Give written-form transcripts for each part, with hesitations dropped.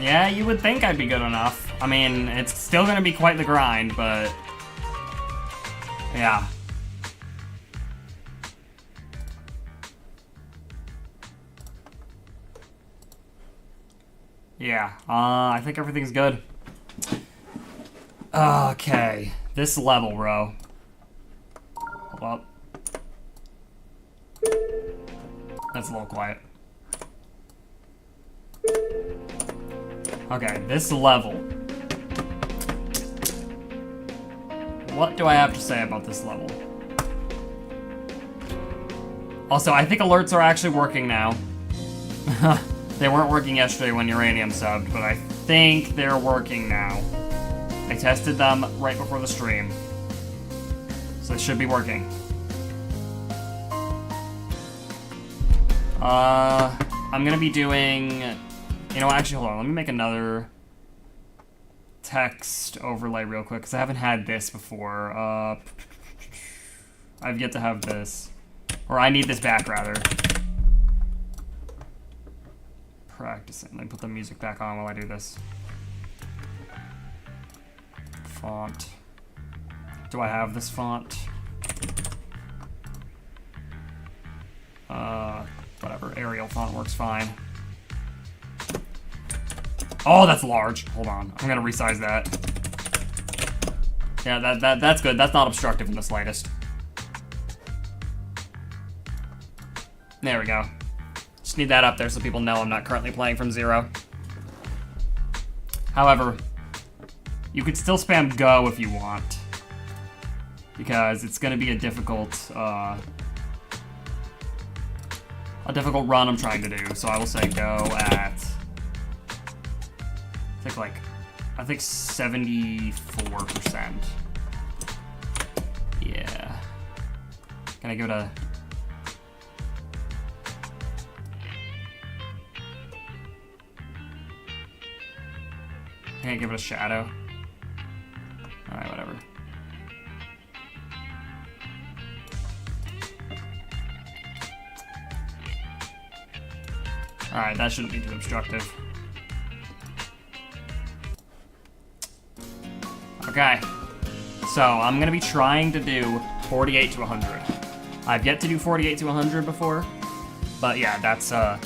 Yeah, you would think I'd be good enough. I mean, it's still gonna be quite the grind, but... yeah. Yeah, I think everything's good. Okay, this level, bro. Hold up. That's a little quiet. Okay, this level. What do I have to say about this level? Also, I think alerts are actually working now. They weren't working yesterday when Uranium subbed, but I think they're working now. I tested them right before the stream. So they should be working. I'm gonna be doing... You know what, actually, hold on. Let me make another text overlay real quick, because I haven't had this before. I've yet to have this. Or I need this back, rather. Practicing. Let me put the music back on while I do this. Font. Do I have this font? Whatever. Arial font works fine. Oh, that's large. Hold on. I'm gonna resize that. Yeah, that's good. That's not obstructive in the slightest. There we go. Just need that up there so people know I'm not currently playing from 0. However, you could still spam go if you want, because it's going to be a difficult run I'm trying to do. So I will say go at I think 74%. Yeah. Can I give it a... Can I give it a shadow? Alright, whatever. Alright, that shouldn't be too obstructive. Okay. So, I'm gonna be trying to do 48 to 100. I've yet to do 48 to 100 before, but yeah, that's the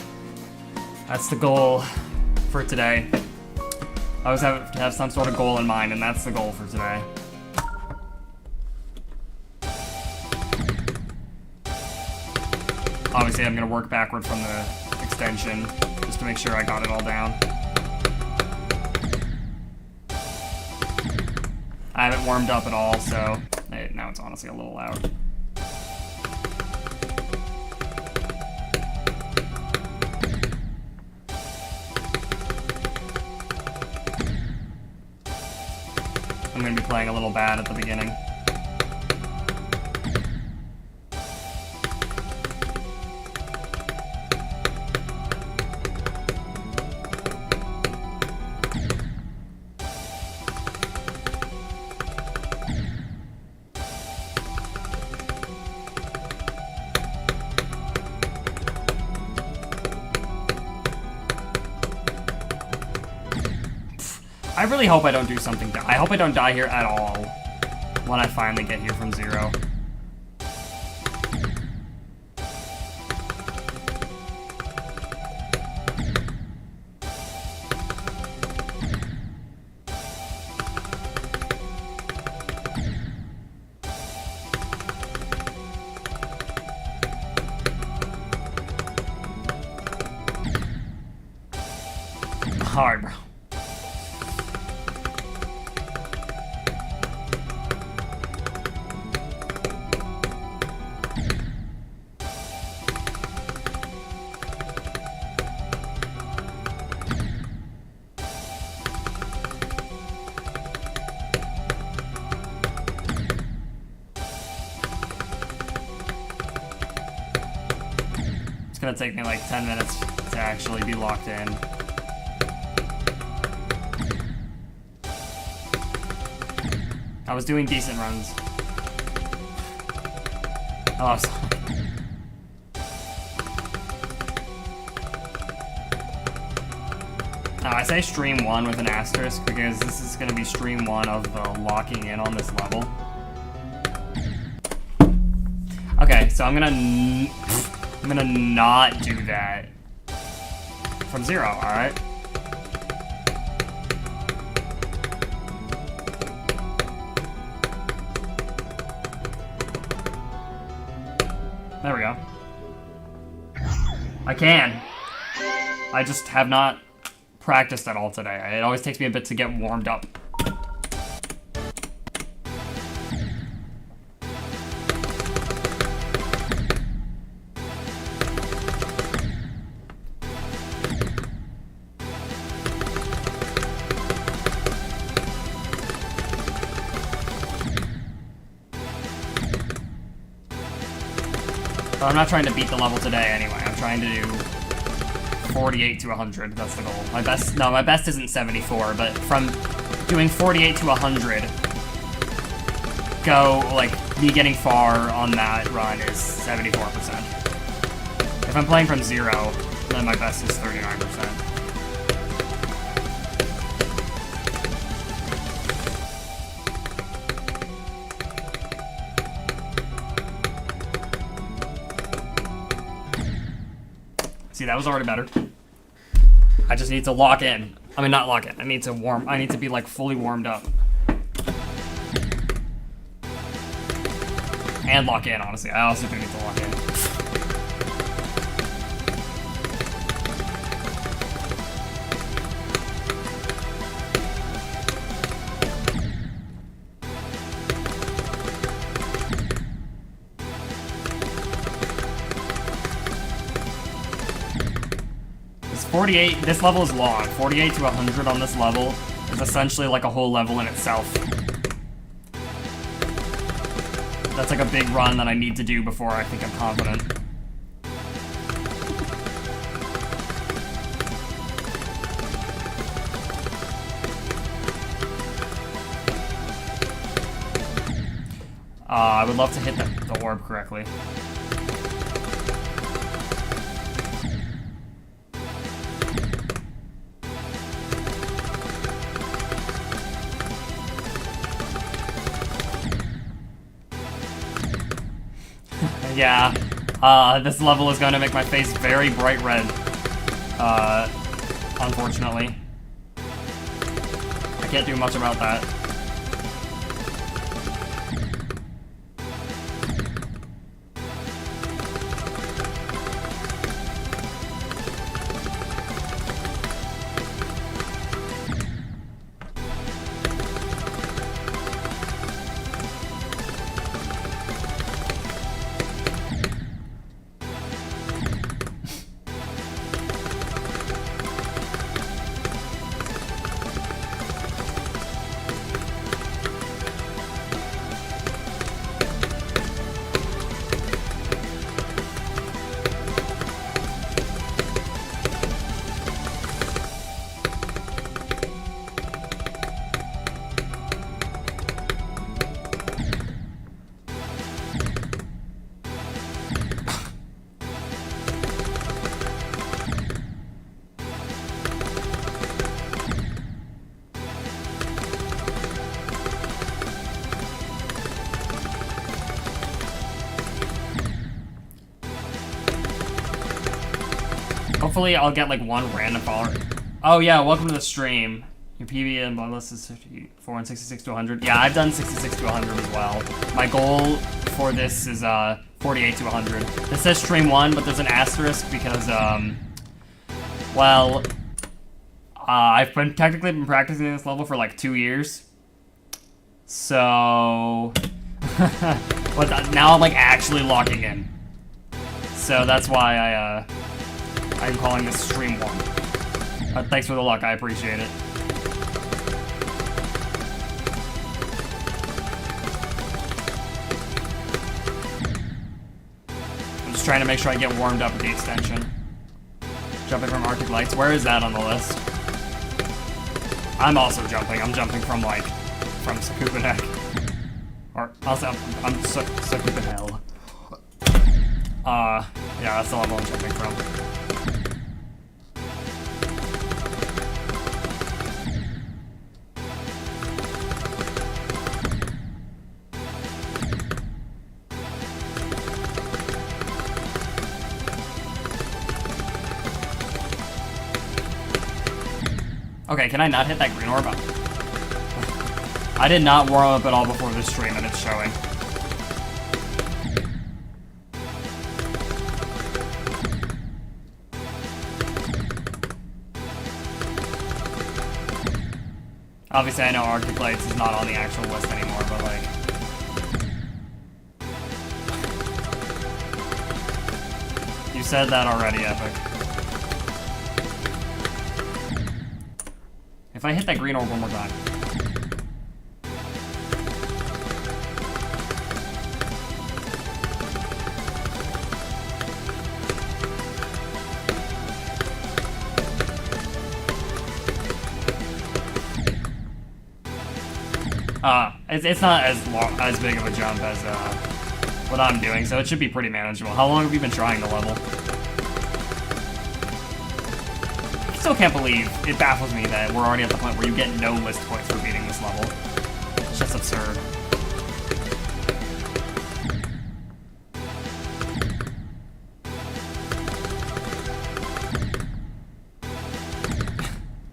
goal for today. I always have to have some sort of goal in mind, and that's the goal for today. Obviously, I'm gonna work backward from the extension, just to make sure I got it all down. I haven't warmed up at all, so now it's honestly a little loud. I'm gonna be playing a little bad at the beginning. I really hope I don't do something. I hope I don't die here at all when I finally get here from 0. Hard, bro. It's gonna take me like 10 minutes to actually be locked in. I was doing decent runs. Oh, sorry. I say stream 1 with an asterisk because this is going to be stream 1 of the locking in on this level. Okay, so I'm gonna not do that from 0, alright? There we go. I can. I just have not practiced at all today. It always takes me a bit to get warmed up. But I'm not trying to beat the level today anyway. I'm trying to do 48 to 100. That's the goal. My best isn't 74, but from doing 48 to 100, me getting far on that run is 74%. If I'm playing from 0, then my best is 39%. See, that was already better. I just need to lock in. I mean, not lock in. I need to be, like, fully warmed up. And lock in, honestly. I also do need to lock in. This level is long. 48 to 100 on this level is essentially like a whole level in itself. That's like a big run that I need to do before I think I'm confident. I would love to hit the orb correctly. Yeah, this level is going to make my face very bright red, unfortunately. I can't do much about that. Hopefully I'll get like one random follower. Oh yeah, welcome to the stream. Your PB and BLOODLUST is 54 and 66 to 100. Yeah, I've done 66 to 100 as well. My goal for this is 48 to 100. This says stream 1, but there's an asterisk because, well, I've technically been practicing this level for like 2 years. So, but now I'm like actually locking in. So that's why I'm calling this stream 1. Thanks for the luck, I appreciate it. I'm just trying to make sure I get warmed up with the extension. Jumping from Arctic Lights, where is that on the list? I'm also jumping, I'm jumping from Sakupanek. Or, also, I'm Sakupanel. Yeah, that's the level I'm jumping from. Okay, can I not hit that green orb? I did not warm up at all before this stream, and it's showing. Obviously, I know Arctic Lights is not on the actual list anymore, but like... You said that already, Epic. If I hit that green orb one more time. It's not as big of a jump as what I'm doing, so it should be pretty manageable. How long have you been trying to level? I still can't believe, it baffles me that we're already at the point where you get no list points for beating this level. It's just absurd.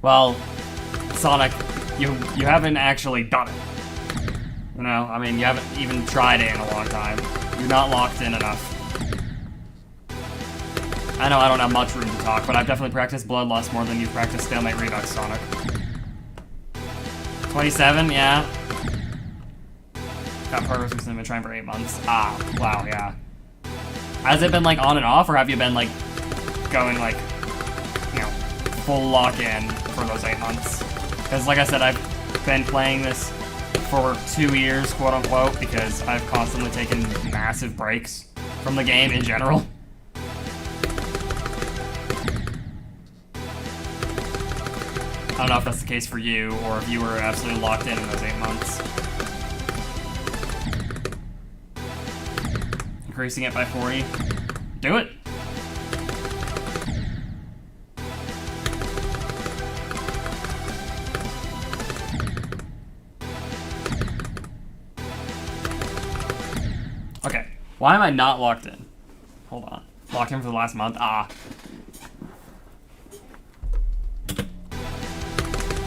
Well, Sonic, you haven't actually done it. You know, I mean, you haven't even tried it in a long time. You're not locked in enough. I know I don't have much room to talk, but I've definitely practiced Bloodlust more than you've practiced Stalemate Redux, Sonic. 27, yeah. Got progress since I've been trying for 8 months. Ah, wow, yeah. Has it been, like, on and off, or have you been, like, going, like, you know, full lock-in for those 8 months? Because, like I said, I've been playing this for 2 years, quote-unquote, because I've constantly taken massive breaks from the game in general. I don't know if that's the case for you, or if you were absolutely locked in those 8 months. Increasing it by 40. Do it! Okay, why am I not locked in? Hold on. Locked in for the last month? Ah.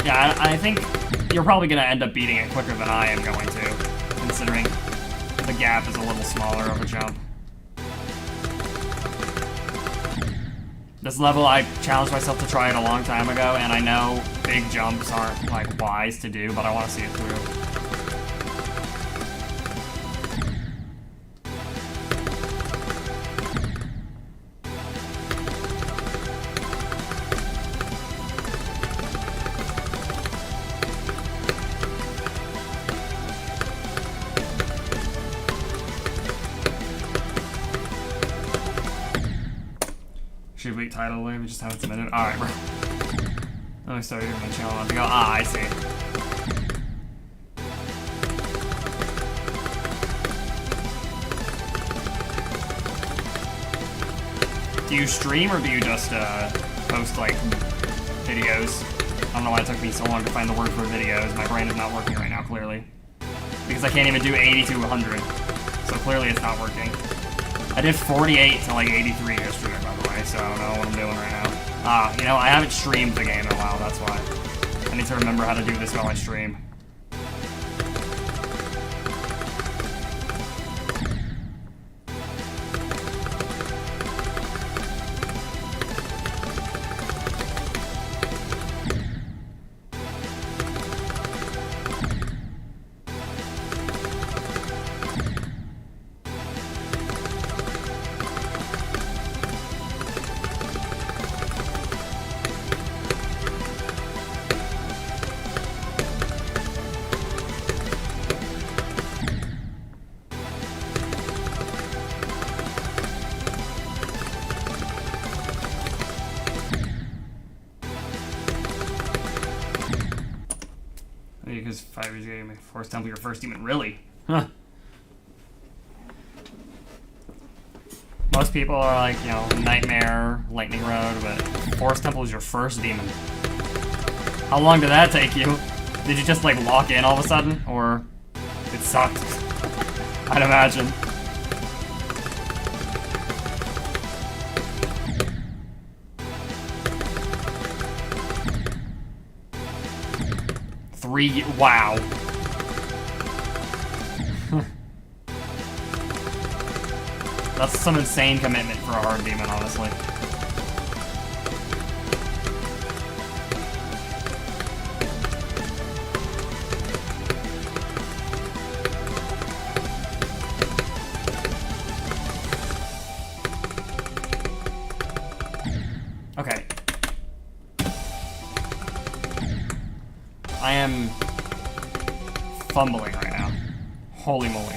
Yeah, I think you're probably going to end up beating it quicker than I am going to, considering the gap is a little smaller of a jump. This level, I challenged myself to try it a long time ago, and I know big jumps aren't, like, wise to do, but I want to see it through. Week title, we just haven't submitted. Alright, bro. Let me start your main channel a month ago. Ah, I see. Do you stream or do you just post like videos? I don't know why it took me so long to find the word for videos. My brain is not working right now, clearly. Because I can't even do 80 to 100. So clearly it's not working. I did 48 to like 83 yesterday, by the way, so I don't know what I'm doing right now. Ah, you know, I haven't streamed the game in a while, that's why. I need to remember how to do this while I stream. Because 5 years ago, you Force Temple your first demon. Really? Huh. Most people are like, you know, Nightmare, Lightning Road, but Force Temple is your first demon. How long did that take you? Did you just, like, lock in all of a sudden? Or it sucked? I'd imagine. 3. Wow. That's some insane commitment for a hard demon, honestly. Okay. I am fumbling right now. Holy moly.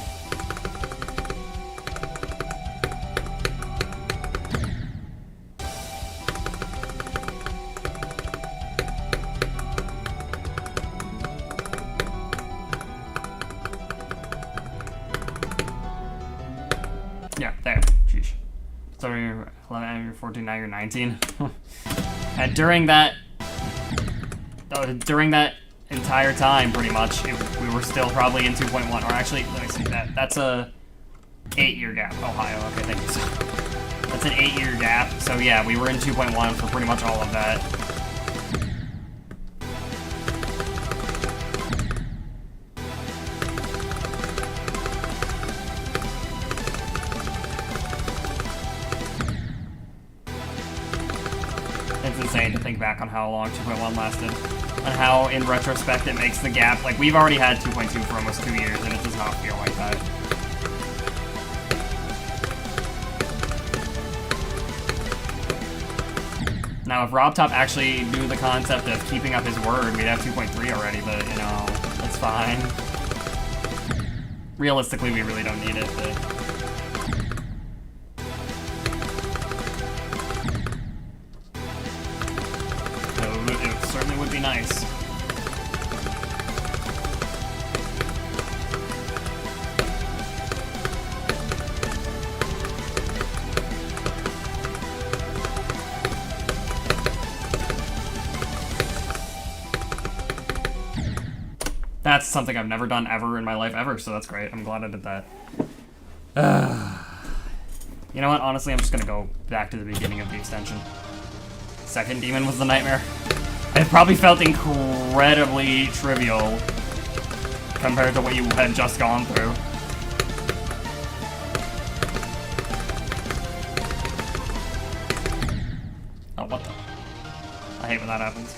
Yeah, there. Sheesh. So you're 11, you're 14, now you're 19. And during that entire time, pretty much, we were still probably in 2.1. Or actually, let me see that. That's a 8-year gap. Ohio. Okay, thank you. So that's an 8-year gap. So yeah, we were in 2.1 for pretty much all of that. It's insane to think back on how long 2.1 lasted, and how, in retrospect, it makes the gap. Like, we've already had 2.2 for almost 2 years, and it does not feel like that. Now, if RobTop actually knew the concept of keeping up his word, we'd have 2.3 already, but, you know, it's fine. Realistically, we really don't need it, but... It certainly would be nice. That's something I've never done ever in my life ever, so that's great. I'm glad I did that. You know what? Honestly, I'm just gonna go back to the beginning of the extension. Second demon was the nightmare. It probably felt incredibly trivial compared to what you had just gone through. Oh, what the? I hate when that happens.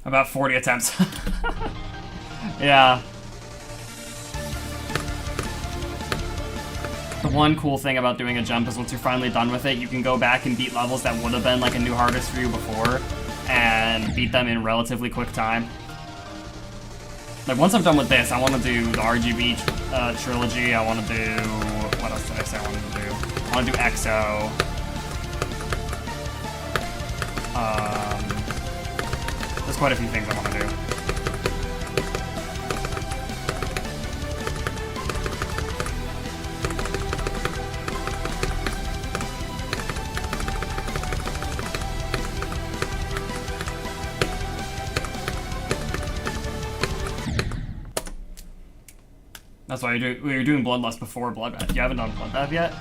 About 40 attempts. Yeah. The one cool thing about doing a jump is once you're finally done with it, you can go back and beat levels that would have been like a new hardest for you before, and beat them in relatively quick time. Like, once I'm done with this, I want to do the RGB trilogy. I want to do... What else did I say I wanted to do? I want to do EXO. There's quite a few things I want to do. That's why we were doing Bloodlust before Bloodbath. You haven't done Bloodbath yet?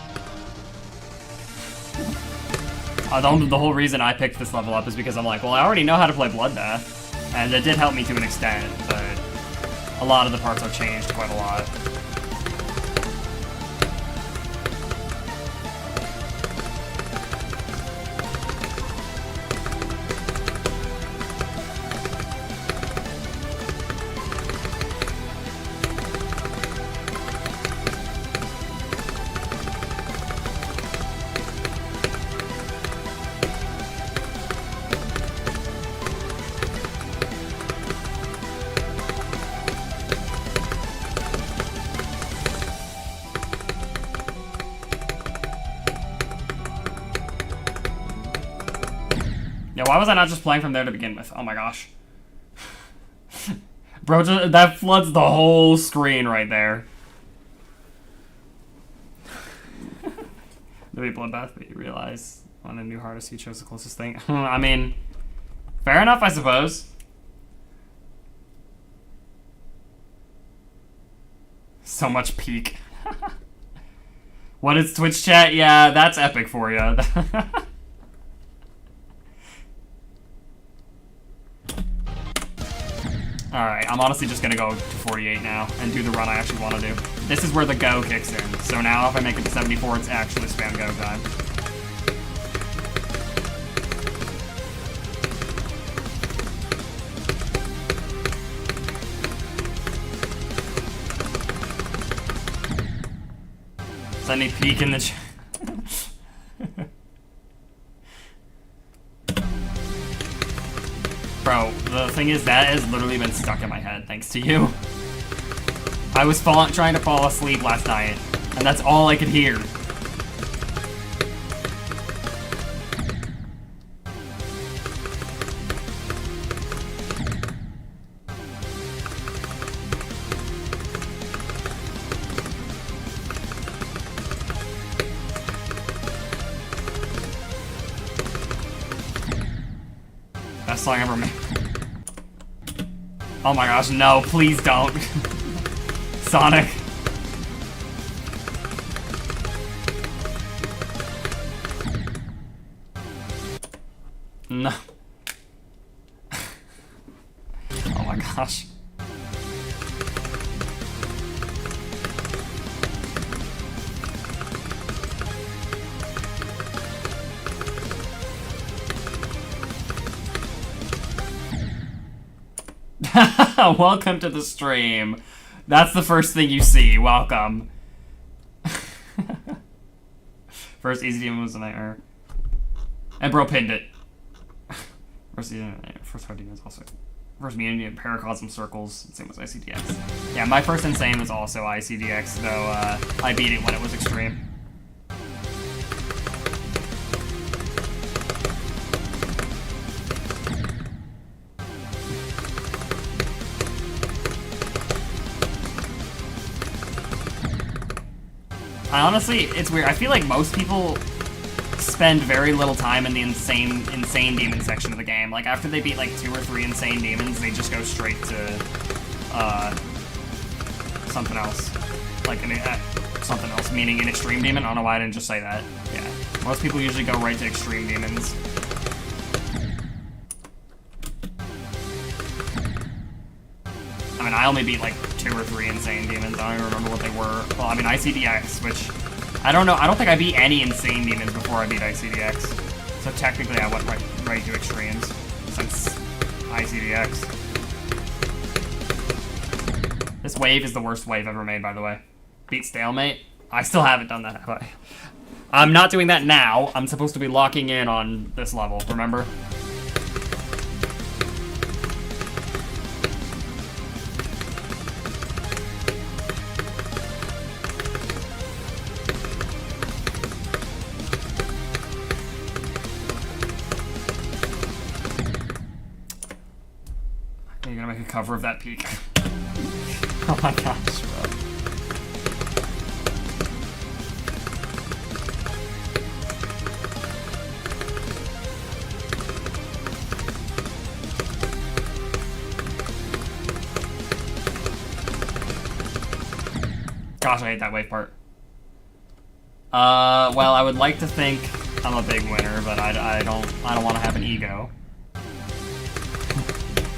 The whole reason I picked this level up is because I'm like, well, I already know how to play Bloodbath, and it did help me to an extent, but a lot of the parts have changed quite a lot. Yeah, why was I not just playing from there to begin with? Oh my gosh. Bro, that floods the whole screen right there. The bloodbath, but you realize on a new hardest you chose the closest thing. I mean, fair enough, I suppose. So much peak. What is Twitch chat? Yeah, that's epic for you. Alright, I'm honestly just gonna go to 48 now and do the run I actually want to do. This is where the go kicks in. So now if I make it to 74, it's actually spam go time. Send me peek in the chat. Bro, the thing is, that has literally been stuck in my head thanks to you. I was trying to fall asleep last night, and that's all I could hear. Best song ever made. Oh my gosh, no, please don't. Sonic. No. Oh my gosh. Welcome to the stream. That's the first thing you see. Welcome. First easy demon was a nightmare. And bro pinned it. First hard demon is also. First mean in Paracosm circles. Same as ICDX. Yeah, my first insane was also ICDX, though I beat it when it was extreme. Honestly, it's weird. I feel like most people spend very little time in the insane demon section of the game. Like, after they beat, like, 2 or 3 insane demons, they just go straight to, something else. Like, something else, meaning an extreme demon. I don't know why I didn't just say that. Yeah. Most people usually go right to extreme demons. I mean, I only beat, like, 2 or 3 insane demons. I don't even remember what they were. Well, I mean, ICDX, which... I don't know. I don't think I beat any insane demons before I beat ICDX. So technically, I went right to extremes, since ICDX. This wave is the worst wave ever made, by the way. Beat Stalemate? I still haven't done that, have I? I'm not doing that now. I'm supposed to be locking in on this level, remember? You're gonna make a cover of that peak. Oh my gosh, bro. Gosh, I hate that wave part. Well, I would like to think I'm a big winner, but I don't want to have an ego.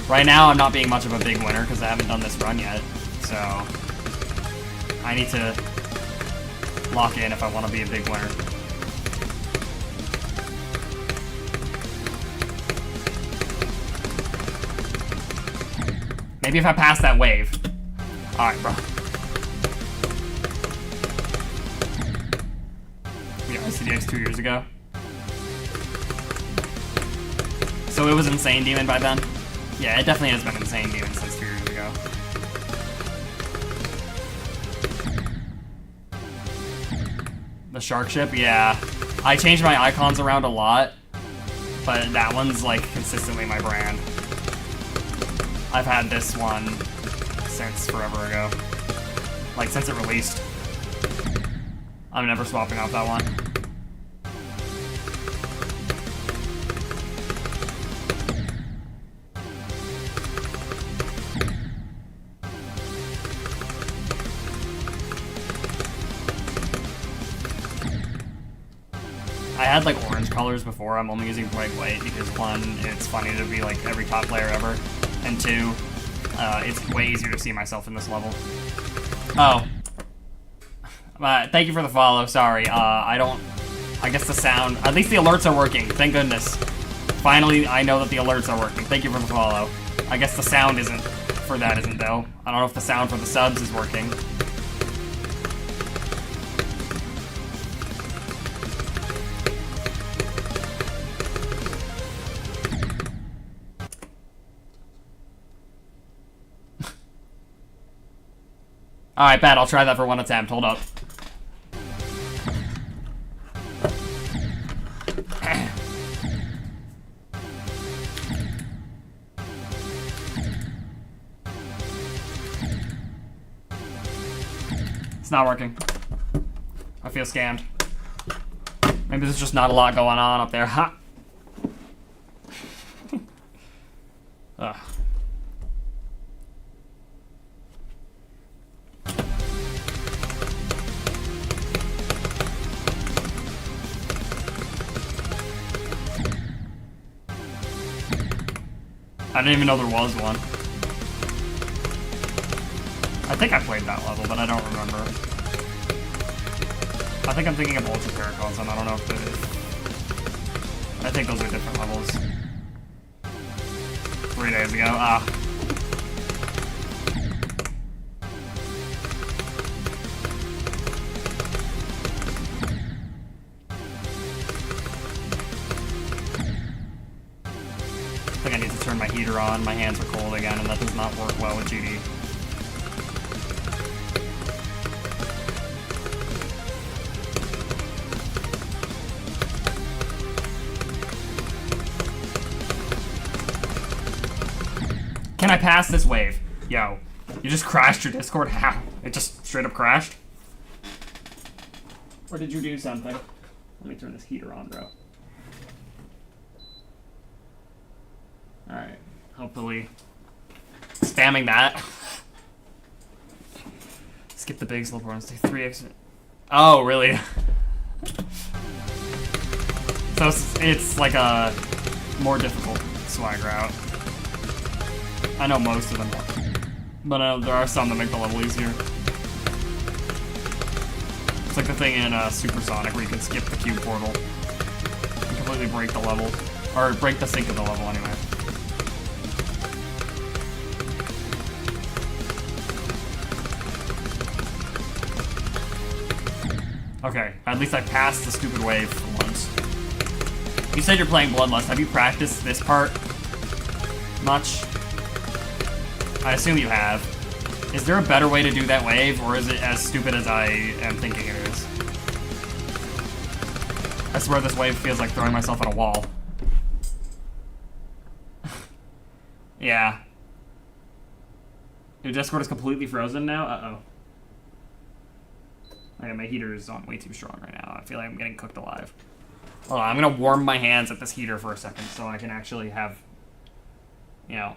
Right now, I'm not being much of a big winner because I haven't done this run yet, so I need to lock in if I want to be a big winner. Maybe if I pass that wave. Alright, bro. Yeah, ICDX 2 years ago. So it was Insane Demon by then? Yeah, it definitely has been Insane Demon since 2 years ago. The shark ship? Yeah. I changed my icons around a lot, but that one's like consistently my brand. I've had this one since forever ago. Like since it released. I'm never swapping out that one. I had like orange colors before. I'm only using bright white because one, it's funny to be like every top player ever, and two, it's way easier to see myself in this level. Oh. Thank you for the follow, sorry. I guess the sound, at least the alerts are working, thank goodness. Finally, I know that the alerts are working. Thank you for the follow. I guess the sound isn't though. I don't know if the sound for the subs is working. Alright, bet, I'll try that for one attempt. Hold up. It's not working. I feel scammed. Maybe there's just not a lot going on up there. Ha! Ugh. I didn't even know there was one. I think I played that level, but I don't remember. I think I'm thinking of Ultra Paracons, and I don't know if it is. I think those are different levels. 3 days ago. Ah. I think I need to turn my heater on. My hands are cold again, and that does not work well with GD. Can I pass this wave? Yo, you just crashed your Discord? How? It just straight up crashed? Or did you do something? Let me turn this heater on, bro. Alright, hopefully. Spamming that. Skip the big slow porn, stay 3x. Oh, really? So it's like a more difficult swag route. I know most of them, but there are some that make the level easier. It's like the thing in Supersonic where you can skip the cube portal and completely break the level, or break the sync of the level anyway. Okay, at least I passed the stupid wave for once. You said you're playing Bloodlust. Have you practiced this part much? I assume you have. Is there a better way to do that wave, or is it as stupid as I am thinking it is? I swear this wave feels like throwing myself at a wall. Yeah. Your Discord is completely frozen now? Uh-oh. Okay, my heater is on way too strong right now. I feel like I'm getting cooked alive. Hold on, I'm gonna warm my hands at this heater for a second so I can actually have, you know...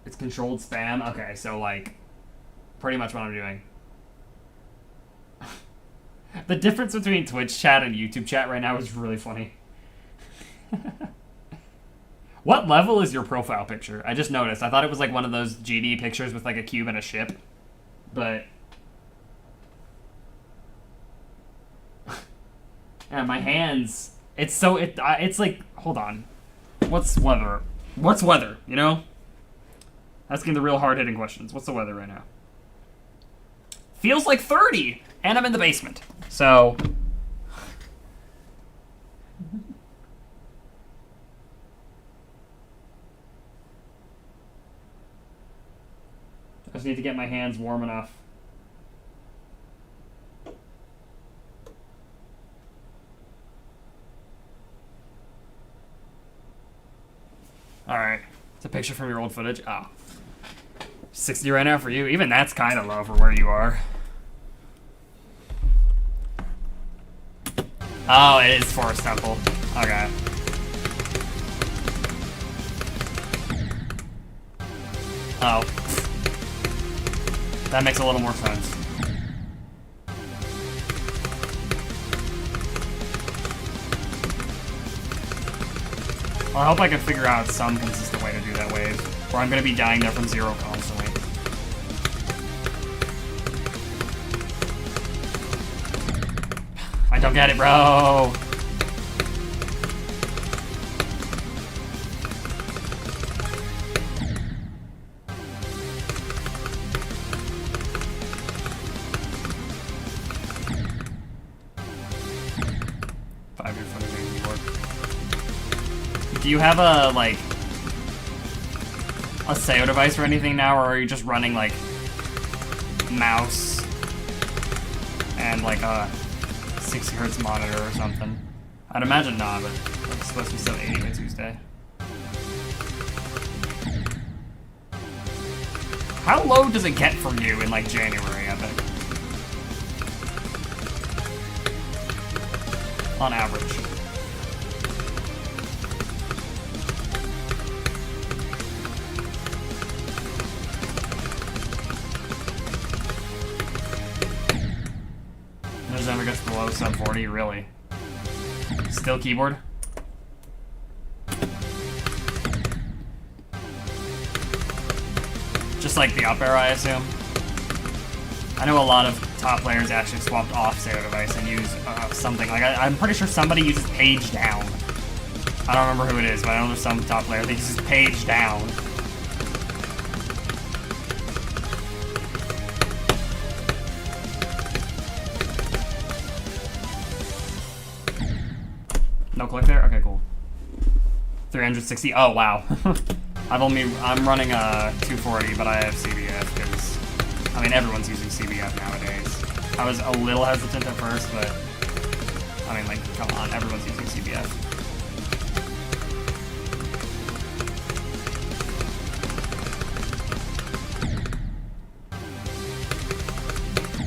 It's controlled spam? Okay, so like, pretty much what I'm doing. The difference between Twitch chat and YouTube chat right now is really funny. What level is your profile picture? I just noticed. I thought it was like one of those GD pictures with like a cube and a ship. But... yeah, my hands... It's so... It's like... Hold on. What's weather? What's weather, you know? Asking the real hard-hitting questions. What's the weather right now? Feels like 30! And I'm in the basement. So... I just need to get my hands warm enough. Alright. It's a picture from your old footage. Oh. 60 right now for you. Even that's kind of low for where you are. Oh, it is Forest Temple. Okay. Oh. That makes a little more sense. Well, I hope I can figure out some consistent way to do that wave, or I'm gonna be dying there from zero constantly. I don't get it, bro! Do you have a, like, a SEO device or anything now, or are you just running, like, mouse and, like, a 60 hertz monitor or something? I'd imagine not, but it's supposed to be 780 by Tuesday. How low does it get for you in, like, January, I think? On average. Never gets below sub 40, really. Still keyboard? Just like the up arrow, I assume. I know a lot of top players actually swapped off SEO device and use something like I'm pretty sure somebody uses page down. I don't remember who it is, but I know there's some top player that uses page down. No click there? Okay, cool. 360. Oh, wow. I'm running a 240, but I have CBF because, I mean, everyone's using CBF nowadays. I was a little hesitant at first, but, I mean, like, come on, everyone's using CBF.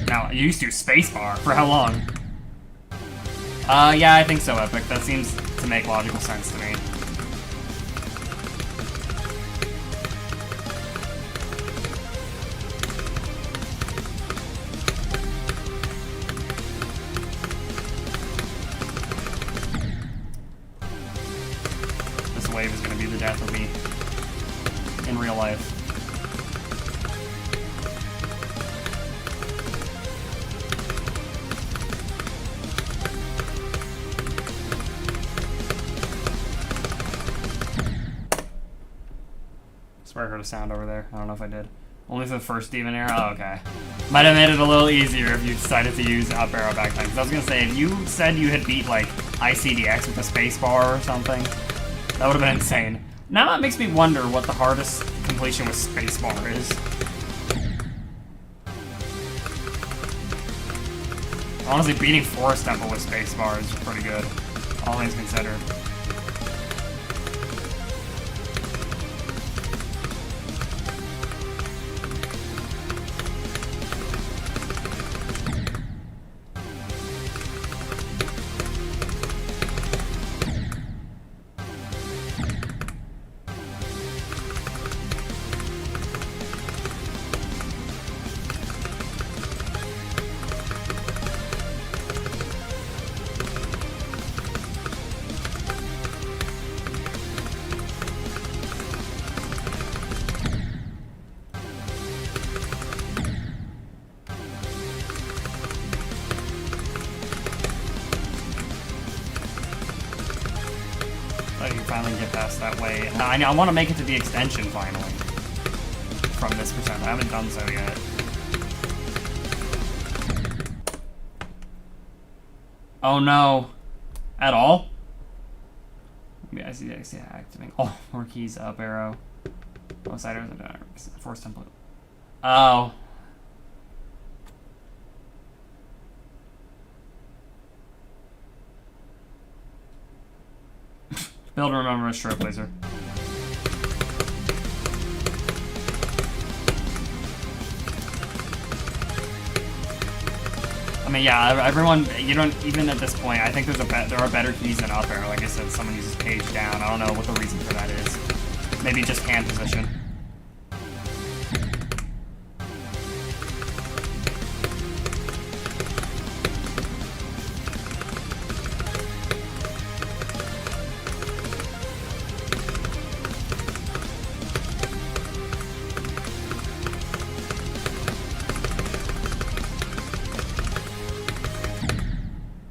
Now, you used to spacebar for how long? Yeah, I think so, Epic. That seems to make logical sense to me. This wave is going to be the death of me in real life. I heard a sound over there. I don't know if I did. Only for the first demon arrow? Oh, okay. Might have made it a little easier if you decided to use up arrow back then. Because I was going to say, if you said you had beat, like, ICDX with a spacebar or something, that would have been insane. Now that makes me wonder what the hardest completion with spacebar is. Honestly, beating Forest Temple with spacebar is pretty good. All things considered. I can finally get past that way. I want to make it to the extension finally. From this percent. I haven't done so yet. Oh no. At all? Yeah, I see activating. Oh, more keys, up arrow. Both siders and force template. Oh. Build remember a stroke laser. mean, yeah, everyone, you don't, even at this point, I think there are better keys than up arrow. Like I said, someone uses page down. I don't know what the reason for that is. Maybe just hand position.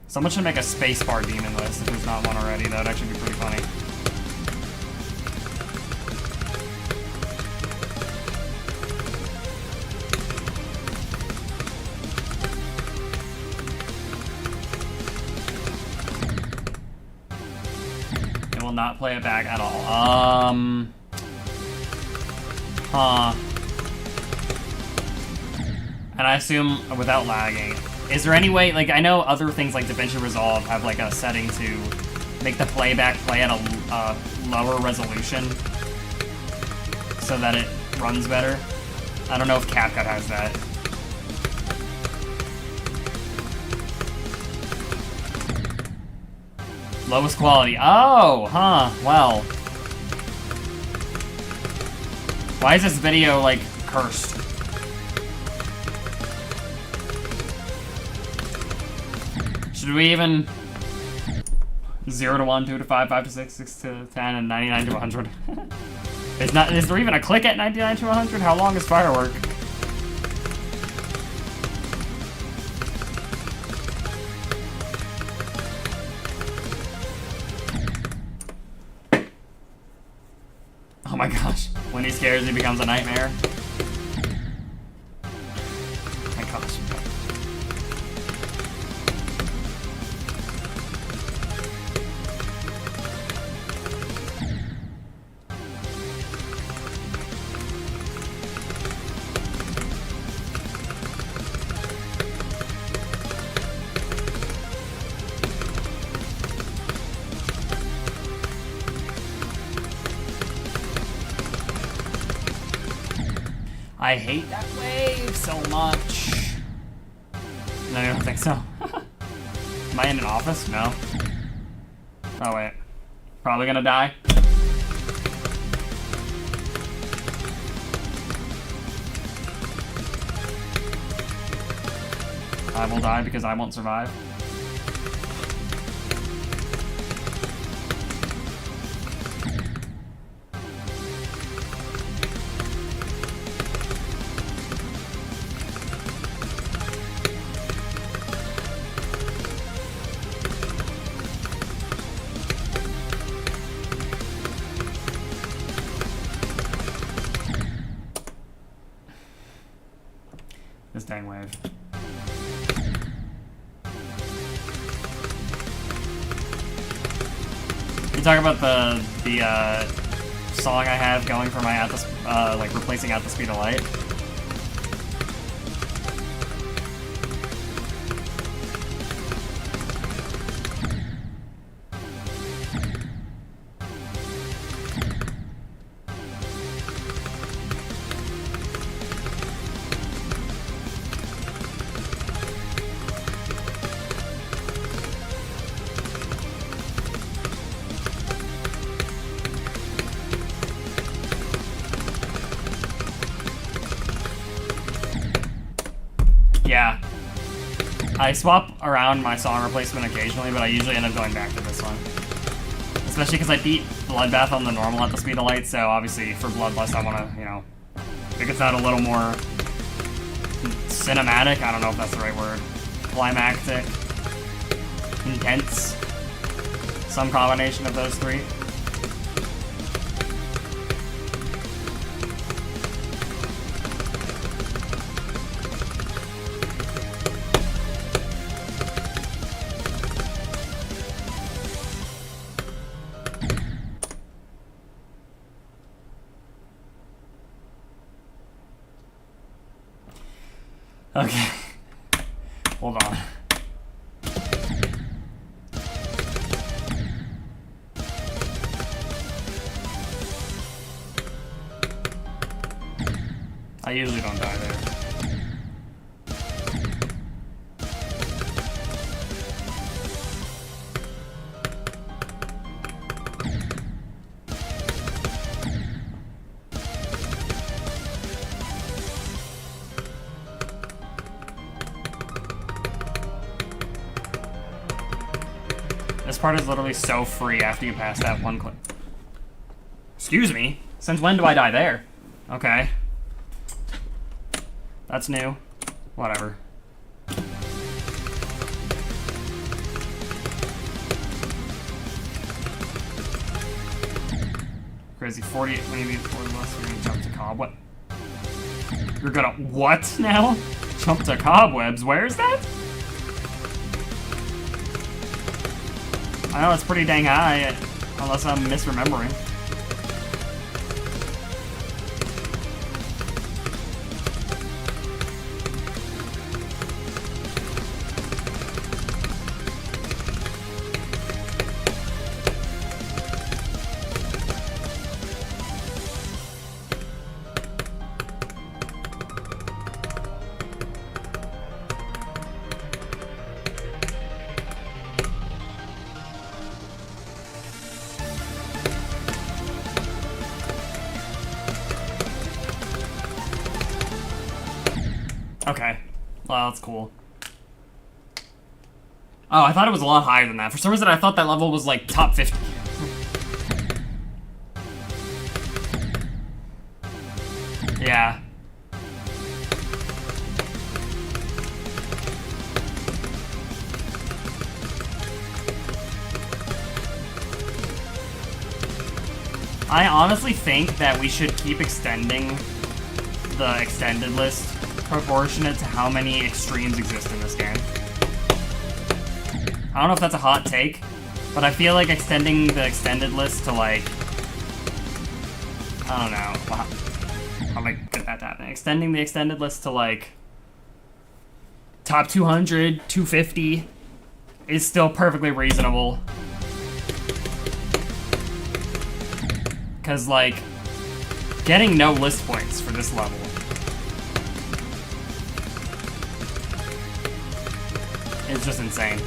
Someone should make a spacebar demon list if there's not one already. That would actually be pretty funny. It will not play it back at all. Huh. And I assume without lagging. Is there any way, like, I know other things like DaVinci Resolve have, like, a setting to make the playback play at a lower resolution so that it runs better. I don't know if CapCut has that. Lowest quality. Oh, huh, well. Why is this video, like, cursed? Should we even 0 to 1, 2 to 5, 5 to 6, 6 to 10, and 99 to 100? Is there even a click at 99 to 100? How long is Firework? Oh my gosh. When he scares, he becomes a nightmare. My gosh. I hate that wave so much. No, I don't think so. Am I in an office? No. Oh, wait. Probably gonna die. I will die because I won't survive. This dang wave. You talk about the song I have going for my like replacing At the Speed of Light. Yeah. I swap around my song replacement occasionally, but I usually end up going back to this one. Especially because I beat Bloodbath on the normal At the Speed of Light, so obviously for Bloodlust I want to, you know, figure that a little more cinematic, I don't know if that's the right word, climactic, intense, some combination of those three. Okay. Hold on. I usually don't die there. This part is literally so free after you pass that one clip. Excuse me? Since when do I die there? Okay. That's new. Whatever. Crazy 48 when you beat 4 less, you're gonna jump to cobweb. You're gonna what now? Jump to cobwebs? Where is that? I know it's pretty dang high, unless I'm misremembering. Okay. Well, that's cool. Oh, I thought it was a lot higher than that. For some reason, I thought that level was, like, top 50. Yeah. I honestly think that we should keep extending the extended list proportionate to how many extremes exist in this game. I don't know if that's a hot take, but I feel like extending the extended list to, like, I don't know, how do I get that to happen? Extending the extended list to, like, top 200, 250 is still perfectly reasonable. Because, like, getting no list points for this level is just insane.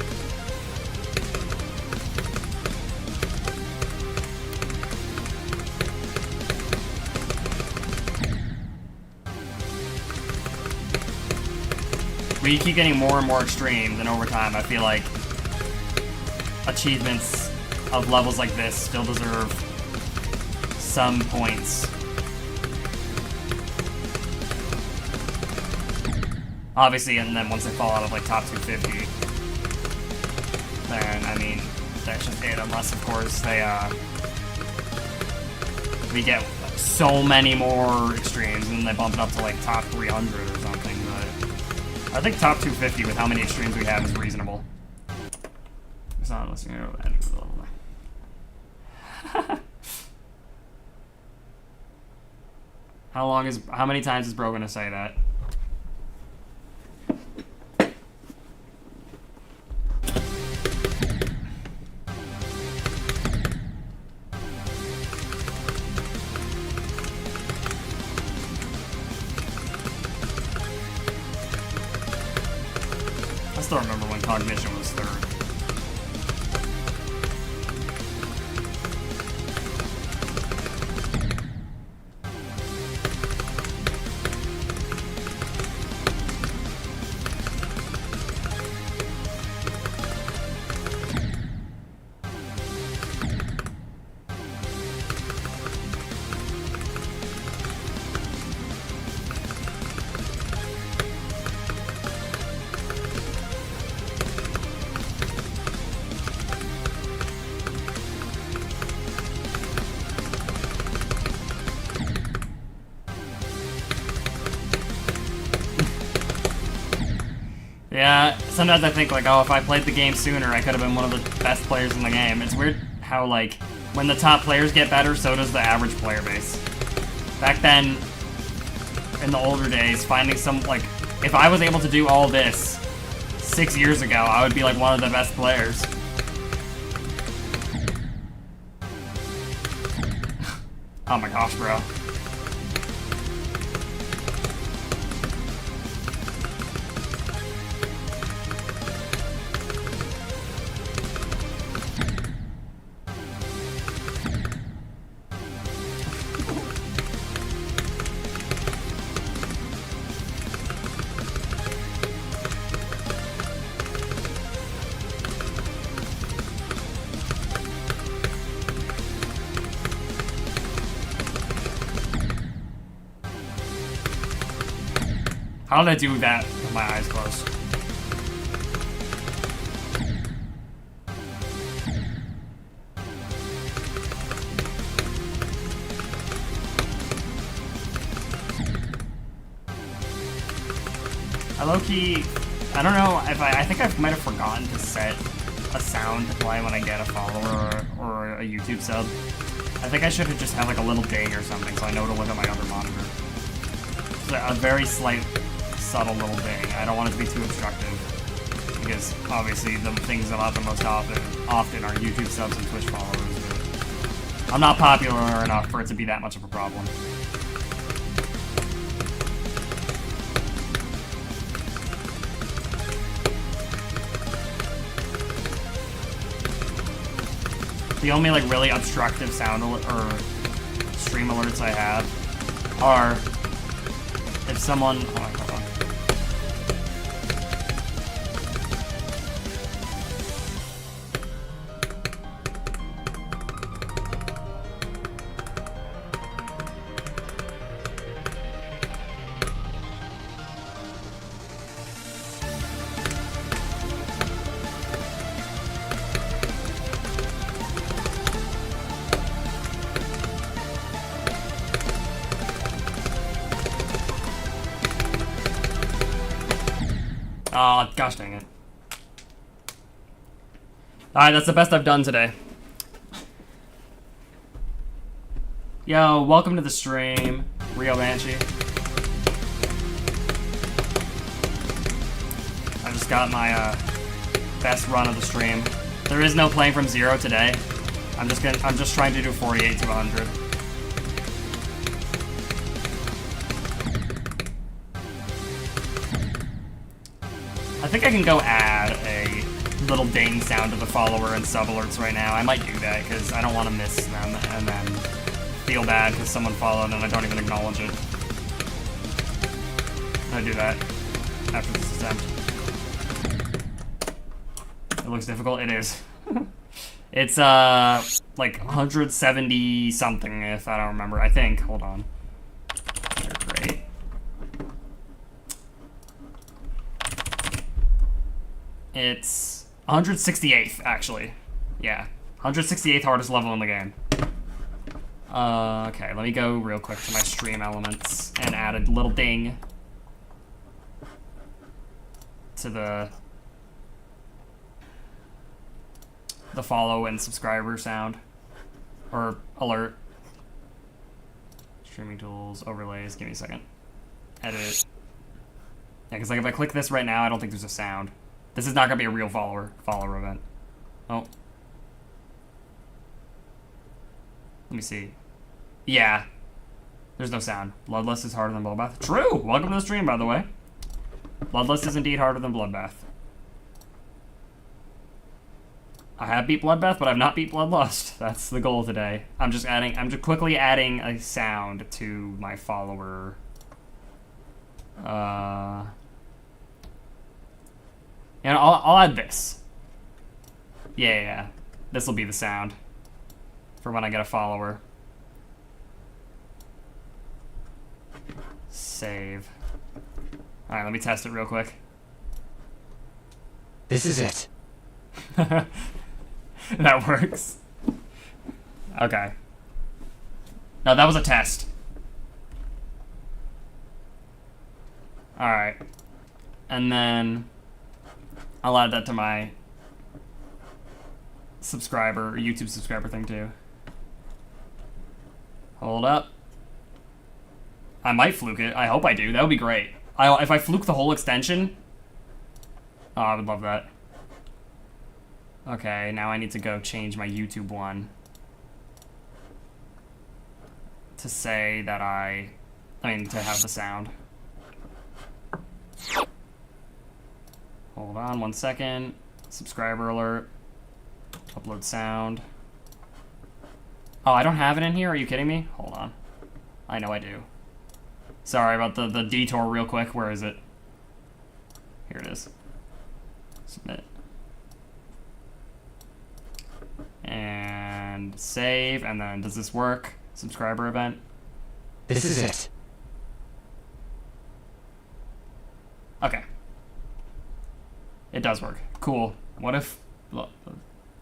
We keep getting more and more extremes, and over time, I feel like achievements of levels like this still deserve some points. Obviously, and then once they fall out of, like, top 250, then, I mean, that's just it, unless, of course, they, we get so many more extremes, and then they bump it up to, like, top 300 or something, but I think top 250 with how many extremes we have is reasonable. It's not listening to the edge of the level. How many times is Bro gonna say that? I still remember when Cognition was third. Yeah, sometimes I think, like, oh, if I played the game sooner, I could have been one of the best players in the game. It's weird how, like, when the top players get better, so does the average player base. Back then, in the older days, finding some, like, if I was able to do all this 6 years ago, I would be, like, one of the best players. Oh my gosh, bro. How did I do that with my eyes closed? I low-key, I don't know if I think I might have forgotten to set a sound to play when I get a follower or a YouTube sub. I think I should have just had like a little ding or something so I know to look at my other monitor. So a very slight, subtle little ding. I don't want it to be too obstructive because obviously the things that happen most often are YouTube subs and Twitch followers. But I'm not popular enough for it to be that much of a problem. The only like really obstructive sound or stream alerts I have are if someone. Oh, hold on. Oh, gosh dang it. Alright, that's the best I've done today. Yo, welcome to the stream, Rio Banshee. I just got my best run of the stream. There is no playing from zero today. I'm just trying to do 48 to 100. I think I can go add a little ding sound to the follower and sub alerts right now. I might do that because I don't want to miss them and then feel bad because someone followed and I don't even acknowledge it. I do that after this attempt. It looks difficult. It is. It's like 170 something if I don't remember. I think. Hold on. Great. It's 168th, actually. Yeah. 168th hardest level in the game. Okay, let me go real quick to my stream elements and add a little ding to the follow and subscriber sound. Or alert. Streaming tools, overlays, give me a second. Edit it. Yeah, because like if I click this right now, I don't think there's a sound. This is not gonna be a real follower event. Oh. Let me see. Yeah. There's no sound. Bloodlust is harder than Bloodbath. True! Welcome to the stream, by the way. Bloodlust is indeed harder than Bloodbath. I have beat Bloodbath, but I've not beat Bloodlust. That's the goal today. I'm just quickly adding a sound to my follower. And I'll add this. Yeah. This will be the sound for when I get a follower. Save. Alright, let me test it real quick. This is it. That works. Okay. No, that was a test. Alright. And then I'll add that to my subscriber, YouTube subscriber thing too. Hold up. I might fluke it. I hope I do. That would be great. If I fluke the whole extension, oh, I would love that. Okay, now I need to go change my YouTube one to say that to have the sound. Hold on 1 second. Subscriber alert. Upload sound. Oh, I don't have it in here? Are you kidding me? Hold on. I know I do. Sorry about the detour real quick. Where is it? Here it is. Submit. And save, and then does this work? Subscriber event. This is it. It does work. Cool. What if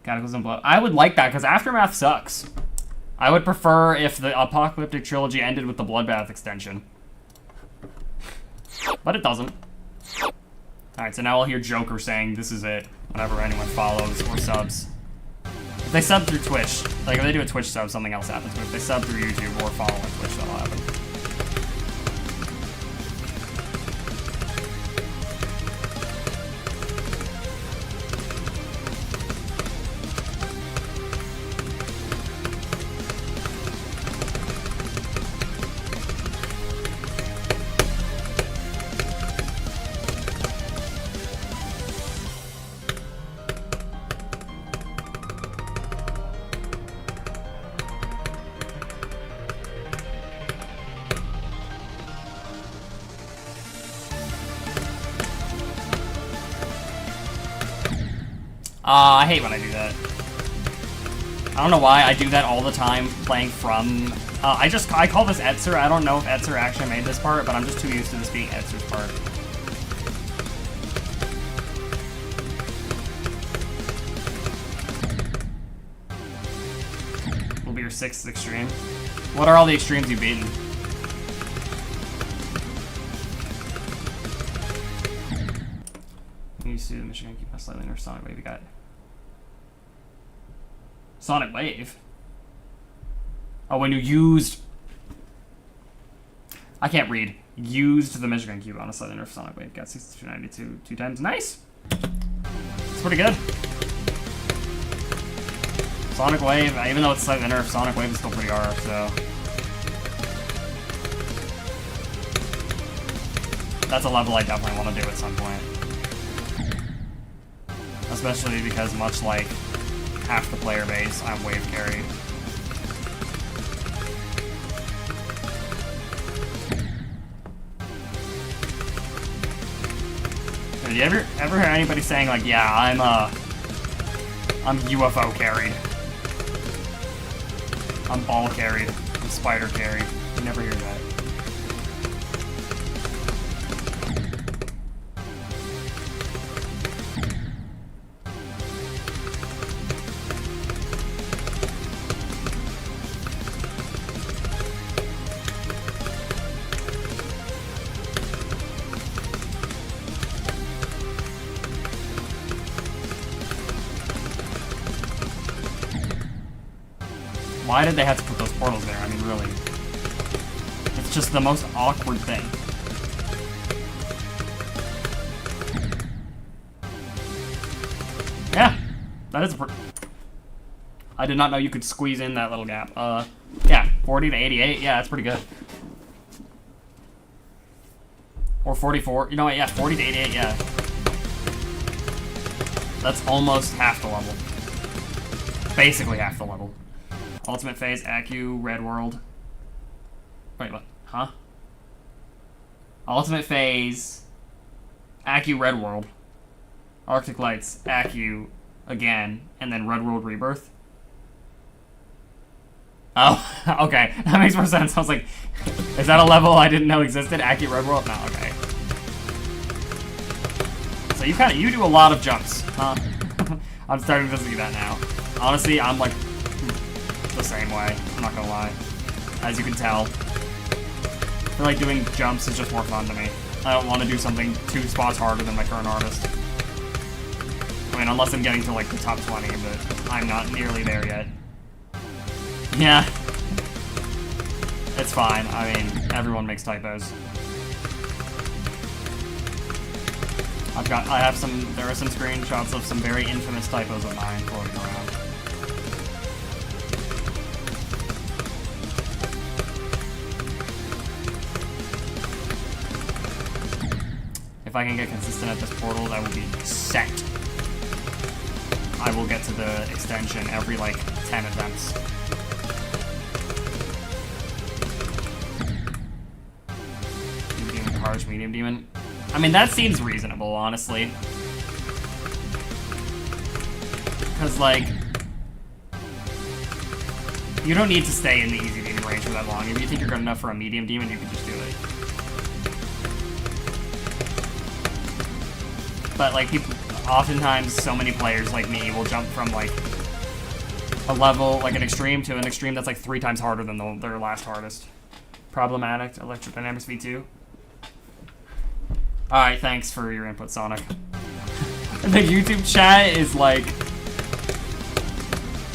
Cataclysm Blood? I would like that because Aftermath sucks. I would prefer if the Apocalyptic Trilogy ended with the Bloodbath extension. But it doesn't. Alright, so now I'll hear Joker saying this is it whenever anyone follows or subs. If they sub through Twitch, like if they do a Twitch sub, something else happens. But if they sub through YouTube or follow on Twitch, that'll happen. I hate when I do that. I don't know why I do that all the time playing from... I call this Etzer. I don't know if Etzer actually made this part, but I'm just too used to this being Etzer's part. Will be your 6th extreme. What are all the extremes you've beaten? You see the Michigan keep us slightly nerfed Sonic Wave. You got Sonic Wave. Oh, when you used... I can't read. Used the Michigan Cube on a slightly nerfed Sonic Wave. Got 6292 2 times. Nice! It's pretty good. Sonic Wave, even though it's slightly nerfed, Sonic Wave is still pretty hard, so... That's a level I definitely want to do at some point. Especially because, much like half the player base, I'm wave carried. Have you ever hear anybody saying like, yeah, I'm UFO carried. I'm ball carried. I'm spider carried. You never hear that. Why did they have to put those portals there? I mean, really. It's just the most awkward thing. Yeah, that is I did not know you could squeeze in that little gap. Yeah, 40 to 88, yeah, that's pretty good. Or 44, you know what, yeah, 40 to 88, yeah. That's almost half the level. Basically half the level. Ultimate Phase, Accu, Red World. Wait, what? Huh? Ultimate Phase, Accu, Red World. Arctic Lights, Accu, again, and then Red World Rebirth. Oh, okay. That makes more sense. I was like, is that a level I didn't know existed? Accu, Red World? No, okay. So you do a lot of jumps, huh? I'm starting to see that now. Honestly, I'm like the same way. I'm not gonna lie. As you can tell, I feel like doing jumps is just more fun to me. I don't want to do something 2 spots harder than my current artist. I mean, unless I'm getting to like the top 20, but I'm not nearly there yet. Yeah. It's fine. I mean, everyone makes typos. There are some screenshots of some very infamous typos of mine floating around. If I can get consistent at this portal, I will be set. I will get to the extension every, like, 10 attempts. Medium Demon, harsh Medium Demon. I mean, that seems reasonable, honestly. Because, like, you don't need to stay in the easy demon range for that long. If you think you're good enough for a medium demon, you can just do it. But, like, people, oftentimes so many players like me will jump from like a level, like an extreme, to an extreme that's like 3 times harder than their last hardest. Problematic Electrodynamics V2. Alright, thanks for your input, Sonic. The YouTube chat is like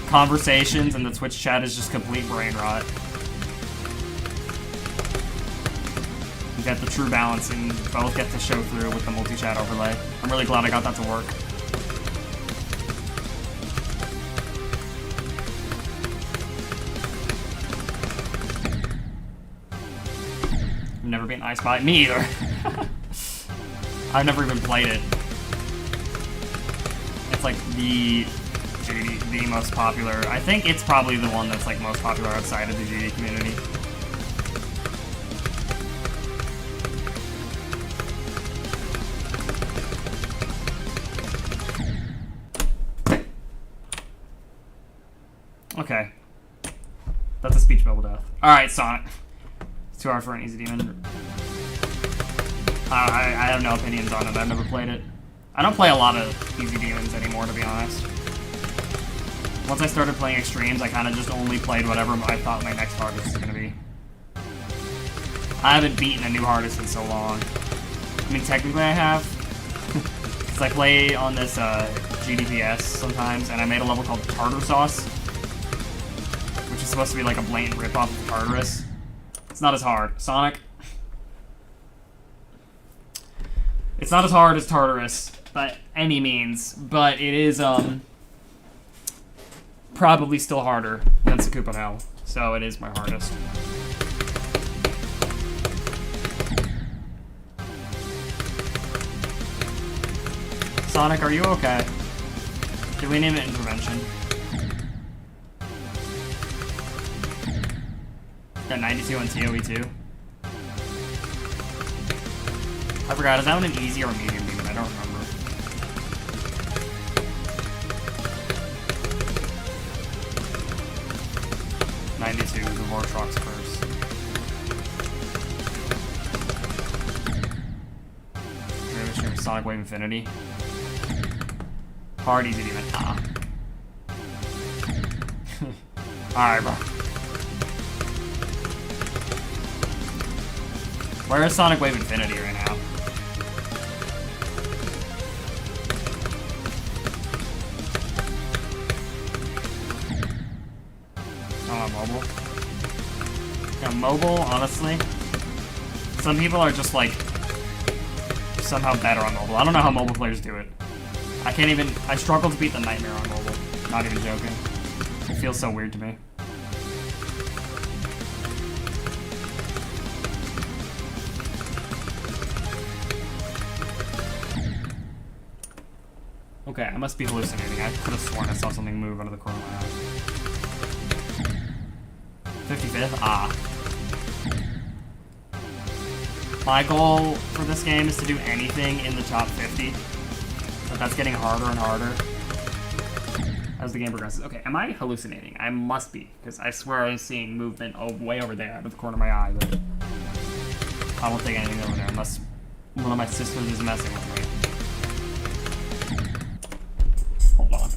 conversations, and the Twitch chat is just complete brain rot. You get the true balance, and both get to show through with the multi-chat overlay. I'm really glad I got that to work. I've never been Ice Spy. Me either. I've never even played it. It's like the most popular. I think it's probably the one that's like most popular outside of the GD community. Okay. That's a speech bubble death. Alright, Sonic. It's too hard for an easy demon. I have no opinions on it. I've never played it. I don't play a lot of easy demons anymore, to be honest. Once I started playing extremes, I kind of just only played whatever I thought my next hardest was going to be. I haven't beaten a new hardest in so long. I mean, technically I have. Because I play on this GDPS sometimes, and I made a level called Tartar Sauce, which is supposed to be like a blatant ripoff of Tartarus. It's not as hard. Sonic. It's not as hard as Tartarus by any means, but it is probably still harder than Sakupa Hell, so it is my hardest. Sonic, are you okay? Do we need an intervention? Got 92 on TOE2. I forgot, is that one an easy or a medium demon? I don't remember. '92, the Vortrox first. Sonic Wave Infinity. Hard easy demon. Ah. Alright, bro. Where is Sonic Wave Infinity right now? Mobile. Yeah, mobile, honestly. Some people are just like somehow better on mobile. I don't know how mobile players do it. I struggle to beat the Nightmare on mobile. Not even joking. It feels so weird to me. Okay, I must be hallucinating. I could have sworn I saw something move out of the corner of my eye. 55th? Ah. My goal for this game is to do anything in the top 50. But that's getting harder and harder as the game progresses. Okay, am I hallucinating? I must be, because I swear I was seeing movement way over there out of the corner of my eye, but I won't take anything over there unless one of my sisters is messing with me. Hold on.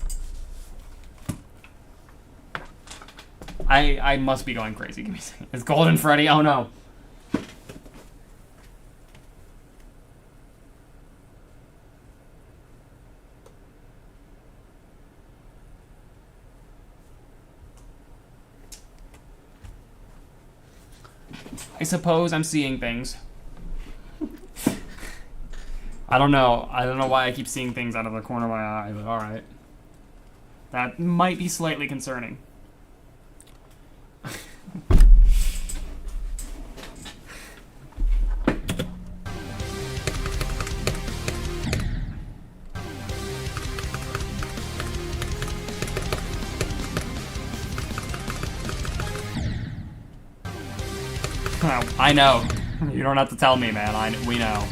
I must be going crazy. Give me a second. It's Golden Freddy. Oh no. I suppose I'm seeing things. I don't know. I don't know why I keep seeing things out of the corner of my eye, but alright. That might be slightly concerning. I know. You don't have to tell me, man. We know.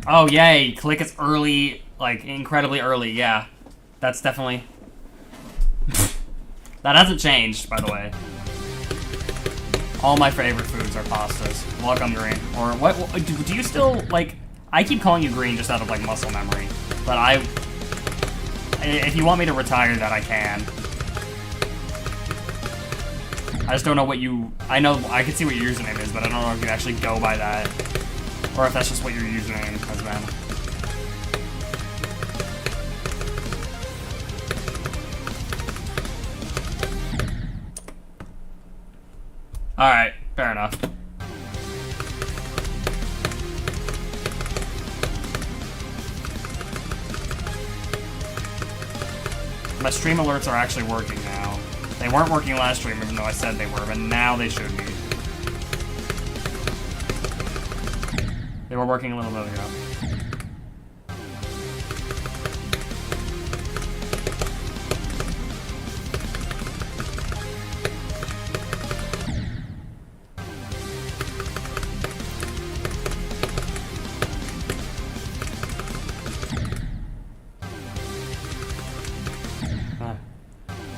Oh, yay. Click is early, like, incredibly early. Yeah. That's definitely... That hasn't changed, by the way. All my favorite foods are pastas. Welcome, Green. Or what? Do you still, like... I keep calling you Green just out of, like, muscle memory. But if you want me to retire that, I can. I just don't know what you... I know... I can see what your username is, but I don't know if you actually go by that. Or if that's just what your username has been. Alright, fair enough. My stream alerts are actually working now. They weren't working last stream, even though I said they were, but now they should be. They were working a little bit ago.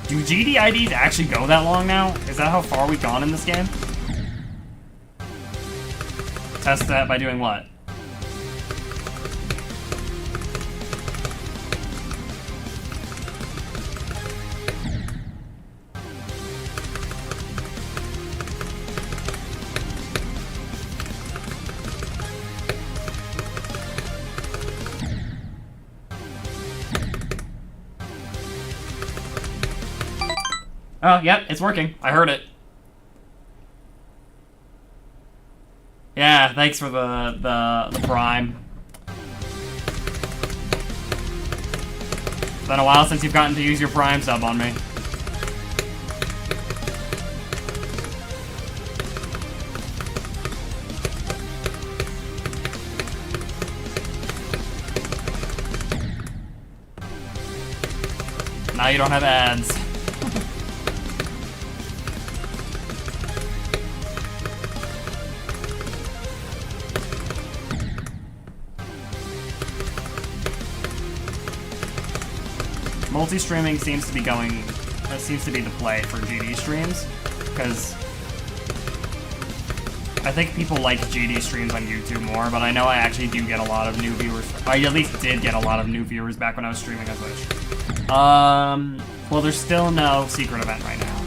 Do GD IDs actually go that long now? Is that how far we've gone in this game? Test that by doing what? Oh, yep, it's working. I heard it. Yeah, thanks for the prime. It's been a while since you've gotten to use your prime sub on me. Now you don't have ads. Multi-streaming seems to be going, that seems to be the play for GD streams, because I think people like GD streams on YouTube more, but I know I actually do get a lot of new viewers. I at least did get a lot of new viewers back when I was streaming on Twitch. Well, there's still no secret event right now,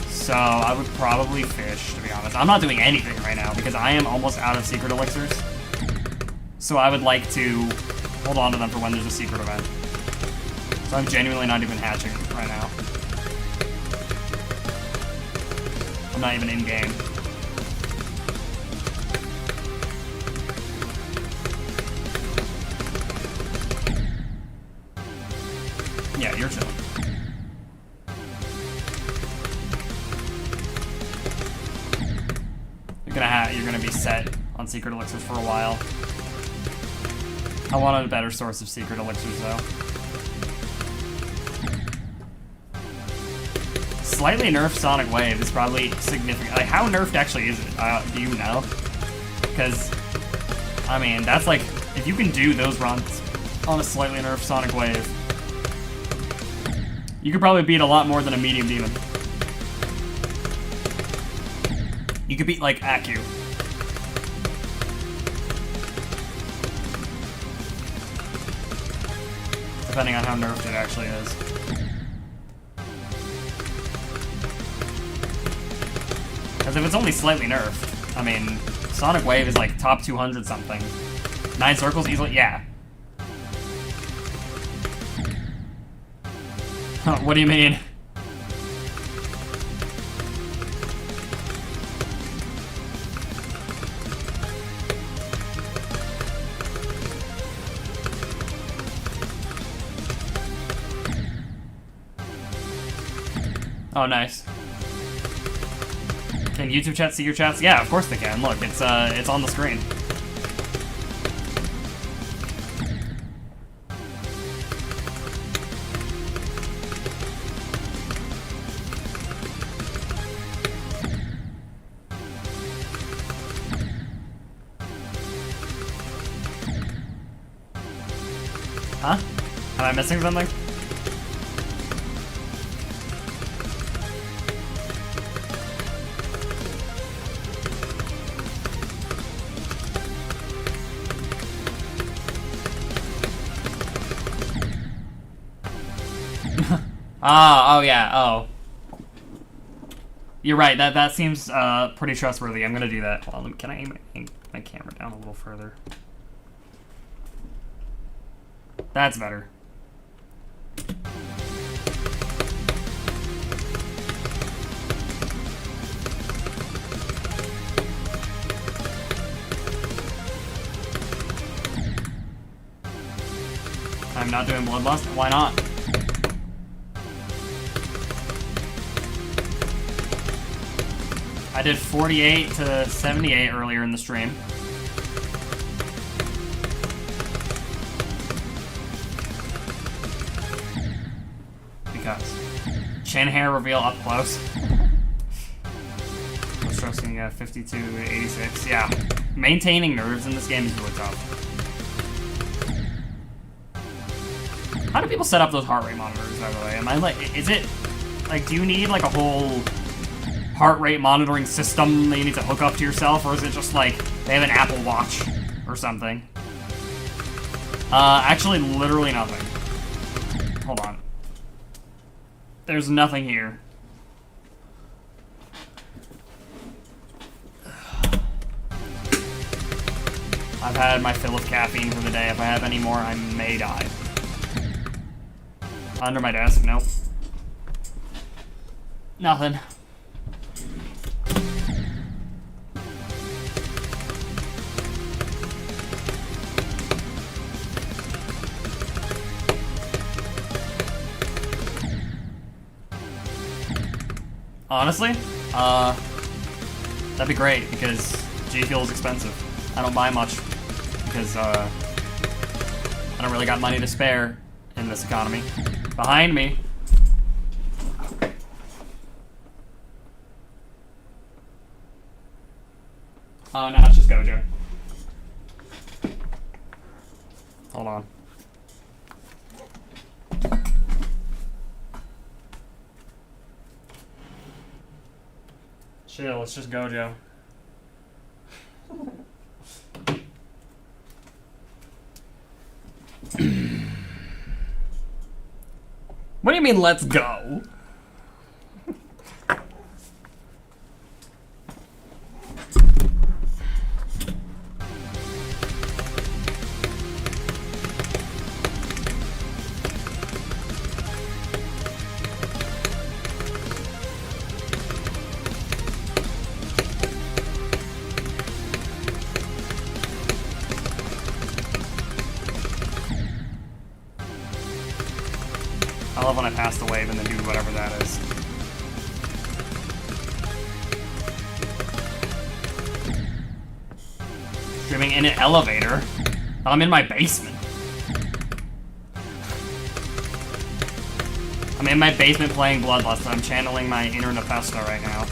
so I would probably fish, to be honest. I'm not doing anything right now, because I am almost out of secret elixirs, so I would like to hold on to them for when there's a secret event. So I'm genuinely not even hatching right now. I'm not even in-game. Yeah, you're chilling. You're gonna be set on secret elixirs for a while. I wanted a better source of secret elixirs though. Slightly nerfed Sonic Wave is probably significant. Like, how nerfed actually is it? Do you know? Because, I mean, that's like, if you can do those runs on a slightly nerfed Sonic Wave, you could probably beat a lot more than a medium demon. You could beat, like, Aku. Depending on how nerfed it actually is. Because if it's only slightly nerfed, I mean, Sonic Wave is like top 200 something. 9 circles easily, yeah. What do you mean? Oh, nice. Can YouTube chat see your chats? Yeah, of course they can. Look, it's on the screen. Huh? Am I missing something? Oh yeah, oh. You're right, that seems pretty trustworthy. I'm gonna do that. Hold on, can I aim my camera down a little further? That's better. I'm not doing Bloodlust? Why not? I did 48 to 78 earlier in the stream. Because chin hair reveal up close. What's trusting 52 to 86? Yeah. Maintaining nerves in this game is really tough. How do people set up those heart rate monitors, by the way? Am I like, is it, like, do you need like a whole heart rate monitoring system that you need to hook up to yourself, or is it just like they have an Apple Watch or something? Actually, literally nothing. Hold on. There's nothing here. I've had my fill of caffeine for the day. If I have any more, I may die. Under my desk, nope. Nothing. Honestly, that'd be great because G Fuel is expensive. I don't buy much because I don't really got money to spare in this economy. Behind me. Oh, no, it's just Gojo. Hold on. Chill, it's just Gojo. What do you mean, let's go? I love when I pass the wave and then do whatever that is. Streaming in an elevator? I'm in my basement. I'm in my basement playing Bloodlust. I'm channeling my inner Nefesta right now.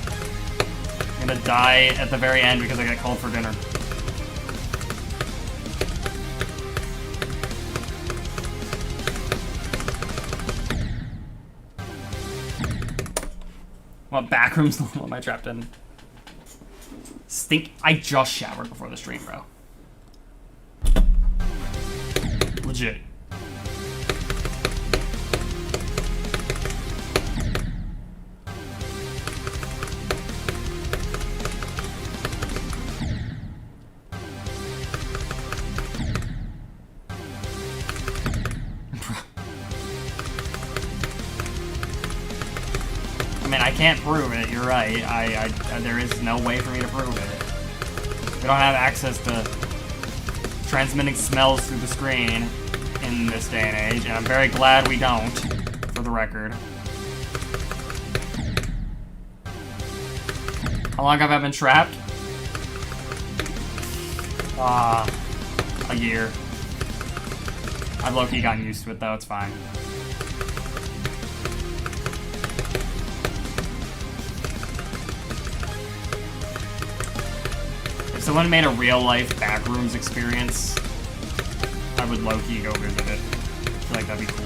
I'm gonna die at the very end because I got called for dinner. What backrooms am I trapped in? Stink. I just showered before the stream, bro. Legit. I can't prove it, you're right. There is no way for me to prove it. We don't have access to transmitting smells through the screen in this day and age, and I'm very glad we don't, for the record. How long have I been trapped? A year. I've low-key gotten used to it though, it's fine. If someone made a real-life backrooms experience, I would low-key go visit it. feel like that'd be cool.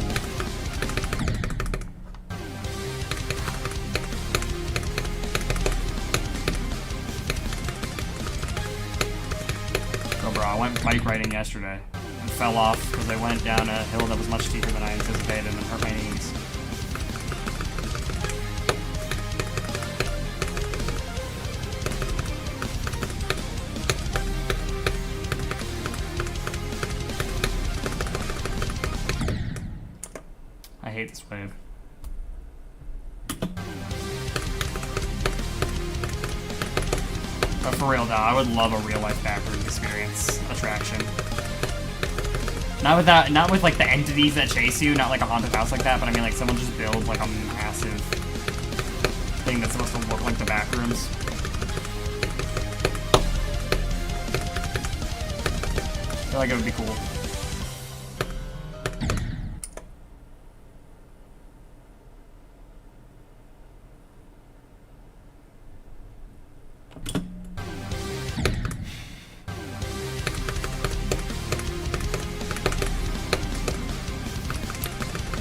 Oh, bro, I went bike riding yesterday and fell off because I went down a hill that was much steeper than I anticipated and hurt my knees. I hate this wave. But for real though, I would love a real life backroom experience attraction. Not with like the entities that chase you, not like a haunted house like that, but I mean like someone just builds like a massive thing that's supposed to look like the backrooms. I feel like it would be cool.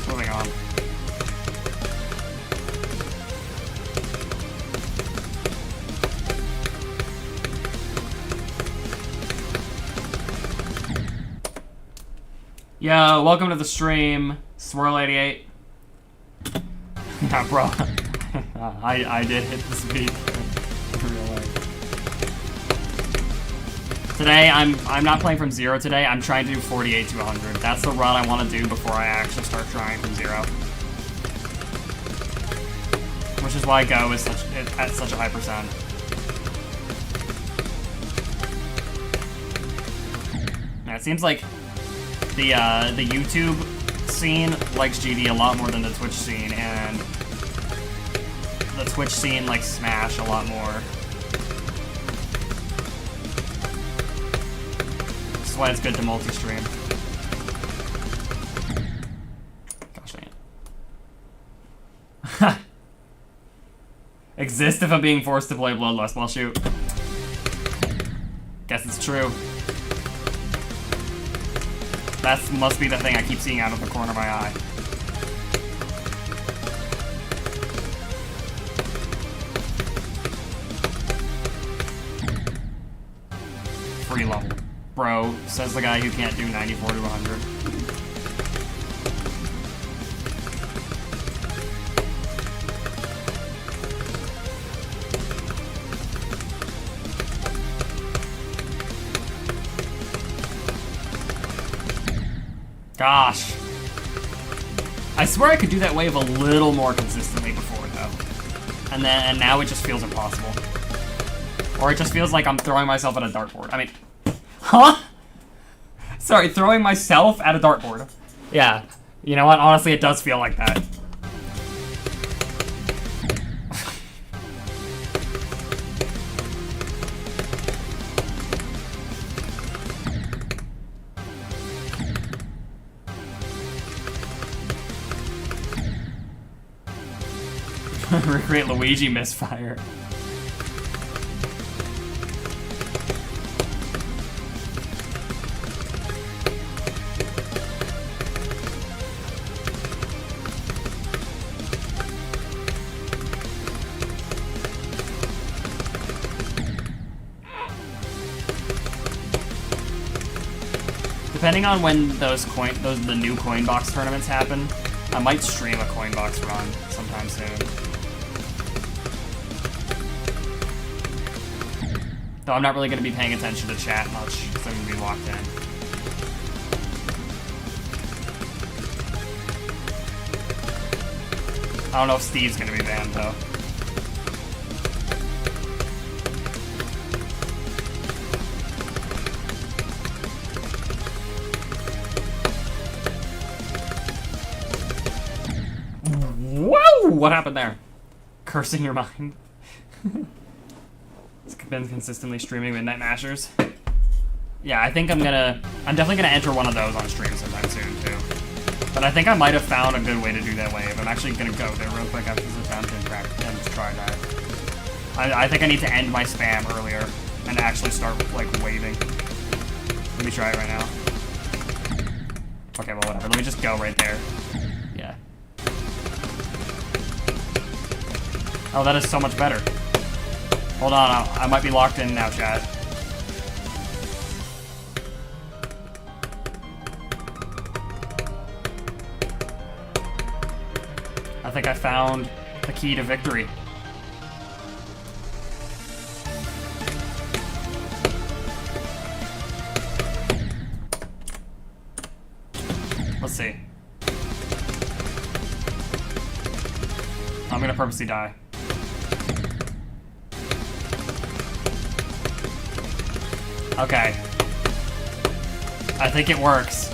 Moving on. Yo, welcome to the stream, Swirl88. Yeah, bro. I did hit the speed. Today, I'm not playing from 0 today. I'm trying to do 48 to 100. That's the run I want to do before I actually start trying from 0. Which is why Go is at such a high percent. Yeah, it seems like the YouTube scene likes GD a lot more than the Twitch scene, and the Twitch scene likes Smash a lot more. That's why it's good to multi-stream. Gosh dang it. Exist if I'm being forced to play Bloodlust. Well, shoot. Guess it's true. That must be the thing I keep seeing out of the corner of my eye. Free level. Bro, says the guy who can't do 94 to 100. Gosh. I swear I could do that wave a little more consistently before, though. And now it just feels impossible. Or it just feels like I'm throwing myself at a dartboard. I mean... Huh? Sorry, throwing myself at a dartboard. Yeah. You know what? Honestly, it does feel like that. Recreate Luigi misfire. Depending on when the new coin box tournaments happen, I might stream a coin box run sometime soon. Though I'm not really going to be paying attention to chat much, because I'm going to be locked in. I don't know if Steve's going to be banned, though. Whoa! What happened there? Cursing your mind. It's been consistently streaming Midnight Mashers. Yeah, I think I'm definitely gonna enter one of those on stream sometime soon too. But I think I might have found a good way to do that wave. I'm actually gonna go there real quick after this attempt and try that. I think I need to end my spam earlier and actually start like waving. Let me try it right now. Okay, well, whatever. Let me just go right there. Yeah. Oh, that is so much better. Hold on, I might be locked in now, chat. I think I found the key to victory. Let's see. I'm gonna purposely die. Okay. I think it works.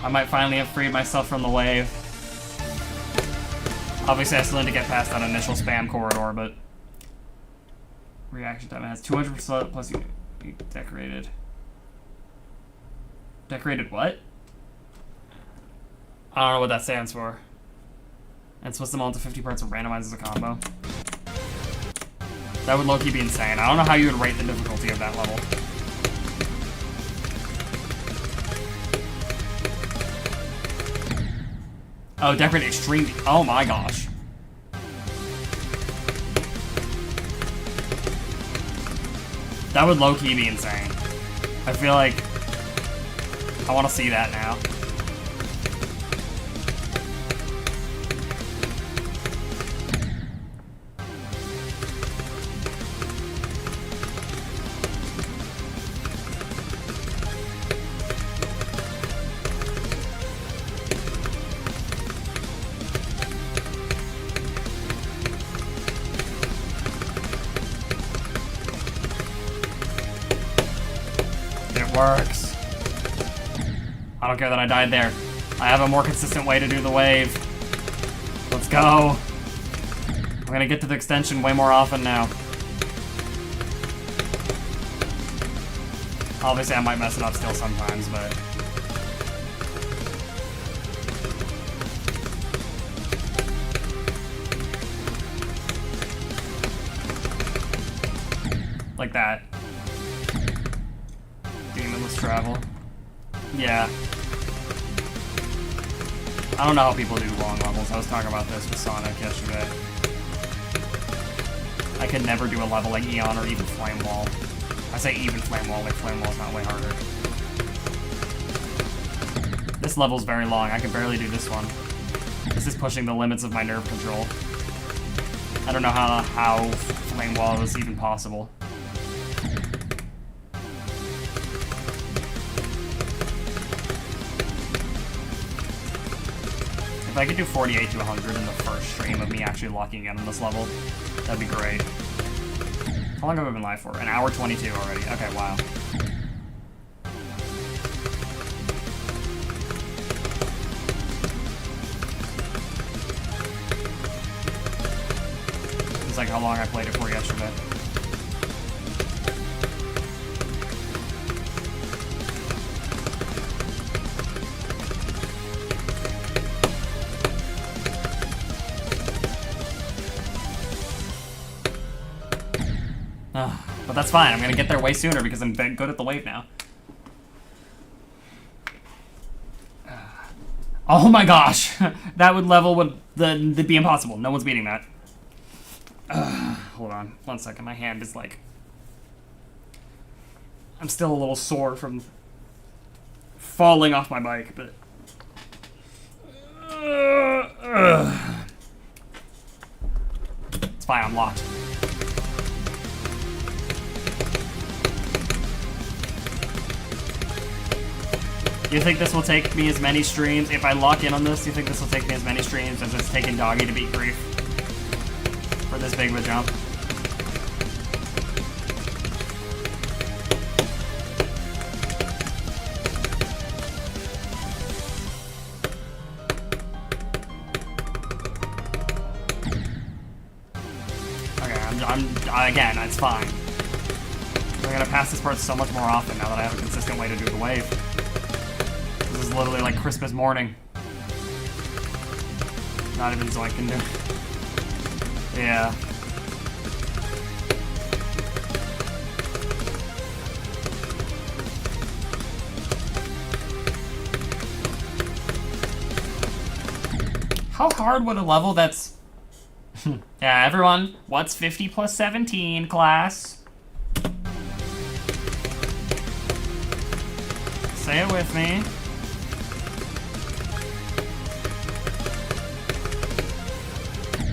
I might finally have freed myself from the wave. Obviously, I still need to get past that initial spam corridor, but... Reaction time has 200% plus you decorated. Decorated what? I don't know what that stands for. And switch them all to 50 parts and randomize as a combo. That would low-key be insane. I don't know how you would rate the difficulty of that level. Oh, decorated extreme. Oh my gosh. That would low-key be insane. I feel like I want to see that now. Works. I don't care that I died there. I have a more consistent way to do the wave. Let's go. I'm gonna get to the extension way more often now. Obviously, I might mess it up still sometimes, but... like that. Demonless travel. Yeah. I don't know how people do long levels. I was talking about this with Sonic yesterday. I could never do a level like Eon or even Flame Wall. I say even Flame Wall, like Flame Wall's not way harder. This level's very long. I can barely do this one. This is pushing the limits of my nerve control. I don't know how Flame Wall is even possible. If I could do 48 to 100 in the first stream of me actually locking in on this level, that'd be great. How long have I been live for? An hour 22 already. Okay, wow. It's like how long I played it for yesterday. But that's fine. I'm gonna get there way sooner because I'm good at the wave now. Oh my gosh! That would level would be impossible. No one's beating that. Hold on 1 second. My hand is like... I'm still a little sore from falling off my bike, but... It's fine, I'm locked. You think this will take me as many streams? If I lock in on this, you think this will take me as many streams as it's taken Doggy to beat Grief? For this big of a jump? Okay, again, it's fine. I'm gonna pass this part so much more often now that I have a consistent way to do the wave. This is literally like Christmas morning. Not even so I can do it. Yeah. How hard would a level that's... Yeah, everyone, what's 50 plus 17, class? Say it with me.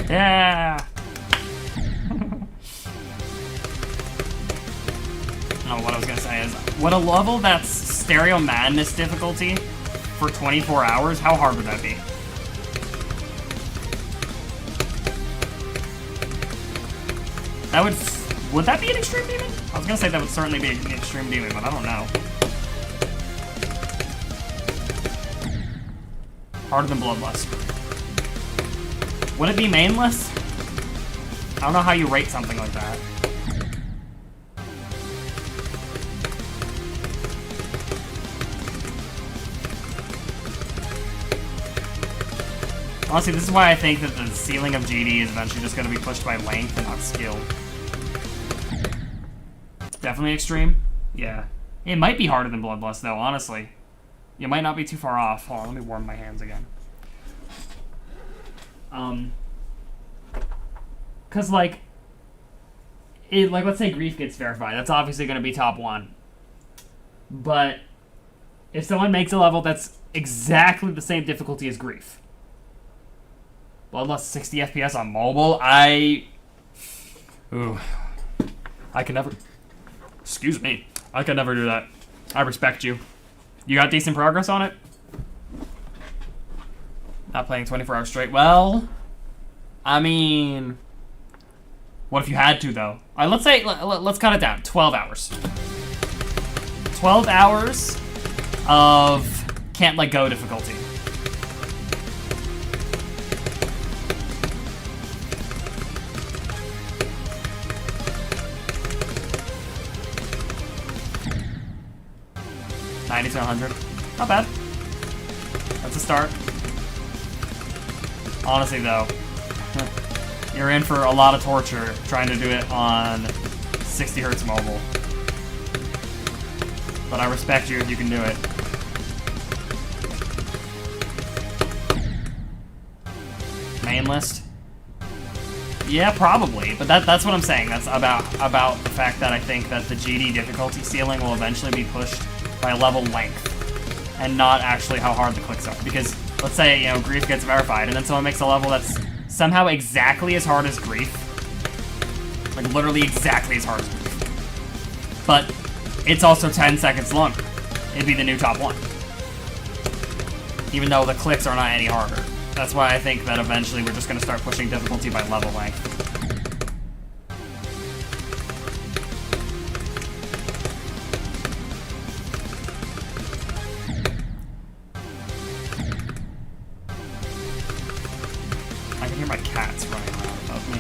Yeah! Oh, what I was gonna say is, would a level that's Stereo Madness difficulty for 24 hours, how hard would that be? That would that be an extreme demon? I was gonna say that would certainly be an extreme demon, but I don't know. Harder than Bloodlust. Would it be mainless? I don't know how you rate something like that. Honestly, this is why I think that the ceiling of GD is eventually just going to be pushed by length and not skill. Definitely extreme? Yeah. It might be harder than Bloodlust, though, honestly. You might not be too far off. Hold on, let me warm my hands again. Cause like, let's say Grief gets verified. That's obviously going to be top 1. But if someone makes a level that's exactly the same difficulty as Grief, Bloodlust 60 FPS on mobile, I can never, excuse me, I could never do that. I respect you. You got decent progress on it? Not playing 24 hours straight. Well, I mean, what if you had to, though? Let's say, let's cut it down. 12 hours. 12 hours of can't let go difficulty. $90 to 100. Not bad. That's a start. Honestly, though, you're in for a lot of torture trying to do it on 60 hertz mobile. But I respect you if you can do it. Main list? Yeah, probably. But that's what I'm saying. That's about the fact that I think that the GD difficulty ceiling will eventually be pushed by level length and not actually how hard the clicks are. Because let's say, you know, Grief gets verified and then someone makes a level that's somehow exactly as hard as Grief. Like literally exactly as hard as Grief. But it's also 10 seconds longer. It'd be the new top 1. Even though the clicks are not any harder. That's why I think that eventually we're just going to start pushing difficulty by level length. I can hear my cats running around above me.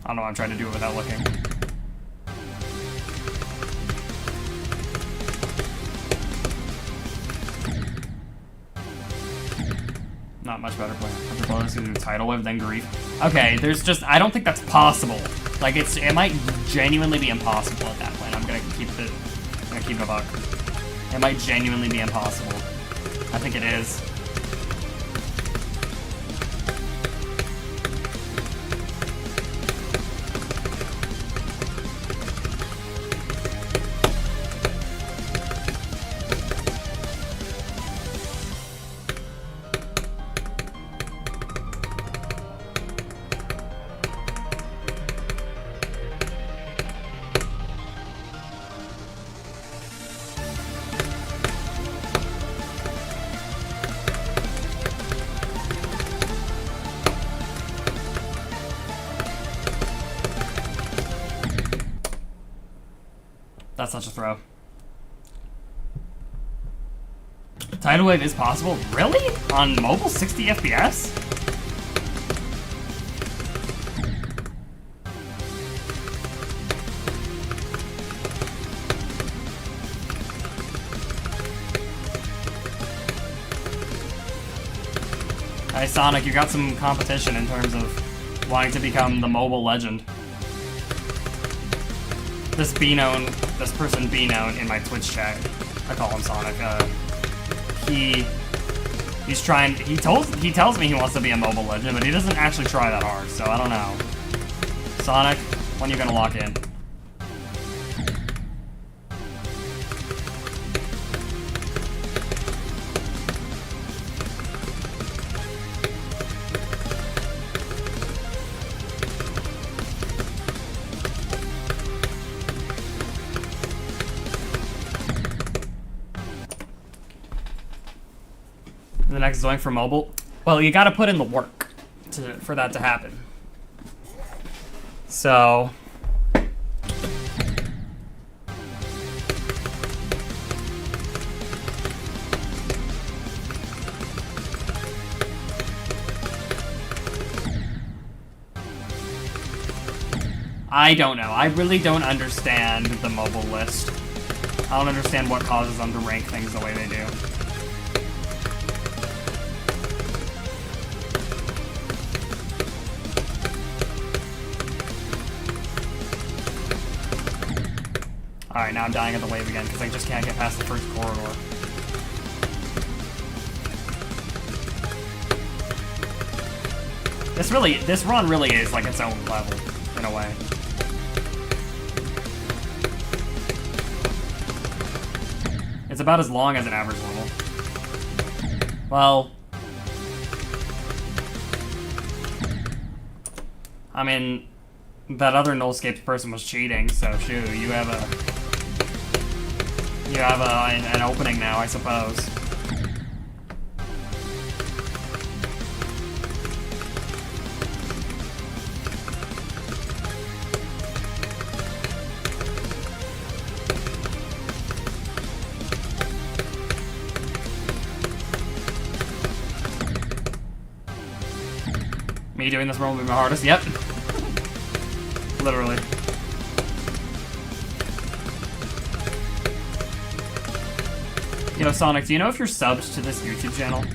I don't know, I'm trying to do it without looking. Not much better plan. After bonus, gonna do Tidal Wave, then Grief. Okay, there's just, I don't think that's possible. Like, it might genuinely be impossible at that point. I'm gonna keep it a buck. It might genuinely be impossible. I think it is. That's such a throw. Tidal wave is possible? Really? On mobile, 60 FPS? Hey Sonic, you got some competition in terms of wanting to become the mobile legend. This person B-known in my Twitch chat, I call him Sonic, he's trying, he tells me he wants to be a mobile legend, but he doesn't actually try that hard, so I don't know. Sonic, when are you gonna lock in? The next Zoink for mobile? Well, you gotta put in the work for that to happen. So... I don't know. I really don't understand the mobile list. I don't understand what causes them to rank things the way they do. Alright, now I'm dying at the wave again because I just can't get past the first corridor. This run really is like its own level, in a way. It's about as long as an average level. Well... I mean... that other nullscapes person was cheating, so shoot, you have an opening now, I suppose. Me doing this role will be my hardest? Yep. Literally. You know, Sonic, do you know if you're subbed to this YouTube channel?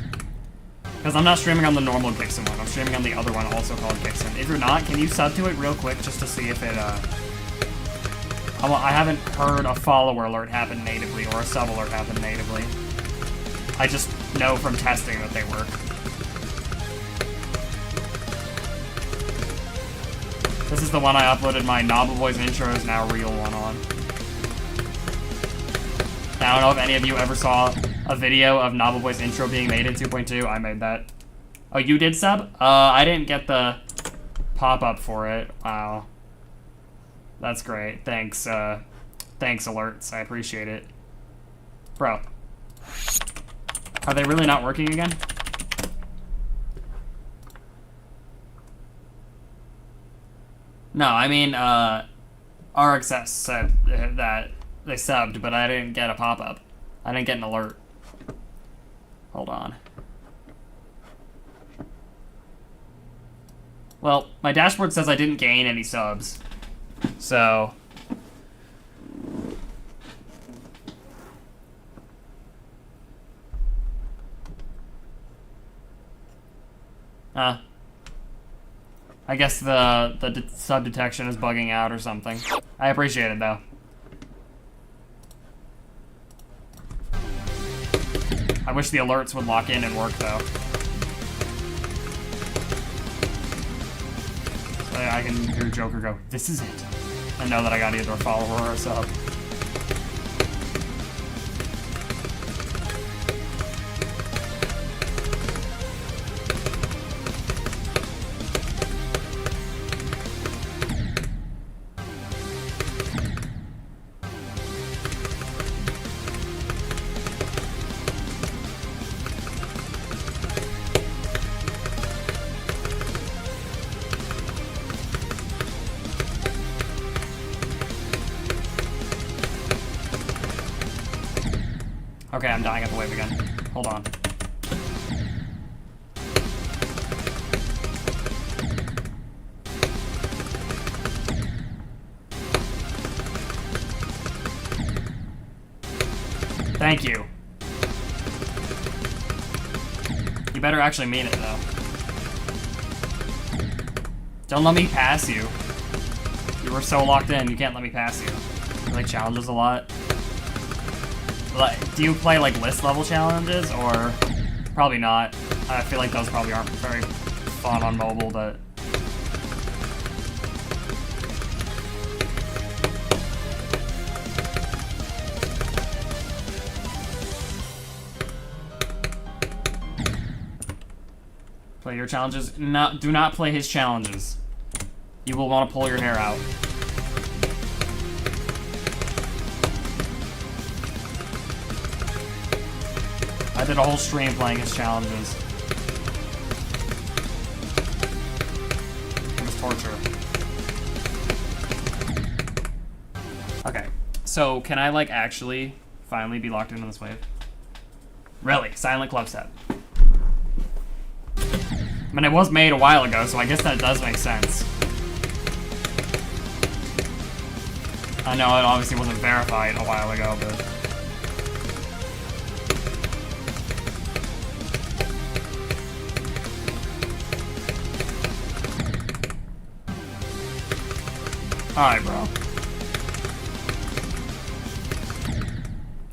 Because I'm not streaming on the normal Gixon one. I'm streaming on the other one, also called Gixon. If you're not, can you sub to it real quick just to see if it, I haven't heard a follower alert happen natively or a sub alert happen natively. I just know from testing that they work. This is the one I uploaded my Noble Boys intro is now real one on. I don't know if any of you ever saw a video of Noble Boys intro being made in 2.2. I made that. Oh, you did sub? I didn't get the pop-up for it. Wow. That's great. Thanks, thanks, alerts. I appreciate it. Bro. Are they really not working again? No, I mean, RXS said that they subbed, but I didn't get a pop-up. I didn't get an alert. Hold on. Well, my dashboard says I didn't gain any subs. So... I guess the sub detection is bugging out or something. I appreciate it though. I wish the alerts would lock in and work though. So I can hear Joker go, "This is it," and know that I got either a follower or a sub. Okay, I'm dying at the wave again. hold on. Thank you. You better actually mean it, though. Don't let me pass you. You were so locked in, you can't let me pass you. You like challenges a lot? Do you play like list level challenges, or probably not? I feel like those probably aren't very fun on mobile, but... Play your challenges. Do not play his challenges. You will want to pull your hair out. I did a whole stream playing his challenges. It was torture. Okay, so can I like actually finally be locked into this wave? Really? Silent club set. I mean, it was made a while ago, so I guess that does make sense. I know it obviously wasn't verified a while ago, but... Alright, bro.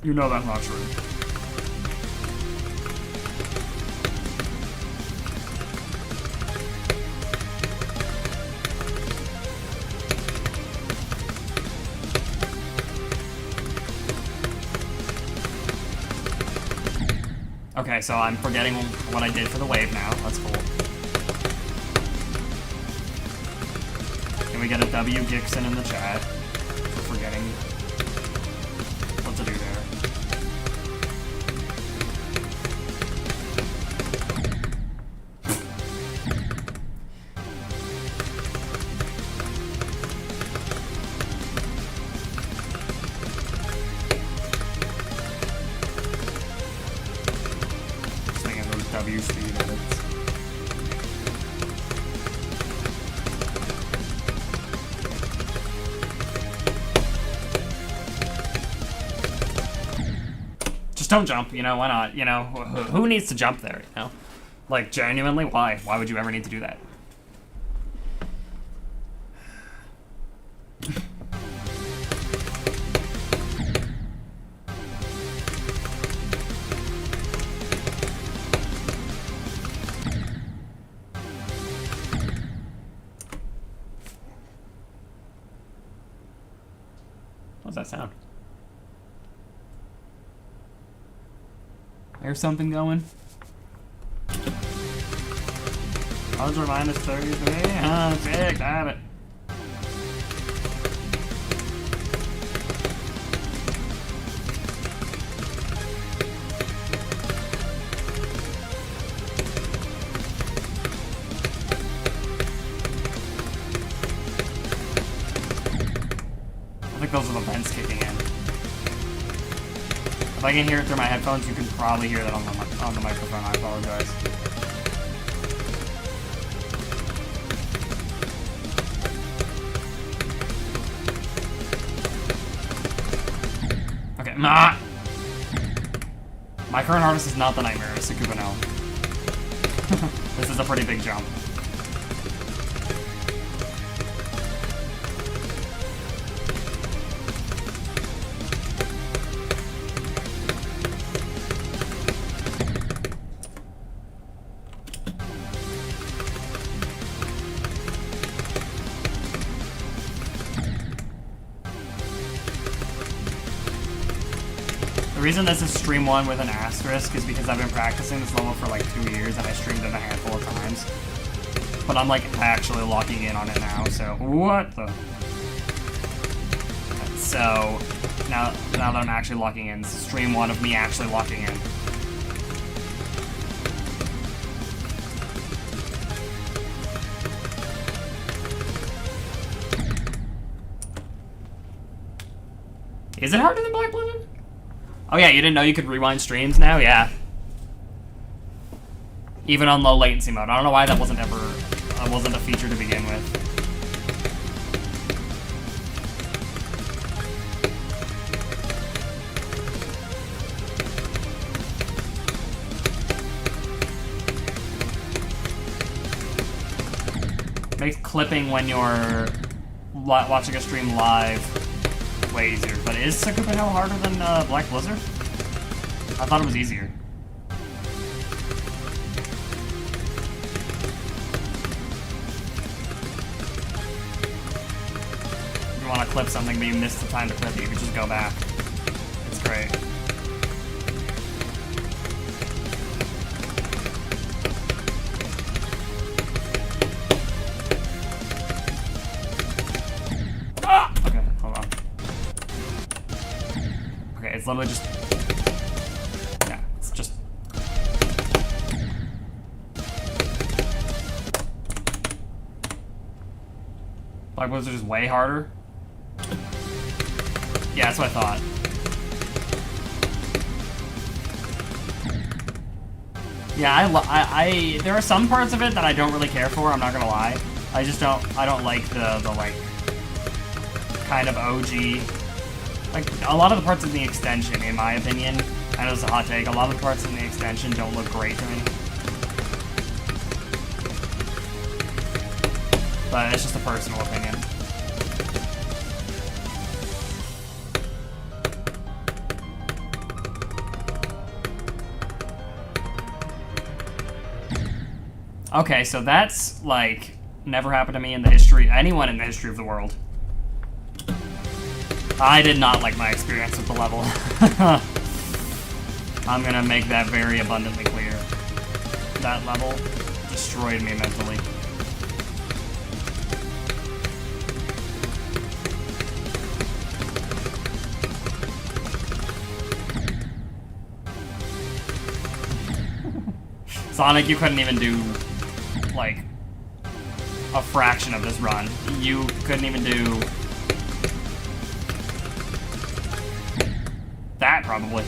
You know that's not true. Okay, so I'm forgetting what I did for the wave now. That's cool. Can we get a W Gixon in the chat for forgetting what to do there? W speed edits. Just don't jump, you know, why not? You know, who needs to jump there, you know? Like, genuinely, why? Why would you ever need to do that? What's that sound? There's something going. Odds are minus 33. Ah, sick, damn it. I think those are the vents kicking in. If I can hear it through my headphones, you can probably hear that on the microphone. I apologize. Okay, nah. My current harvest is not the nightmare, it's the Kubanel. This is a pretty big jump. The reason this is stream 1 with an asterisk is because I've been practicing this level for like 2 years and I streamed it a handful of times. But I'm like actually locking in on it now, so what the? So now that I'm actually locking in, this is stream 1 of me actually locking in. Is it harder than Black Balloon? Oh yeah, you didn't know you could rewind streams now? Yeah. even on low latency mode. I don't know why that wasn't a feature to begin with. Makes clipping when you're watching a stream live way easier. But is Sakupa Hell harder than Black Blizzard? I thought it was easier. If you want to clip something but you missed the time to clip it, you can just go back. It's great. It's literally just... Yeah, it's just... Black Blizzard is way harder? Yeah, that's what I thought. Yeah, there are some parts of it that I don't really care for, I'm not gonna lie. I don't like the like, kind of OG... Like, a lot of the parts in the extension, in my opinion, I know it's a hot take, a lot of the parts in the extension don't look great to me. But it's just a personal opinion. Okay, so that's, like, never happened to me in the history, anyone in the history of the world. I did not like my experience with the level. I'm gonna make that very abundantly clear. That level destroyed me mentally. Sonic, you couldn't even do, like, a fraction of this run. You couldn't even do... that, probably.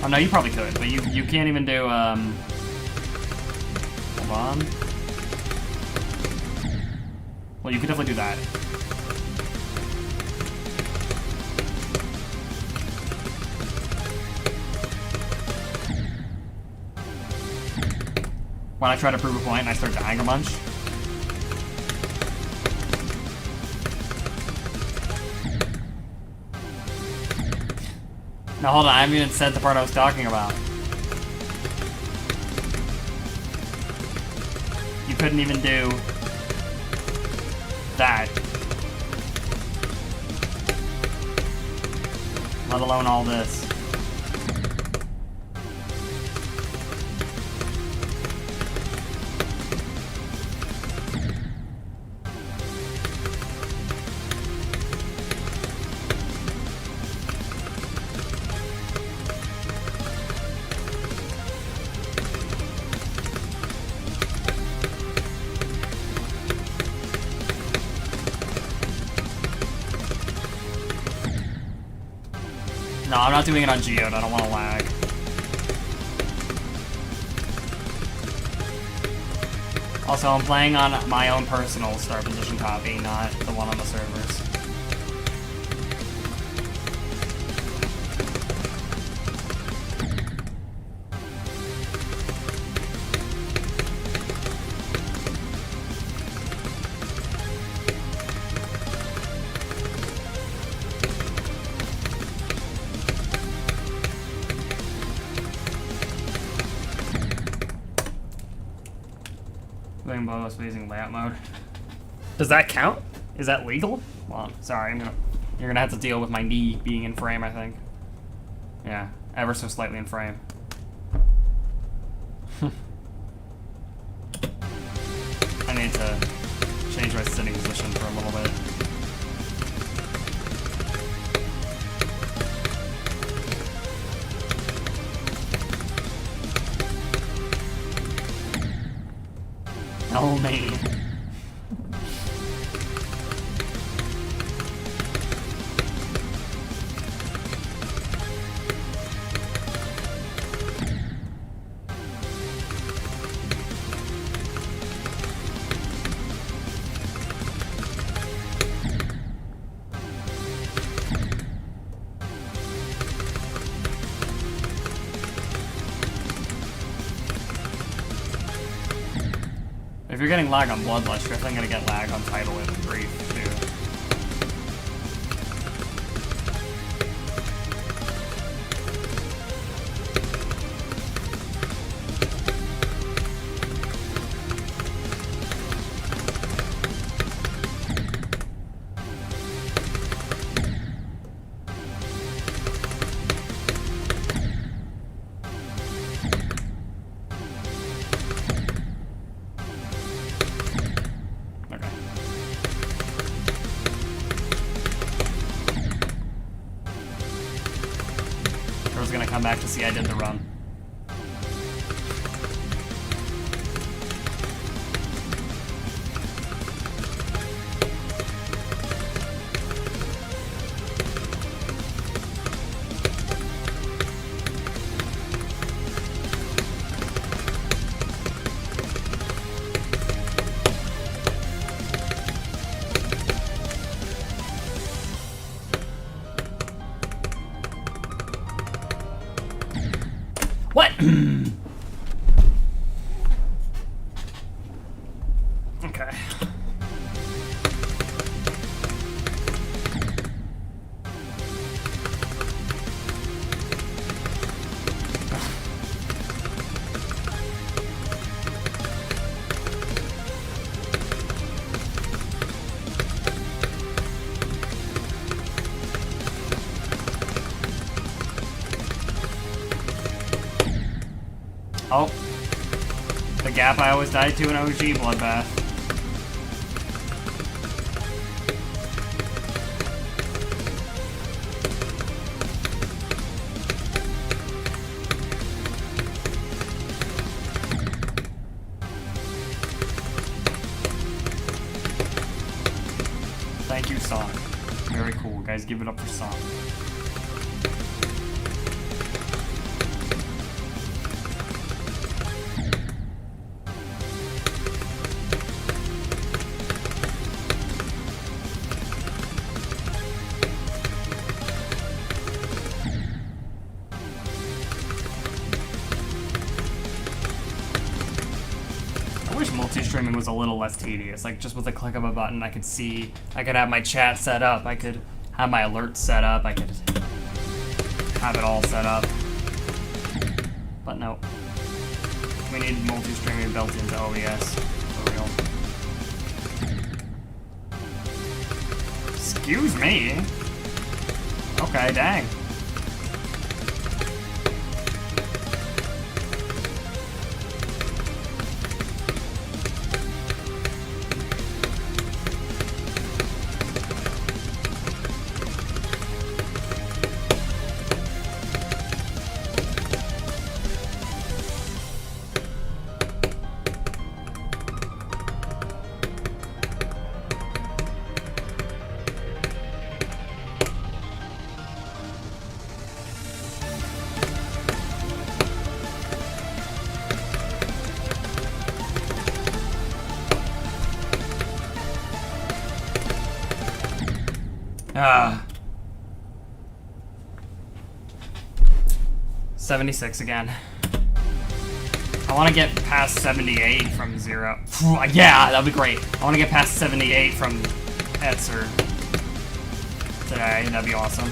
Oh, no, you probably could, but you can't even do, hold on. Well, you could definitely do that. When I try to prove a point and I start dying a bunch. Now hold on, I haven't even said the part I was talking about. You couldn't even do that. Let alone all this. No, I'm not doing it on Geode. I don't want to lag. Also, I'm playing on my own personal start position copy, not the one on the servers. BLOODLUST using layout mode. Does that count? Is that legal? Well, sorry, you're gonna have to deal with my knee being in frame, I think. Yeah, ever so slightly in frame. I need to change my sitting position for a little bit. Oh, man. you're getting lag on Bloodlust, you're definitely gonna get lag on Tidal and Brief, too. Gonna come back to see I did the run. What? Okay. Oh. The gap I always died to in OG Bloodbath. Thank you, Song. Very cool. Guys, give it up for Song. I wish multi-streaming was a little less tedious. Like, just with a click of a button, I could see, I could have my chat set up, I could have my alerts set up, I could have it all set up. But no. We need multi-streaming built into OBS, for real. Excuse me? Okay, dang. Ah. 76 again. I want to get past 78 from 0. Yeah, that'd be great. I want to get past 78 from Etzer today. That'd be awesome.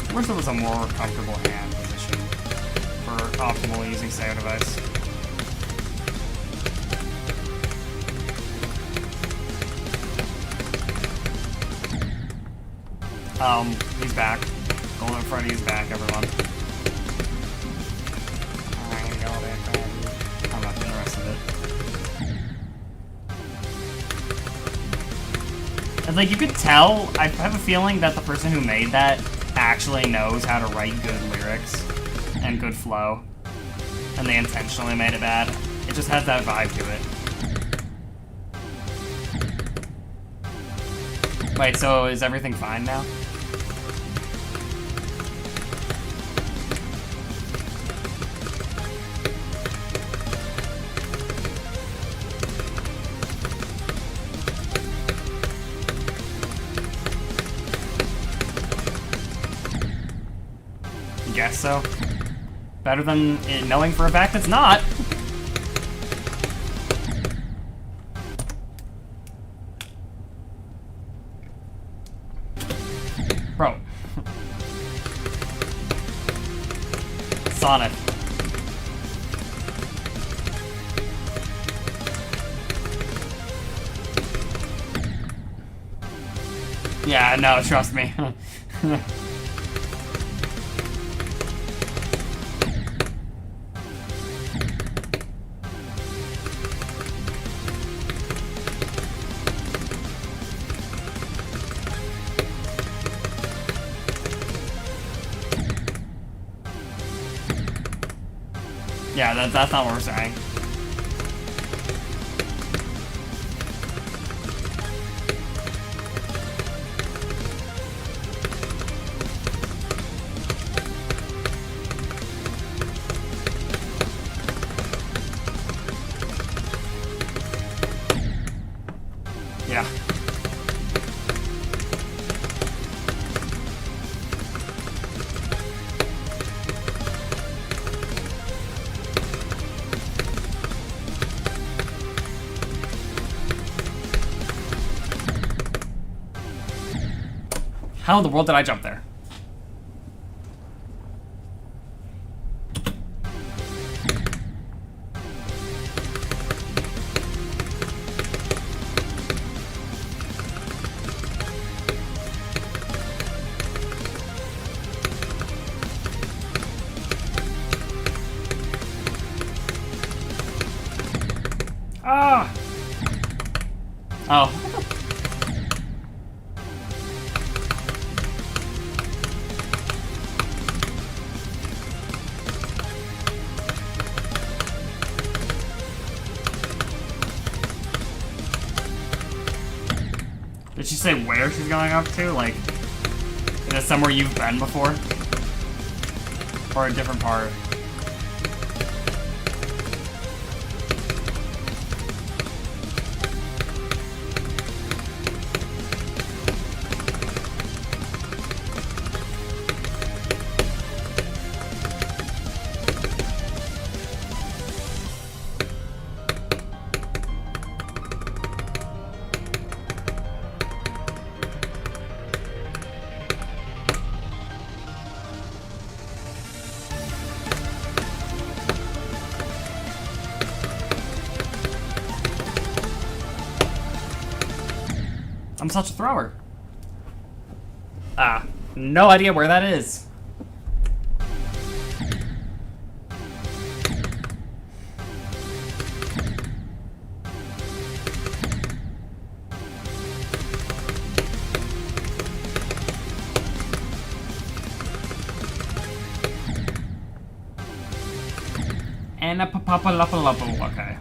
I wish there was a more comfortable hand position for optimally using Sayo device. He's back. Golden Freddy's back, everyone. I'm not doing the rest of it. And like, you could tell, I have a feeling that the person who made that actually knows how to write good lyrics and good flow, and they intentionally made it bad. It just has that vibe to it. Wait, so is everything fine now? guess so. Better than it knowing for a fact it's not. Bro. Sonic. Yeah, no, trust me. Yeah, that's not what we're saying. Yeah. How in the world did I jump there? Ah! Oh. Did she say where she's going up to? Like, is it somewhere you've been before? Or a different part? I'm such a thrower. Ah, no idea where that is. And a papa okay.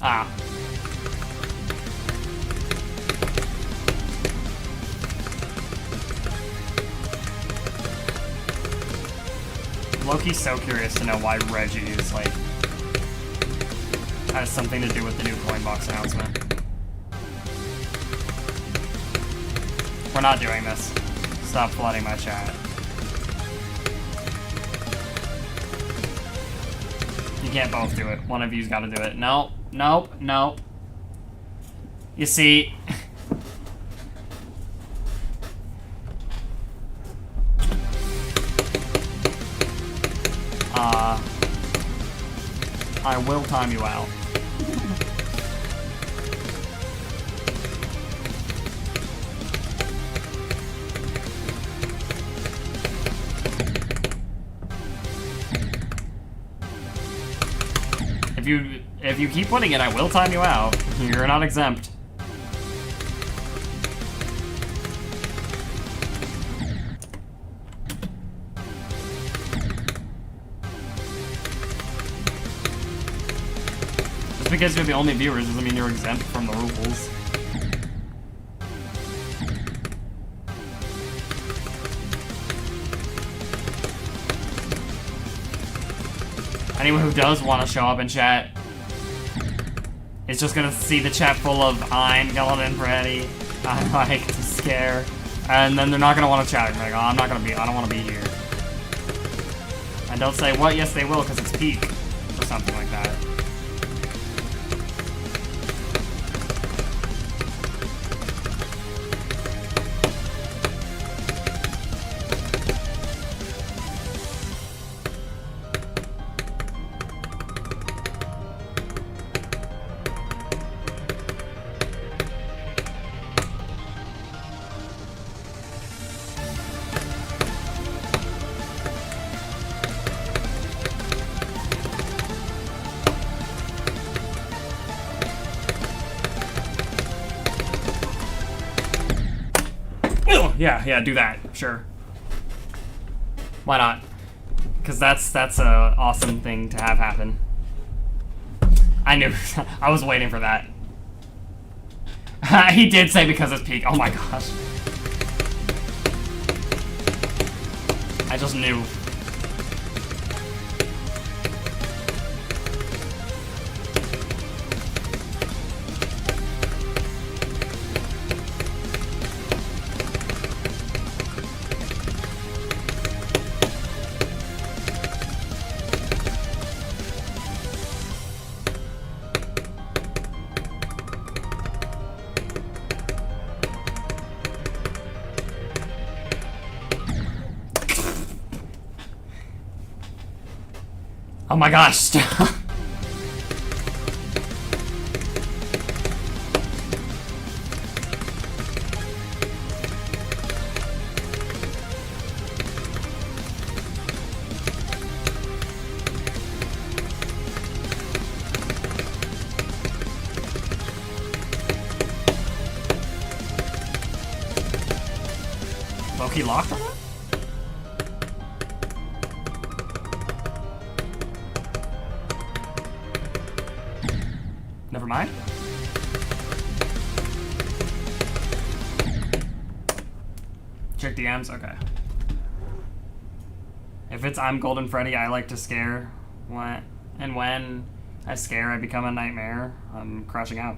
Ah. Loki's so curious to know why Reggie is, like, has something to do with the new coin box announcement. We're not doing this. Stop flooding my chat. You can't both do it. One of you's gotta do it. Nope. Nope. Nope. You see... I will time you out. If you keep putting it, I will time you out. You're not exempt. Just because you're the only viewers doesn't mean you're exempt from the rules. Anyone who does want to show up in chat is just gonna see the chat full of I'm Golden Freddy, I like to scare, and then they're not gonna want to chat. They're like, oh, I don't want to be here. And don't say, what? Yes, they will, because it's peak, or something like that. Yeah, do that, sure. Why not? Because that's an awesome thing to have happen. I knew. I was waiting for that. He did say because it's peak. Oh my gosh. I just knew. Oh my gosh, stop. Low-key locked on that? Never mind. Check DMs? Okay. If it's I'm Golden Freddy, I like to scare. And when I scare, I become a nightmare. I'm crashing out.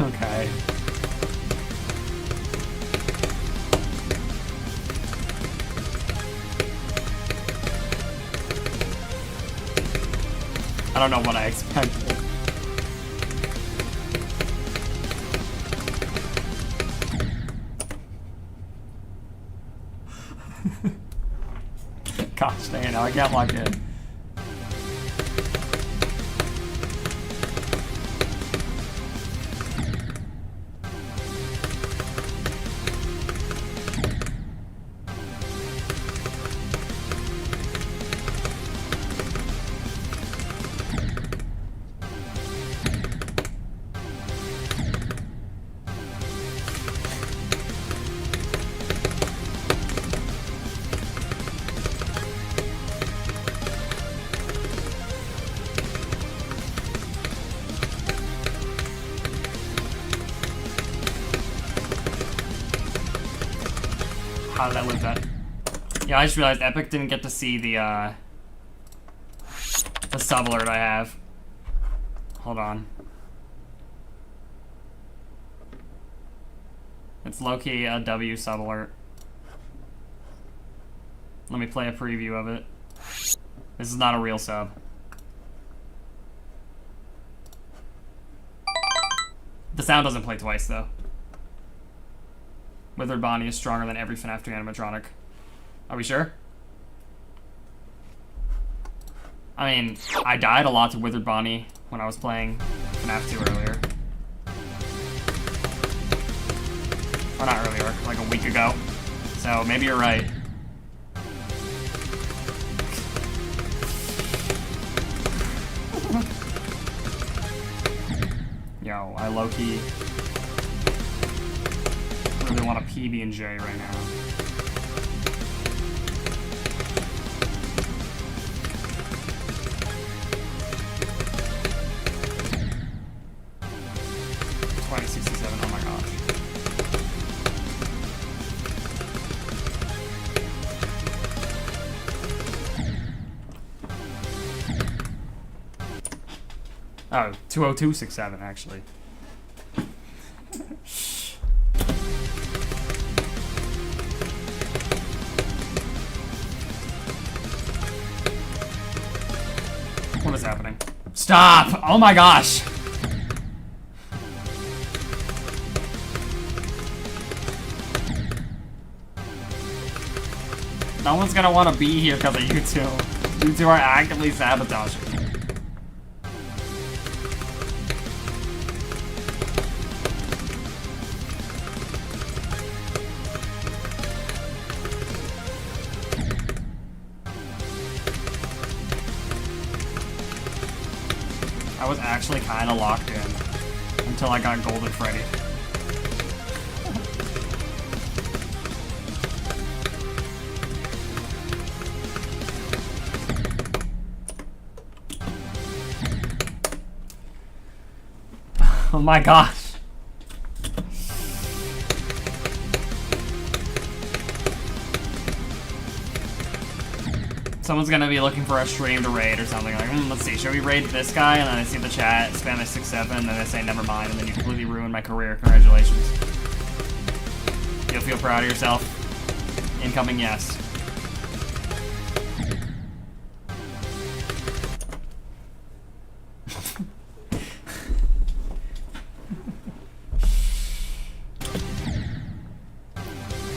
Okay. I don't know what I expected. Gosh dang it, now I can't log in. How did I live that? Yeah, I just realized Epic didn't get to see the sub alert I have. Hold on. It's low-key a W sub alert. Let me play a preview of it. This is not a real sub. The sound doesn't play twice, though. Withered Bonnie is stronger than every FNAF 2 animatronic. Are we sure? I mean, I died a lot to Withered Bonnie when I was playing FNAF 2 earlier. Or not earlier, like a week ago. So maybe you're right. Yo, I low-key really want a PB&J right now. Oh, 20267 actually. What is happening? Stop! Oh my gosh! No one's gonna want to be here because of you two. You two are actively sabotaging. I was actually kind of locked in until I got Golden Freddy. Oh my gosh. Someone's gonna be looking for a stream to raid or something. Like, let's see, should we raid this guy? And then I see the chat, spam a 6-7, and then I say never mind, and then you completely ruin my career. Congratulations. You'll feel proud of yourself. Incoming yes.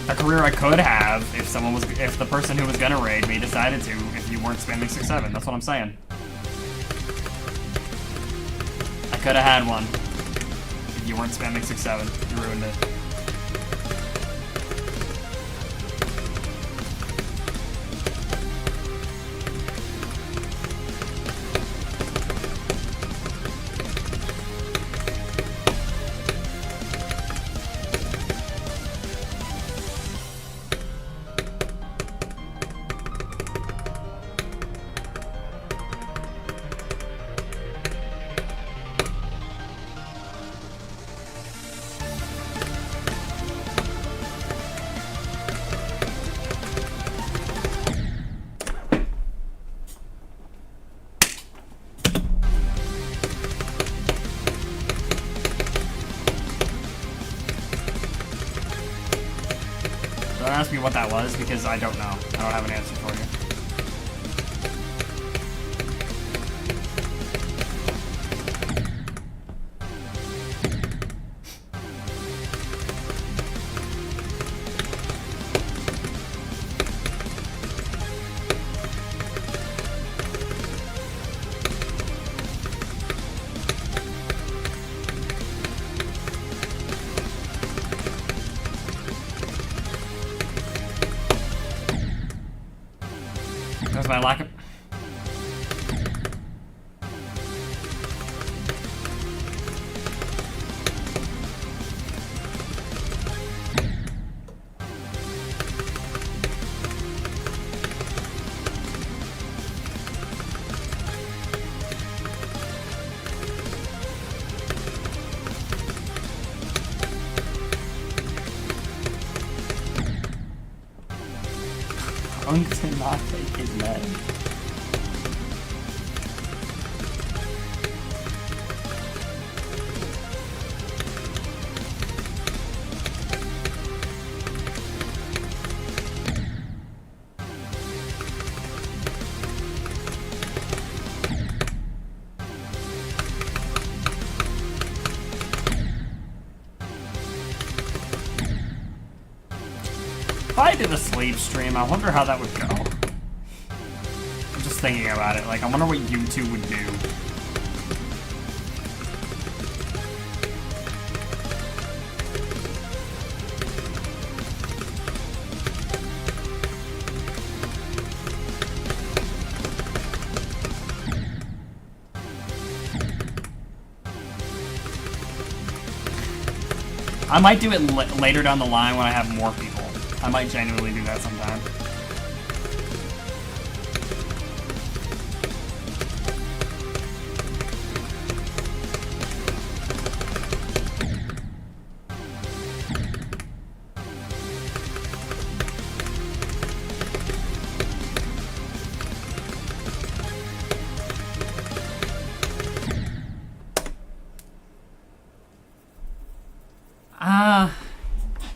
A career I could have if the person who was gonna raid me decided to, if you weren't spamming 6-7. That's what I'm saying. I could have had one. If you weren't spamming 6-7. You ruined it. Don't ask me what that was, because I don't know. I don't have an answer for you. That's my lack of... Unk did not take his med. If I did a sleep stream, I wonder how that would go. I'm just thinking about it. Like, I wonder what you two would do. I might do it later down the line when I have more people. I might genuinely do that sometime.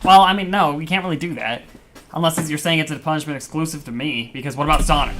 Well, I mean, no, we can't really do that. Unless you're saying it's a punishment exclusive to me, because what about Sonic?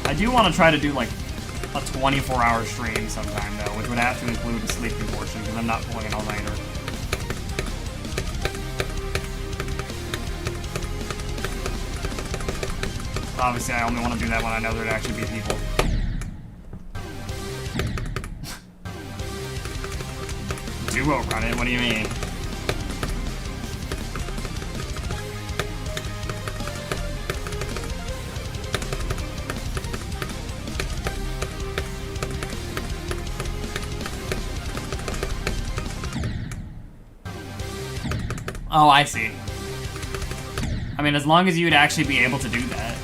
I do want to try to do, like, a 24-hour stream sometime, though, which would have to include a sleeping portion, because I'm not pulling an all-nighter. Obviously, I only want to do that when I know there'd actually be people. Duo run it? What do you mean? Oh, I see. I mean, as long as you'd actually be able to do that.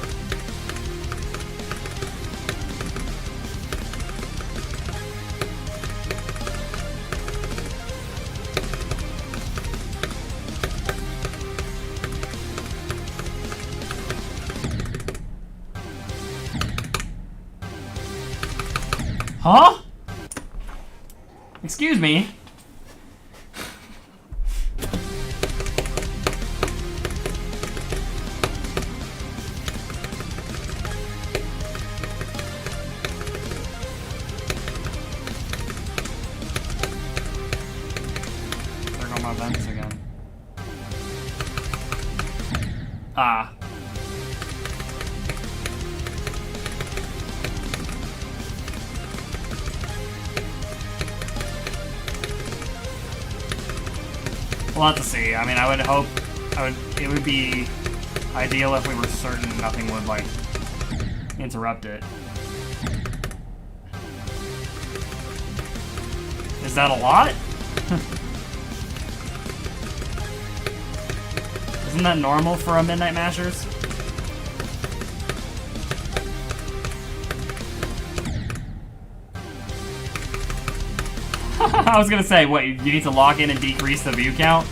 Huh? Excuse me? Vents again. Ah. We'll have to see. I mean, I would hope it would be ideal if we were certain nothing would, like, interrupt it. Is that a lot? Isn't that normal for a Midnight Mashers? I was gonna say, what, you need to lock in and decrease the view count?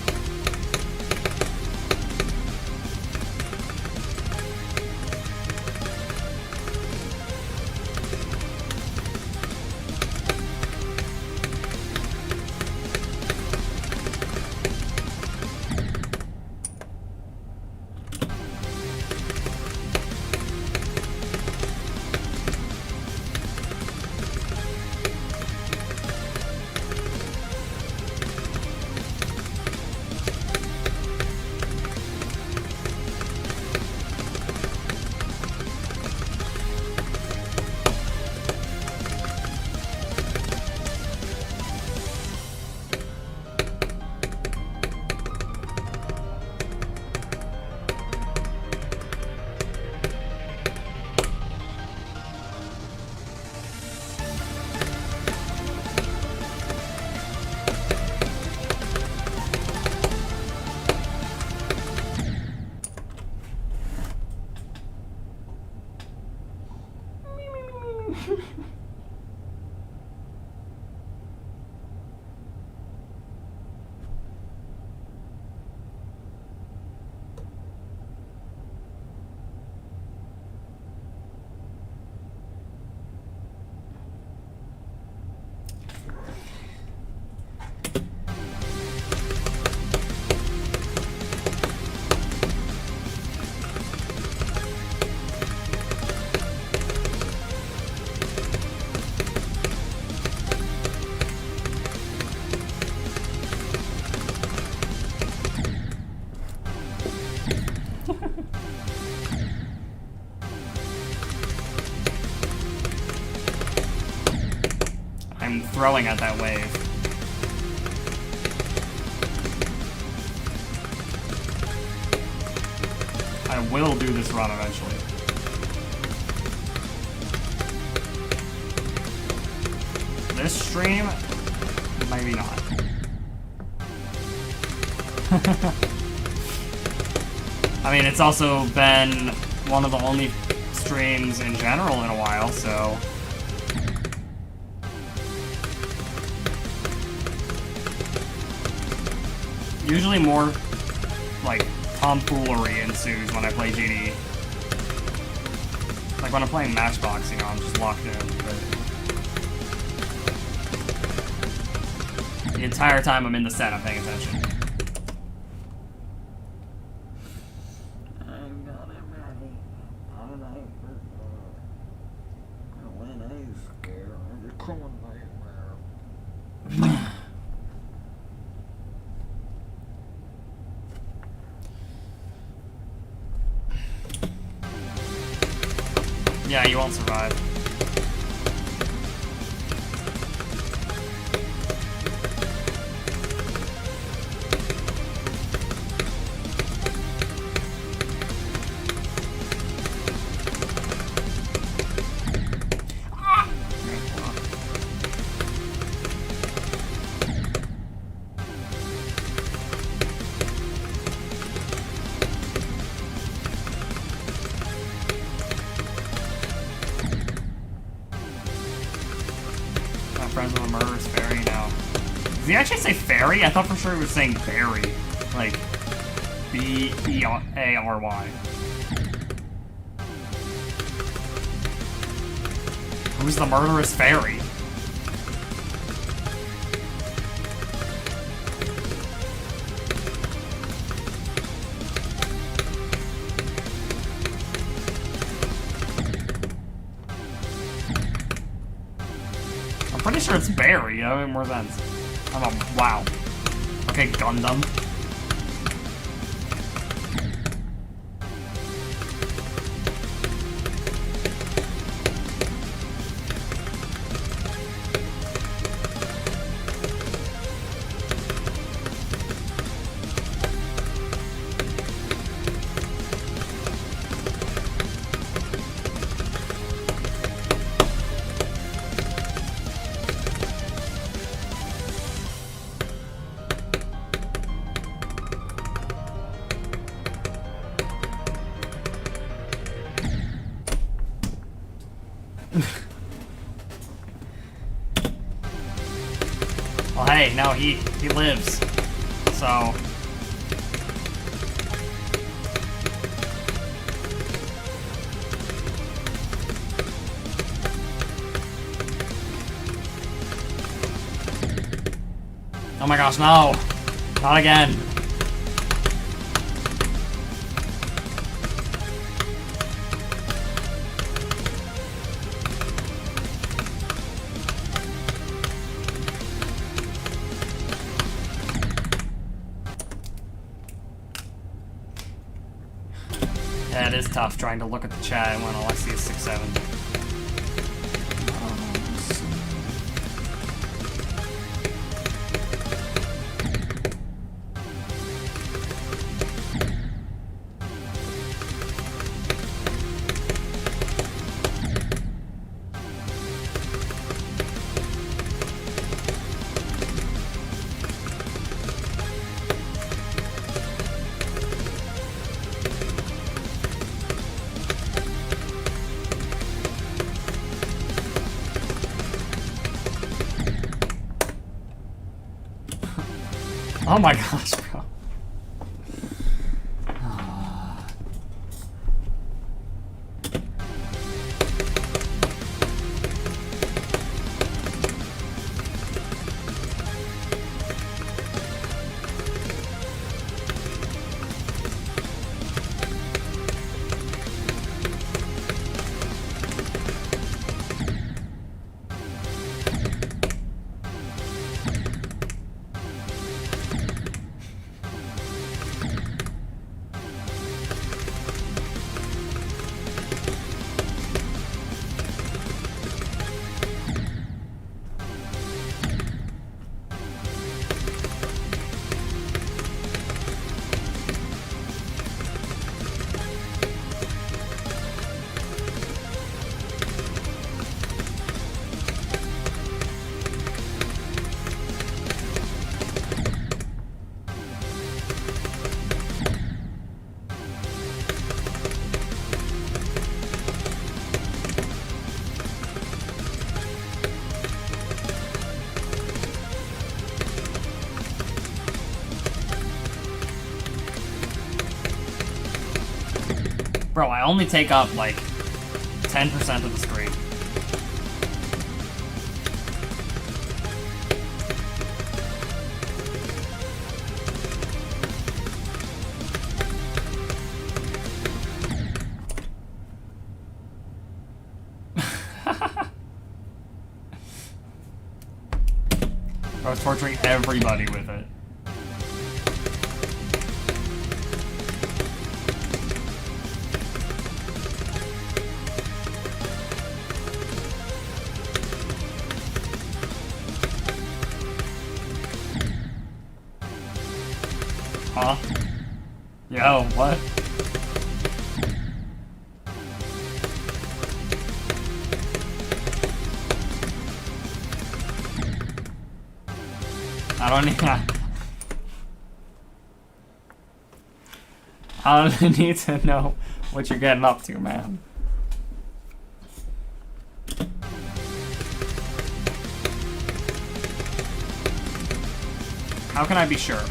I'm throwing at that wave. I will do this run eventually. This stream, maybe not. I mean, it's also been one of the only streams in general in a while, so... Usually more, like, tomfoolery ensues when I play GD. Like when I'm playing Matchbox, you know, I'm just locked in, but... The entire time I'm in the set, I'm paying attention. Yeah, you won't survive. Friends with a murderous fairy now. Did he actually say fairy? I thought for sure he was saying berry. Like, B-E-A-R-Y. Who's the murderous fairy? Pretty sure it's Barry, that would make more sense. Wow. Okay, Gundam. Well, hey, no, he lives, so... Oh my gosh, no! Not again! Yeah, it is tough trying to look at the chat when all I see is 6-7. Oh my gosh, bro. Bro, I only take up, like, 10% of the screen. I was torturing everybody with it. Huh? Yo, what? I don't need to know what you're getting up to, man. How can I be sure?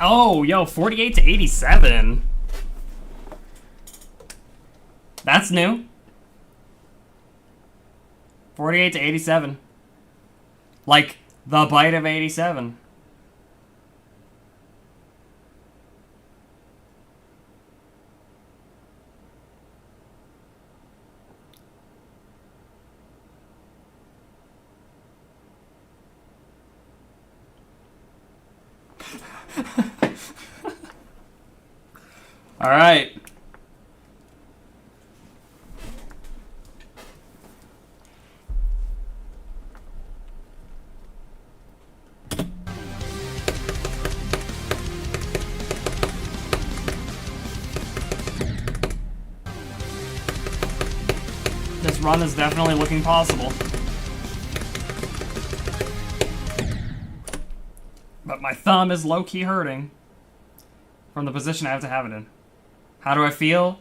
Oh, yo, 48 to 87. That's new. 48 to 87. Like, the bite of 87. All right. This run is definitely looking possible. But my thumb is low-key hurting from the position I have to have it in. How do I feel?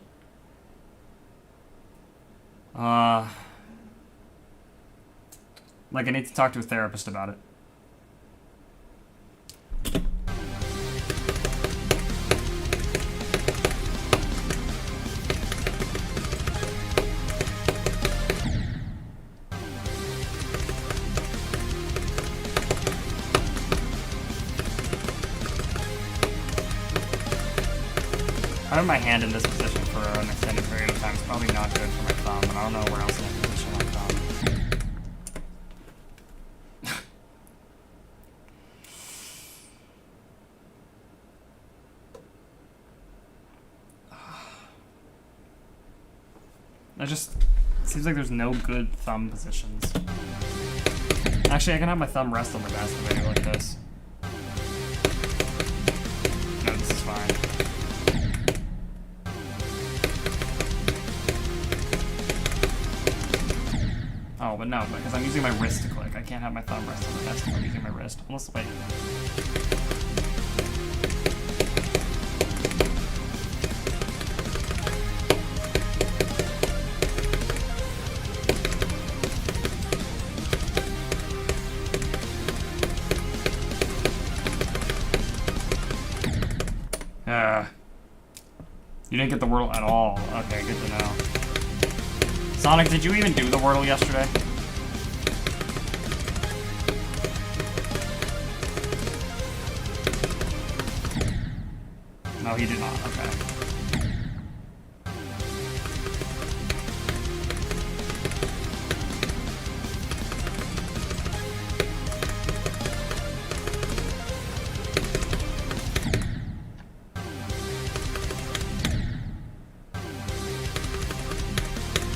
Like I need to talk to a therapist about it. Having my hand in this position for an extended period of time is probably not good for my thumb, and I don't know where else in that position my thumb. It just seems like there's no good thumb positions. Actually, I can have my thumb rest on the masturbator like this. No, this is fine. Oh, but no, because I'm using my wrist to click. I can't have my thumb rest on the desk if I'm using my wrist. Unless, wait. You didn't get the Wordle at all. Okay, good to know. Sonic, did you even do the Wordle yesterday? No, he did not. Okay.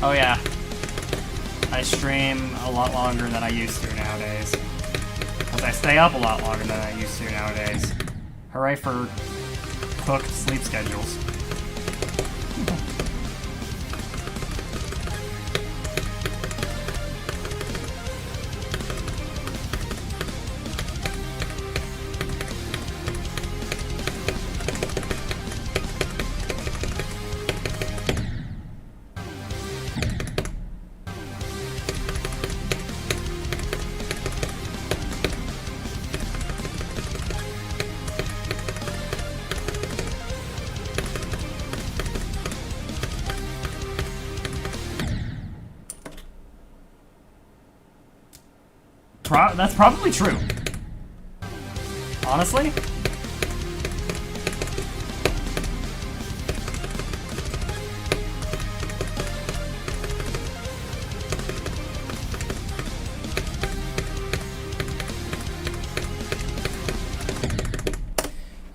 Oh yeah. I stream a lot longer than I used to nowadays. Because I stay up a lot longer than I used to nowadays. Hooray for cooked sleep schedules. That's probably true. Honestly?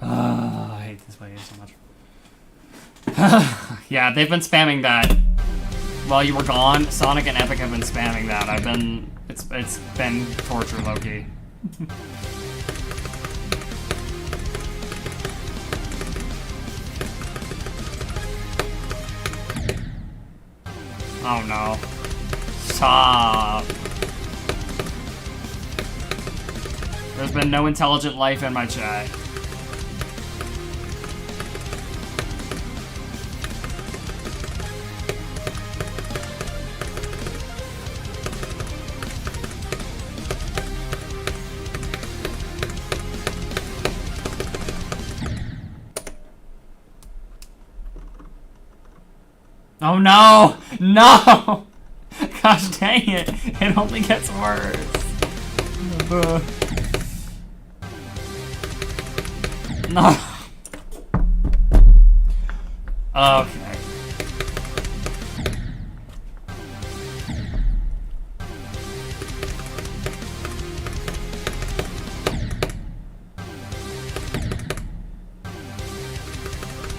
I hate this way so much. Yeah, they've been spamming that. While you were gone, Sonic and Epic have been spamming that. It's been torture, low-key. Oh no. Stop. There's been no intelligent life in my chat. Oh no! No! Gosh dang it! It only gets worse. No. Okay.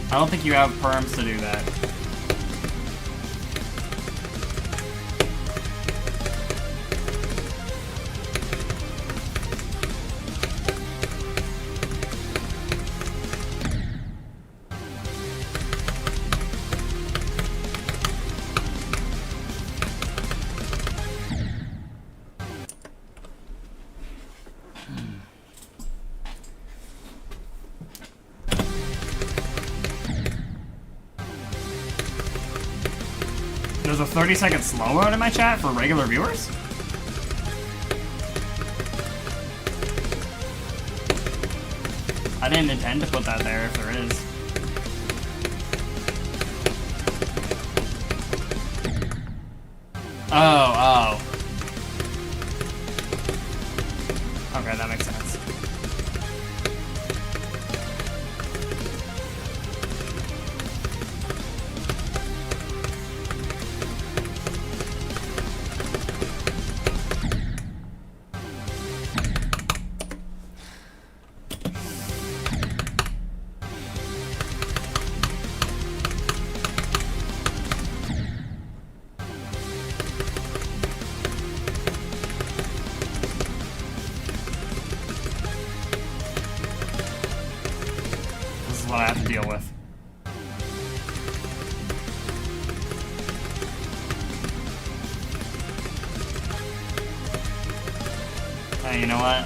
I don't think you have perms to do that. There's a 30-second slow mode in my chat for regular viewers? I didn't intend to put that there if there is. Oh. Okay, that makes sense. What I have to deal with. Hey, you know what?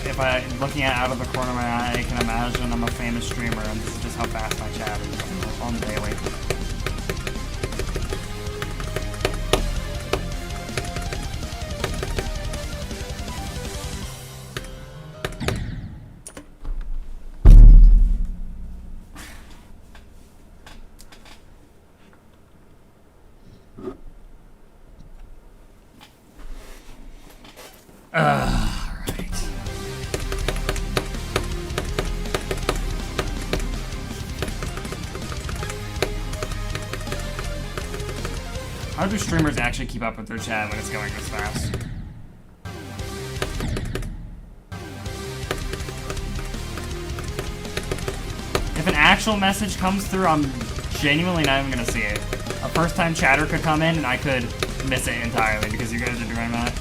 If I'm looking at out of the corner of my eye, I can imagine I'm a famous streamer, and this is just how fast my chat is on the daily. Alright. How do streamers actually keep up with their chat when it's going this fast? If an actual message comes through, I'm genuinely not even gonna see it. A first-time chatter could come in and I could miss it entirely because you guys are doing that.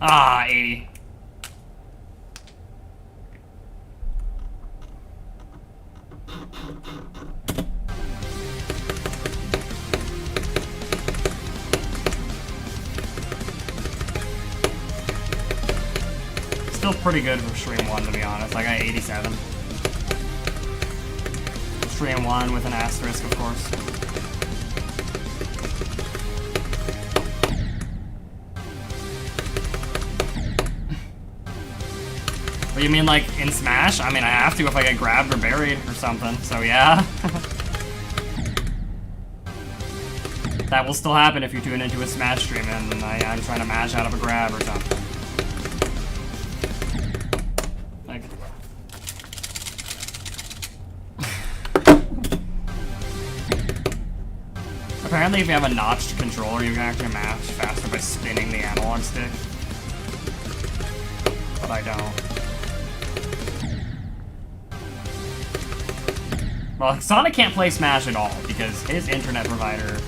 Ah, 80. Still pretty good for stream 1, to be honest. I got 87. Stream 1 with an asterisk, of course. What, you mean like in Smash? I mean, I have to if I get grabbed or buried or something, so yeah. That will still happen if you tune into a Smash stream and I'm trying to mash out of a grab or something. Like... Apparently if you have a notched controller, you can actually mash faster by spinning the analog stick. But I don't. Well, Sonic can't play Smash at all because his internet provider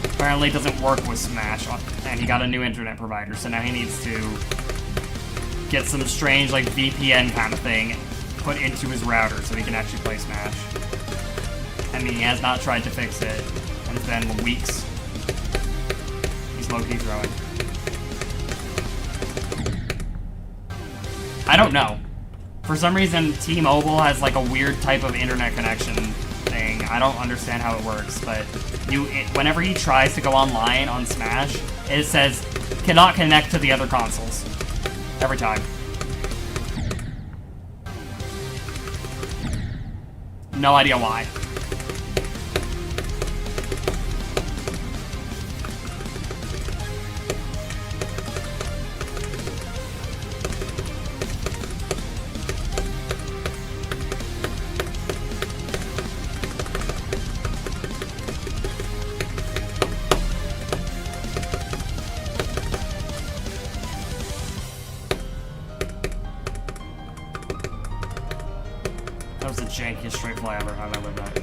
apparently doesn't work with Smash, and he got a new internet provider, so now he needs to get some strange, like, VPN kind of thing put into his router so he can actually play Smash. I mean, he has not tried to fix it, and it's been weeks. He's low-key throwing. I don't know. For some reason, T-Mobile has like a weird type of internet connection thing. I don't understand how it works, but whenever he tries to go online on Smash, it says, cannot connect to the other consoles. Every time. No idea why. Jankiest straight fly ever. How'd I live that?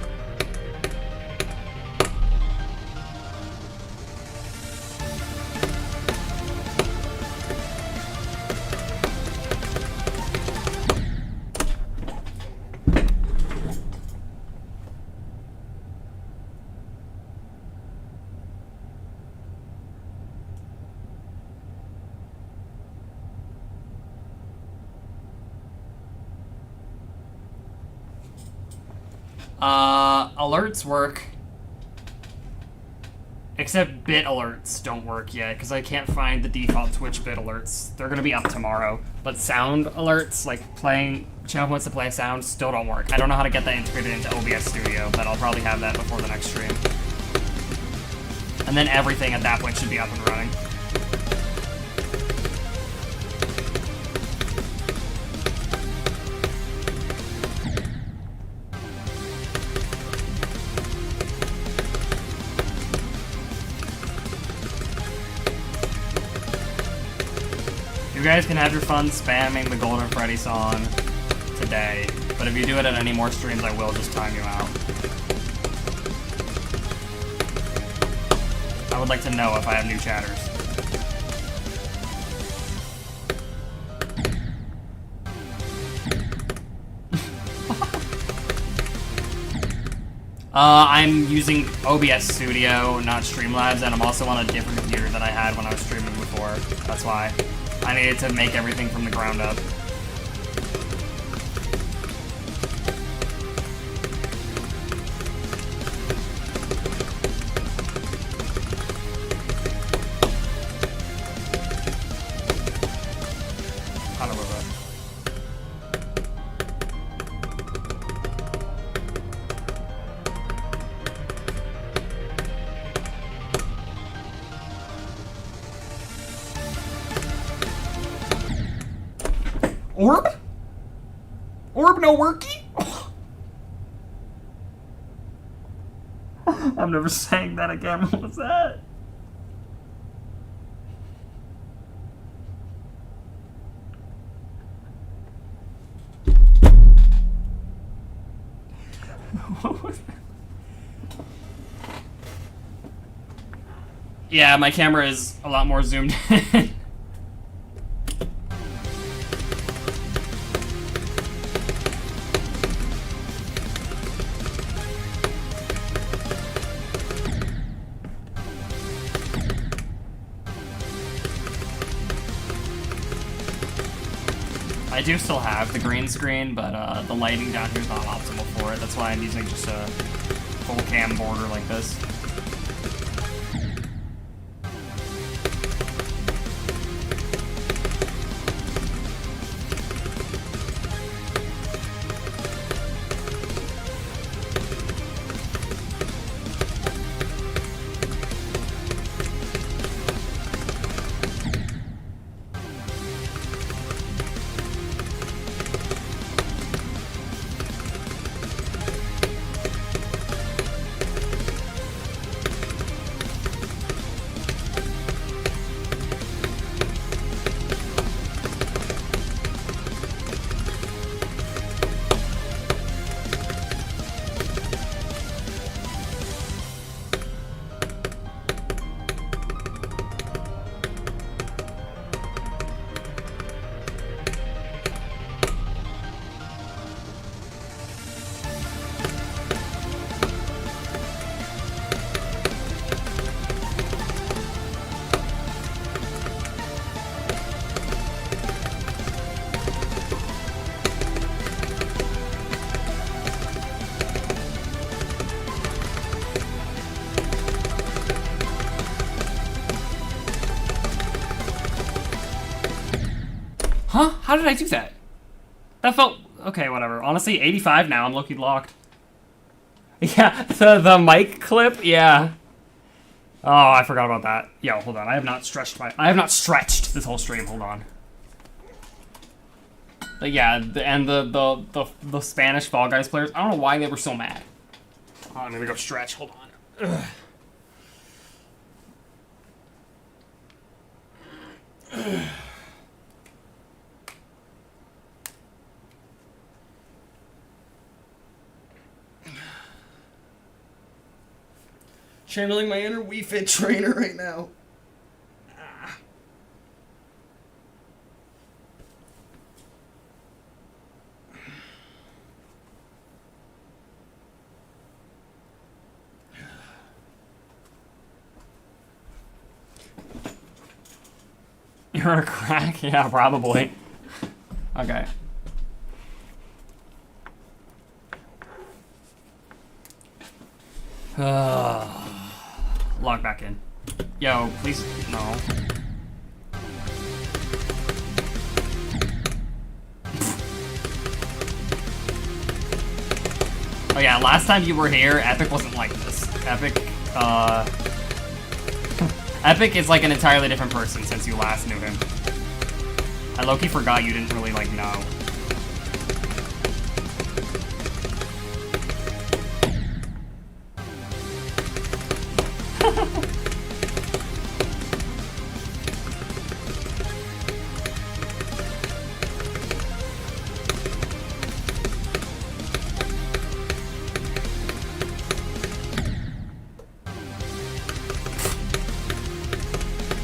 Alerts work. Except bit alerts don't work yet, because I can't find the default Twitch bit alerts. They're gonna be up tomorrow. But sound alerts, like channel wants to play a sound, still don't work. I don't know how to get that integrated into OBS Studio, but I'll probably have that before the next stream. And then everything at that point should be up and running. You guys can have your fun spamming the Golden Freddy song today, but if you do it at any more streams, I will just time you out. I would like to know if I have new chatters. I'm using OBS Studio, not Streamlabs, and I'm also on a different computer than I had when I was streaming before. That's why I needed to make everything from the ground up. Orb? Orb no worky? I'm never saying that again. What was that? What was that? Yeah, my camera is a lot more zoomed in. I do still have the green screen, but the lighting down here is not optimal for it. That's why I'm using just a full cam border like this. Huh? How did I do that? That felt... Okay, whatever. Honestly, 85 now. I'm low-key locked. Yeah, the mic clip? Yeah. Oh, I forgot about that. Yo, hold on. I have not stretched this whole stream. Hold on. But yeah, the Spanish Fall Guys players, I don't know why they were so mad. Oh, I'm gonna go stretch. Hold on. Ugh. Channeling my inner Wii Fit trainer right now. You're on a crack? Yeah, probably. Okay. Log back in. Yo, please, no. Oh yeah, last time you were here, Epic wasn't like this. Epic, Epic is like an entirely different person since you last knew him. I low-key forgot you didn't really, like, know.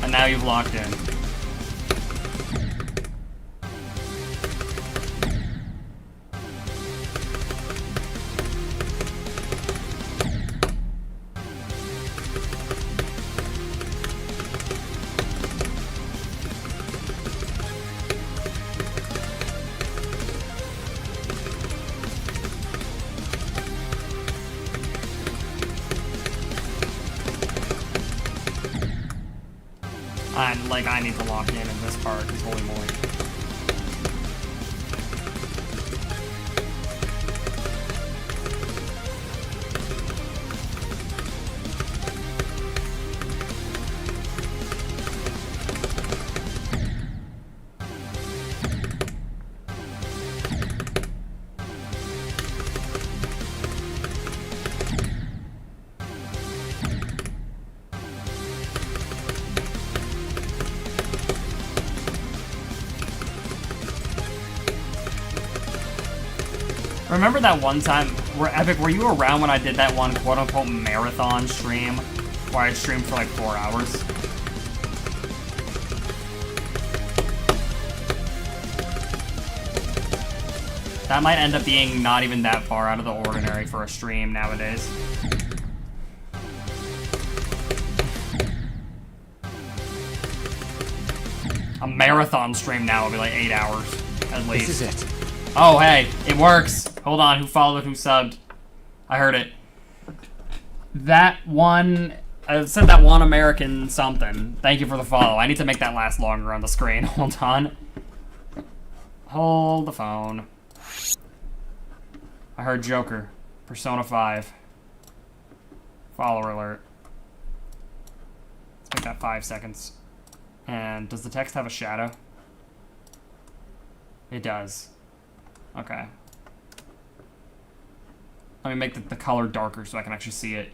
And now you've locked in. like I need to lock in this part, because holy moly. Remember that one time, Epic, were you around when I did that one quote-unquote marathon stream, where I streamed for like 4 hours? That might end up being not even that far out of the ordinary for a stream nowadays. A marathon stream now will be like 8 hours, at least. This is it. Oh, hey, it works. Hold on, who followed, who subbed? I heard it. That one, I said that one American something. Thank you for the follow. I need to make that last longer on the screen. Hold on. Hold the phone. I heard Joker. Persona 5. Follower alert. Let's make that 5 seconds. And does the text have a shadow? It does. Okay. Let me make the color darker so I can actually see it.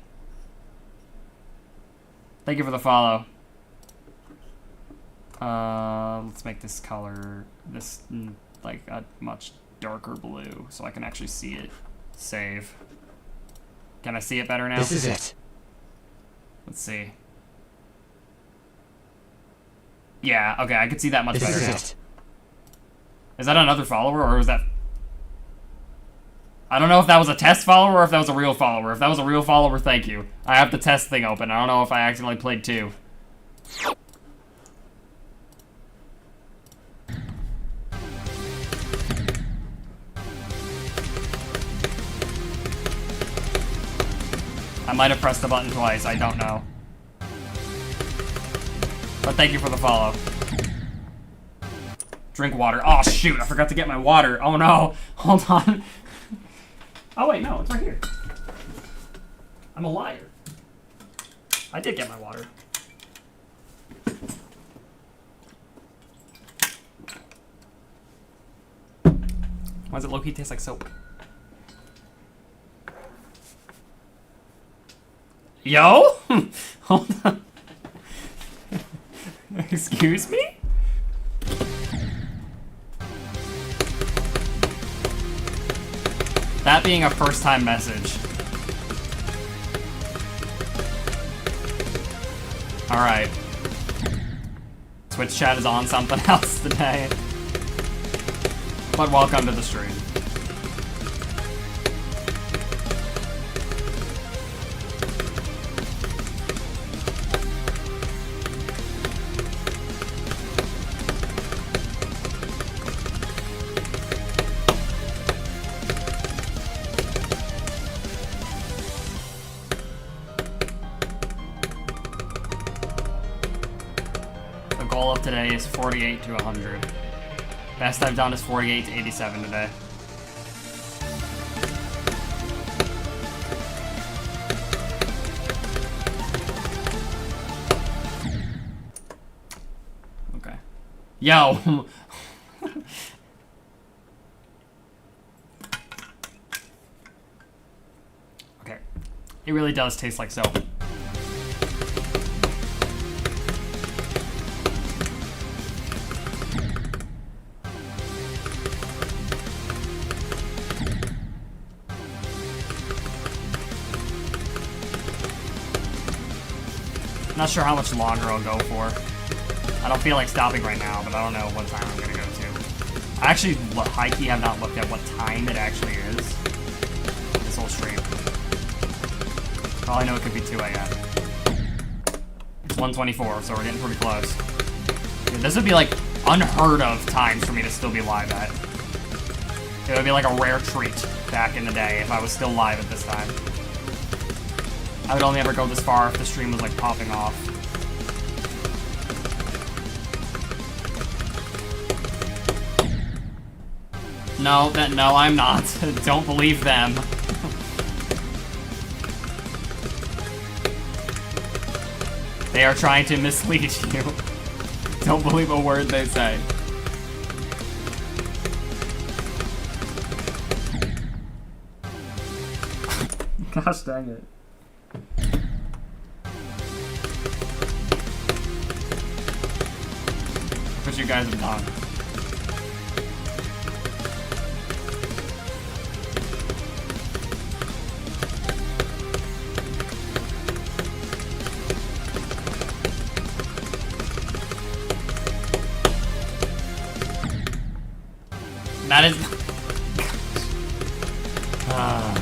Thank you for the follow. Let's make this color, like a much darker blue so I can actually see it. Save. Can I see it better now? This is it. Let's see. Yeah, okay, I can see that much better now. Is that another follower, or was that... I don't know if that was a test follower or if that was a real follower. If that was a real follower, thank you. I have the test thing open. I don't know if I accidentally played 2. I might have pressed the button twice. I don't know. But thank you for the follow. Drink water. Oh, shoot. I forgot to get my water. Oh, no. Hold on. Oh, wait. No, it's right here. I'm a liar. I did get my water. Why does it low-key taste like soap? Yo? Hold on. Excuse me? That being a first-time message. Alright. Twitch chat is on something else today. But welcome to the stream. Today is 48 to 100. Best I've done is 48 to 87 today. Okay. Yo! Okay. It really does taste like soap. Not sure how much longer I'll go for. I don't feel like stopping right now, but I don't know what time I'm gonna go to. I actually, high-key, have not looked at what time it actually is. This whole stream. For all I know, it could be 2 a.m. It's 1:24, so we're getting pretty close. Dude, this would be like unheard of times for me to still be live at. It would be like a rare treat back in the day if I was still live at this time. I would only ever go this far if the stream was like popping off. No, no, I'm not. Don't believe them. They are trying to mislead you. Don't believe a word they say. Gosh dang it. What you guys have done. That is... okay.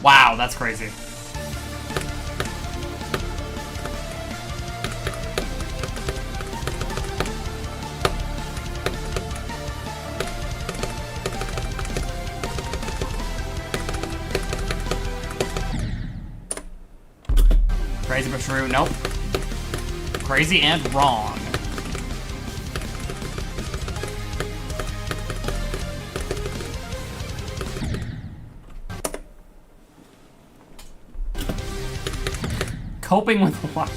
Wow, that's crazy. Crazy but true. Nope. Crazy and wrong. Coping with what?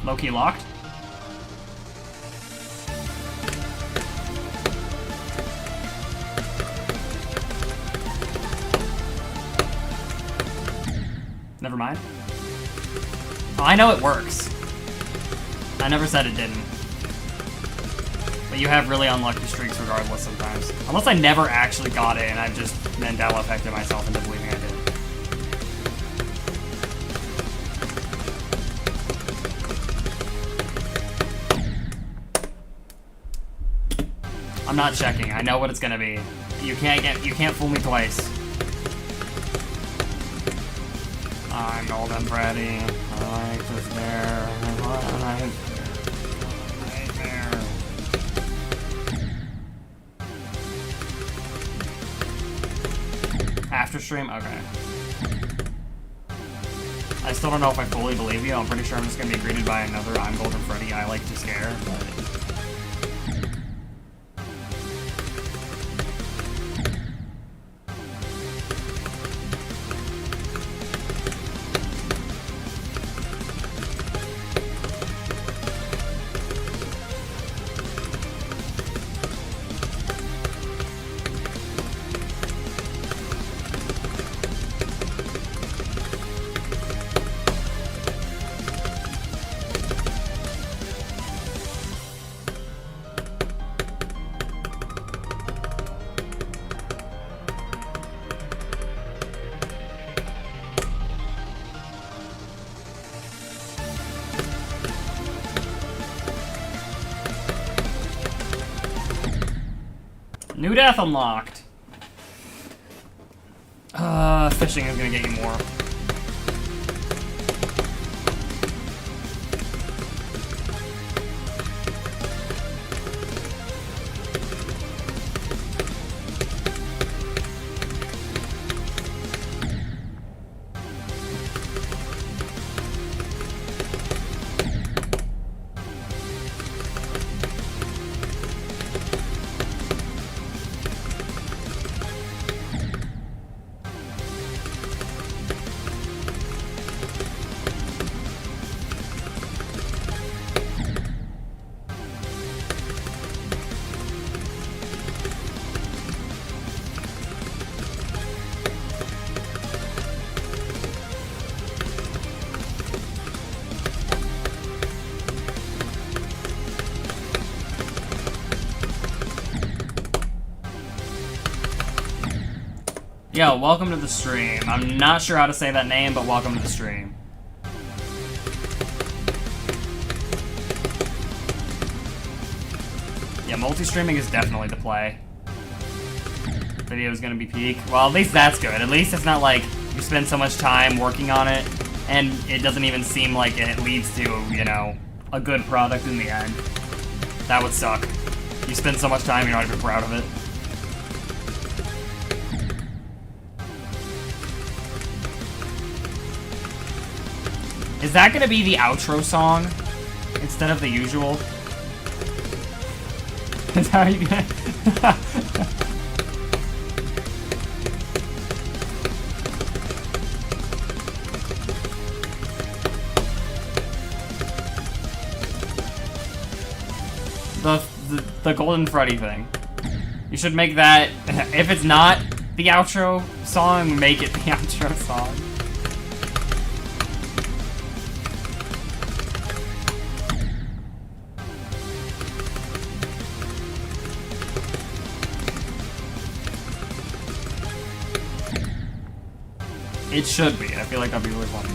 Low-key locked? Never mind. Oh, I know it works. I never said it didn't. But you have really unlucky streaks regardless sometimes. Unless I never actually got it and I've just Mandela affected myself into believing I did. I'm not checking. I know what it's gonna be. You can't fool me twice. I'm golden Freddy. I like this bear. Nightmare. After stream? Okay. I still don't know if I fully believe you. I'm pretty sure I'm just gonna be greeted by another I'm golden Freddy. I like to scare, but... New death unlocked. Fishing is gonna get you more. Yo, welcome to the stream. I'm not sure how to say that name, but welcome to the stream. Yeah, multi-streaming is definitely the play. Video is gonna be peak. Well, at least that's good. At least it's not like you spend so much time working on it, and it doesn't even seem like it leads to, you know, a good product in the end. That would suck. You spend so much time, you're not even proud of it. Is that gonna be the outro song instead of the usual? Is that how you gonna... the Golden Freddy thing. You should make that, if it's not the outro song, make it the outro song. It should be. I feel like that'd be really funny.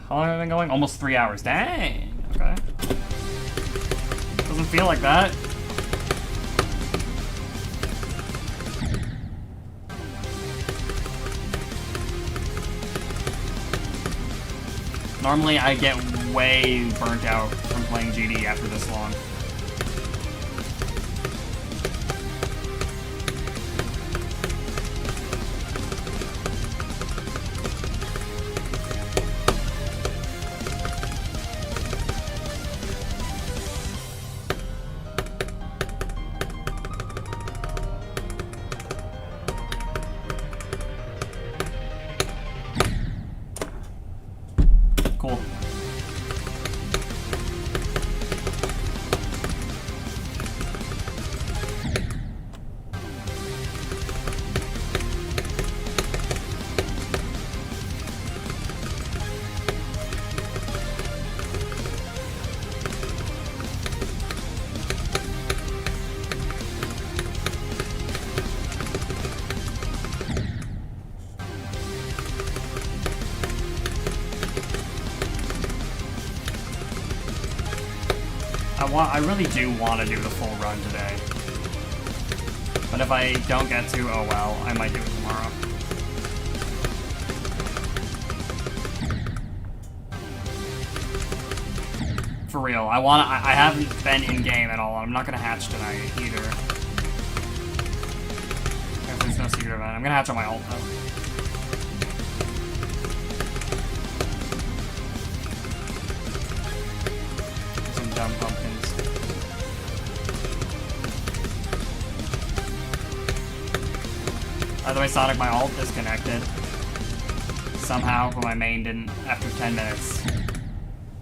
How long have I been going? Almost 3 hours. Dang. Okay. Doesn't feel like that. Normally I get way burnt out from playing GD after this long. Cool. I really do want to do the full run today. But if I don't get to, oh well, I might do it tomorrow. For real, I haven't been in-game at all. I'm not gonna hatch tonight either. If there's no secret event. I'm gonna hatch on my ult though. Some dumb pumpkins. By the way, Sonic, my ult disconnected. Somehow, but my main didn't after 10 minutes.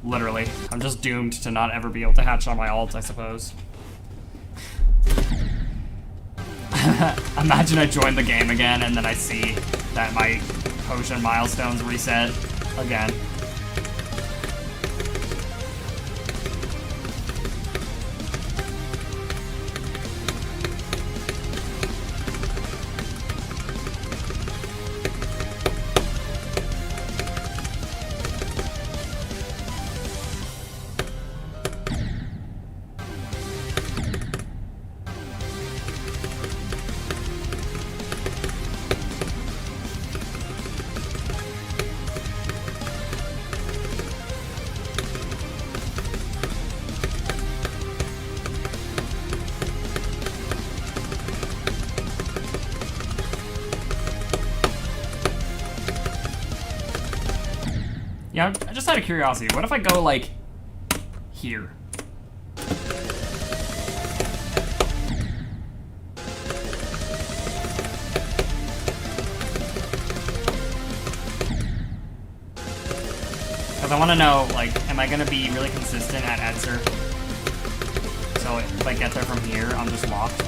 Literally. I'm just doomed to not ever be able to hatch on my ult, I suppose. Imagine I join the game again and then I see that my potion milestones reset again. Yeah, just out of curiosity, what if I go, like, here? Because I want to know, like, am I going to be really consistent at answer? So if I get there from here, I'm just locked.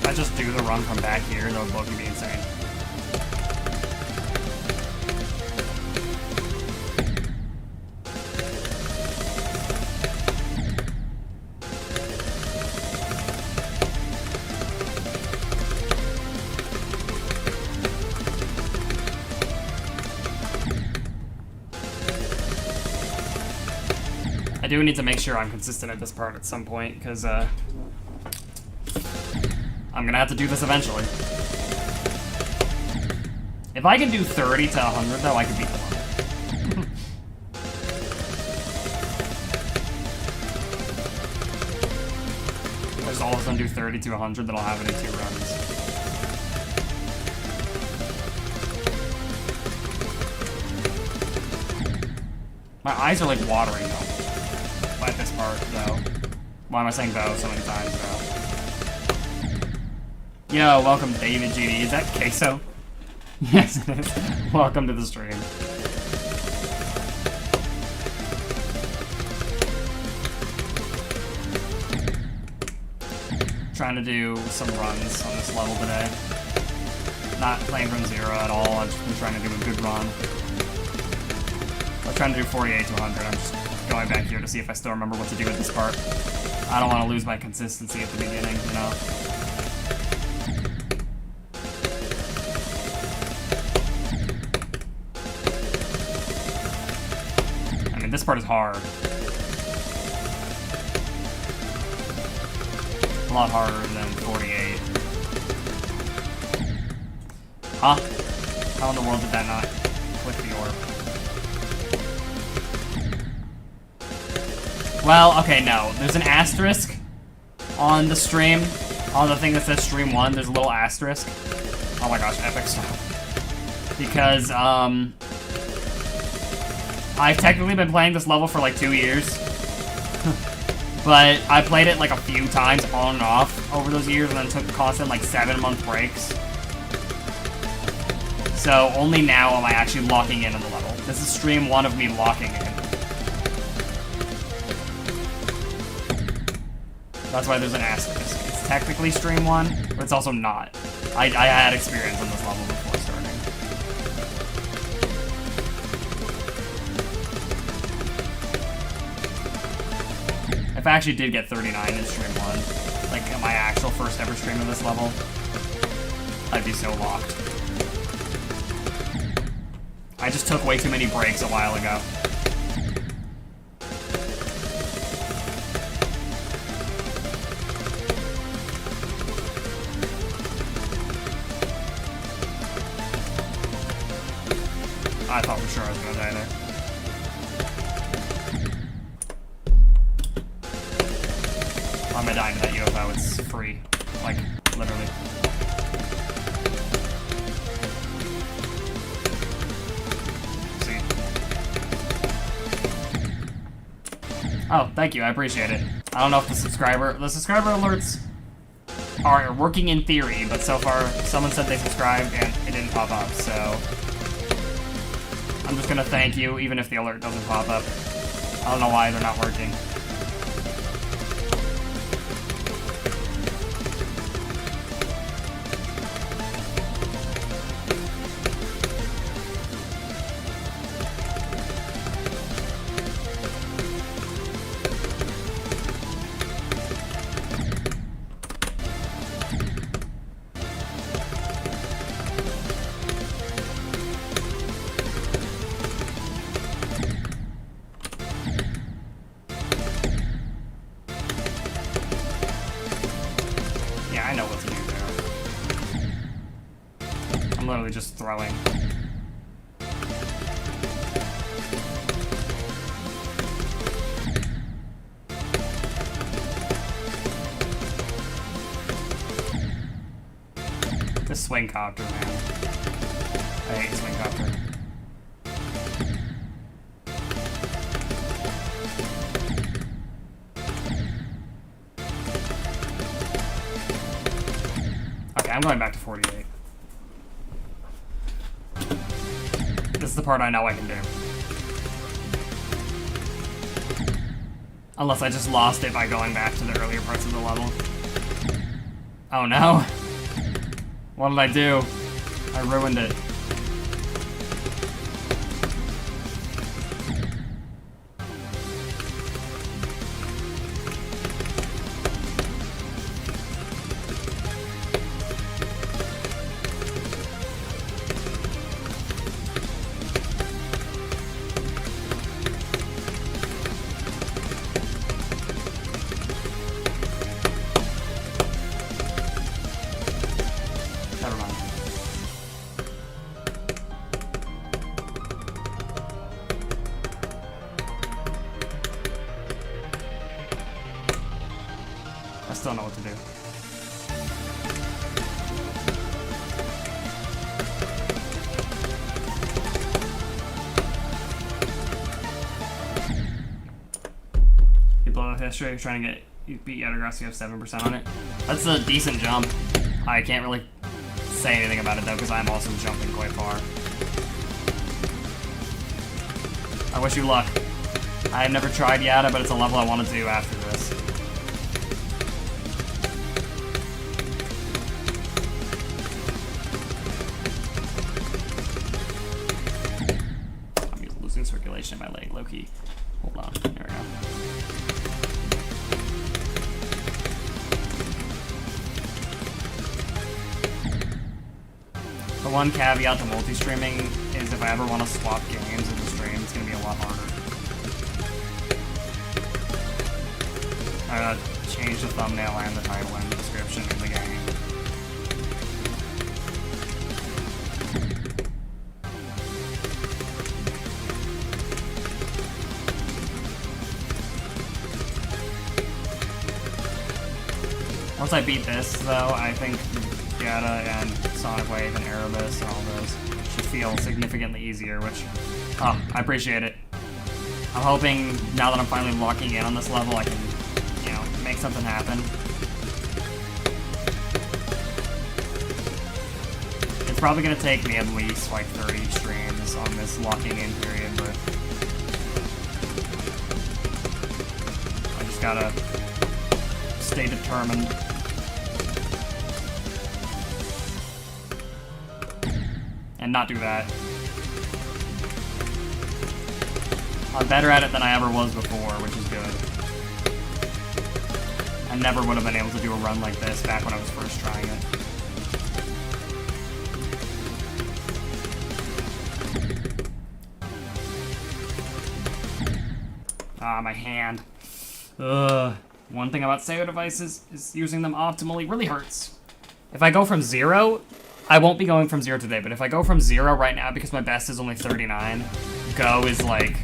If I just do the run from back here, that would low-key be insane. I do need to make sure I'm consistent at this part at some point, because I'm gonna have to do this eventually. If I can do 30 to 100, though, I can beat the level. If I just all of a sudden do 30 to 100, then I'll have it in 2 runs. My eyes are like watering, though. At this part, though. Why am I saying though so many times, though? Yo, welcome David GD. Is that queso? Yes, it is. Welcome to the stream. Trying to do some runs on this level today. Not playing from 0 at all. I've just been trying to do a good run. I'm trying to do 48 to 100. I'm just going back here to see if I still remember what to do with this part. I don't want to lose my consistency at the beginning, you know? I mean, this part is hard. A lot harder than 48. Huh? How in the world did that not click the orb? Well, okay, no. There's an asterisk on the stream. On the thing that says stream 1, there's a little asterisk. Oh my gosh, epic stuff. Because, I've technically been playing this level for like 2 years. But I played it like a few times on and off over those years and then took constant like 7-month breaks. So only now am I actually locking in on the level. This is stream 1 of me locking in. That's why there's an asterisk. It's technically stream 1, but it's also not. I had experience on this level before starting. If I actually did get 39 in stream 1, like my actual first ever stream of this level, I'd be so locked. I just took way too many breaks a while ago. I thought for sure I was gonna die there. I'm gonna die to that UFO, it's free. Like, literally. See? Oh, thank you, I appreciate it. I don't know if the subscriber alerts are working in theory, but so far, someone said they subscribed and it didn't pop up, so I'm just gonna thank you, even if the alert doesn't pop up. I don't know why they're not working. Just throwing. The swing copter, man. I hate swing copter. I'm going back to 48. This is the part I know I can do. Unless I just lost it by going back to the earlier parts of the level. Oh no. What did I do? I ruined it. Never mind. I still know what to do. You blow up history, you're trying to get you beat Yattergrass, you have 7% on it. That's a decent jump. I can't really say anything about it though, because I'm also jumping quite far. I wish you luck. I have never tried Yatta, but it's a level I want to do after this. I'm losing circulation in my leg, low-key. Hold on, there we go. The one caveat to multi-streaming is if I ever want to swap games in the stream, it's going to be a lot harder. I gotta change the thumbnail and the title and the description in the game. Once I beat this, though, I think Yatta and Sonic Wave and Erebus and all those should feel significantly easier, which, oh, I appreciate it. I'm hoping, now that I'm finally locking in on this level, I can, you know, make something happen. It's probably going to take me at least, like, 30 streams on this locking in period, but I just gotta stay determined. And not do that. I'm better at it than I ever was before, which is good. I never would have been able to do a run like this back when I was first trying it. Ah, my hand. Ugh. One thing about Sayo devices is using them optimally really hurts. If I go from 0, I won't be going from 0 today, but if I go from 0 right now, because my best is only 39, go is like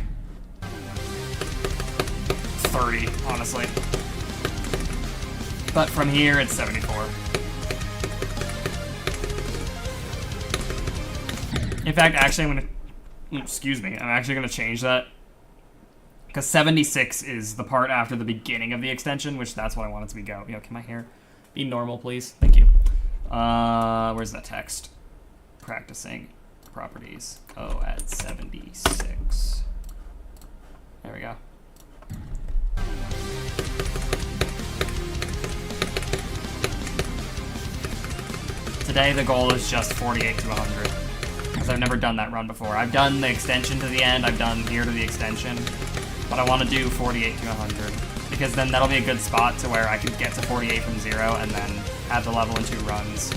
30, honestly. But from here, it's 74. In fact, actually, I'm actually gonna change that. Because 76 is the part after the beginning of the extension, which that's what I want it to be go. Yo, can my hair be normal, please? Thank you. Where's that text? Practicing properties. Oh, at 76. There we go. Today the goal is just 48 to 100. Because I've never done that run before. I've done the extension to the end, I've done here to the extension. But I want to do 48 to 100. Because then that'll be a good spot to where I could get to 48 from 0 and then have the level in 2 runs.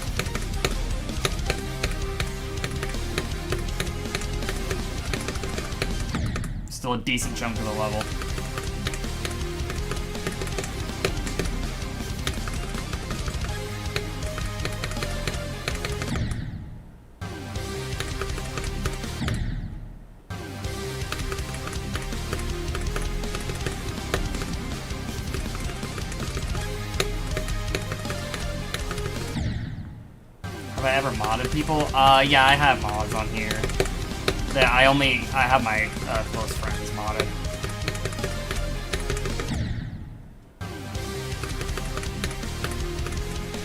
Still a decent chunk of the level. Have I ever modded people? Yeah, I have mods on here. That I have my close friends modded.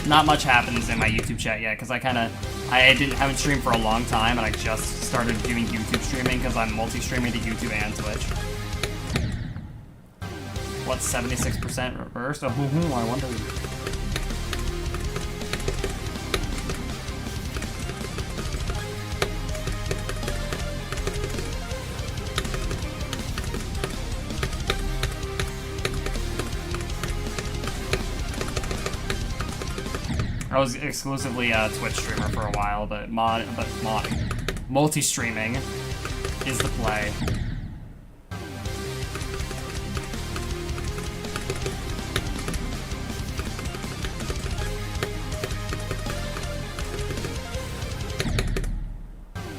not much happens in my YouTube chat yet, because I haven't streamed for a long time, and I just started doing YouTube streaming, because I'm multi-streaming to YouTube and Twitch. What's 76% reversed? Oh, I wonder. I was exclusively a Twitch streamer for a while, but multi-streaming is the play.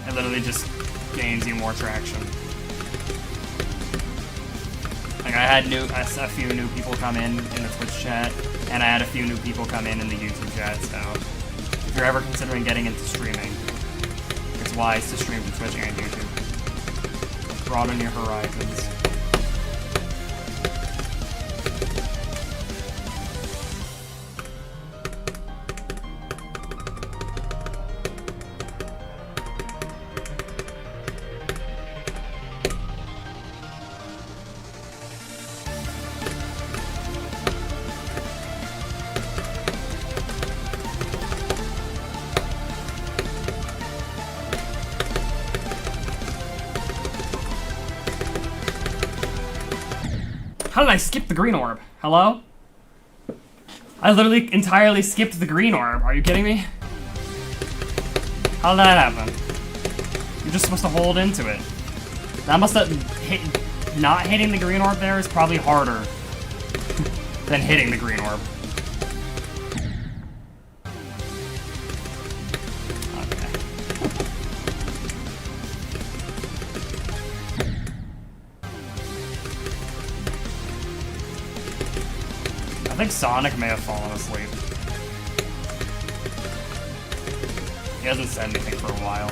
It literally just gains you more traction. Like, I had a few new people come in the Twitch chat, and I had a few new people come in the YouTube chat, so if you're ever considering getting into streaming, it's wise to stream to Twitch and YouTube. Broaden your horizons. How did I skip the green orb? Hello? I literally entirely skipped the green orb. Are you kidding me? How did that happen? You're just supposed to hold into it. That must have not hitting the green orb there is probably harder than hitting the green orb. I think Sonic may have fallen asleep. He hasn't said anything for a while.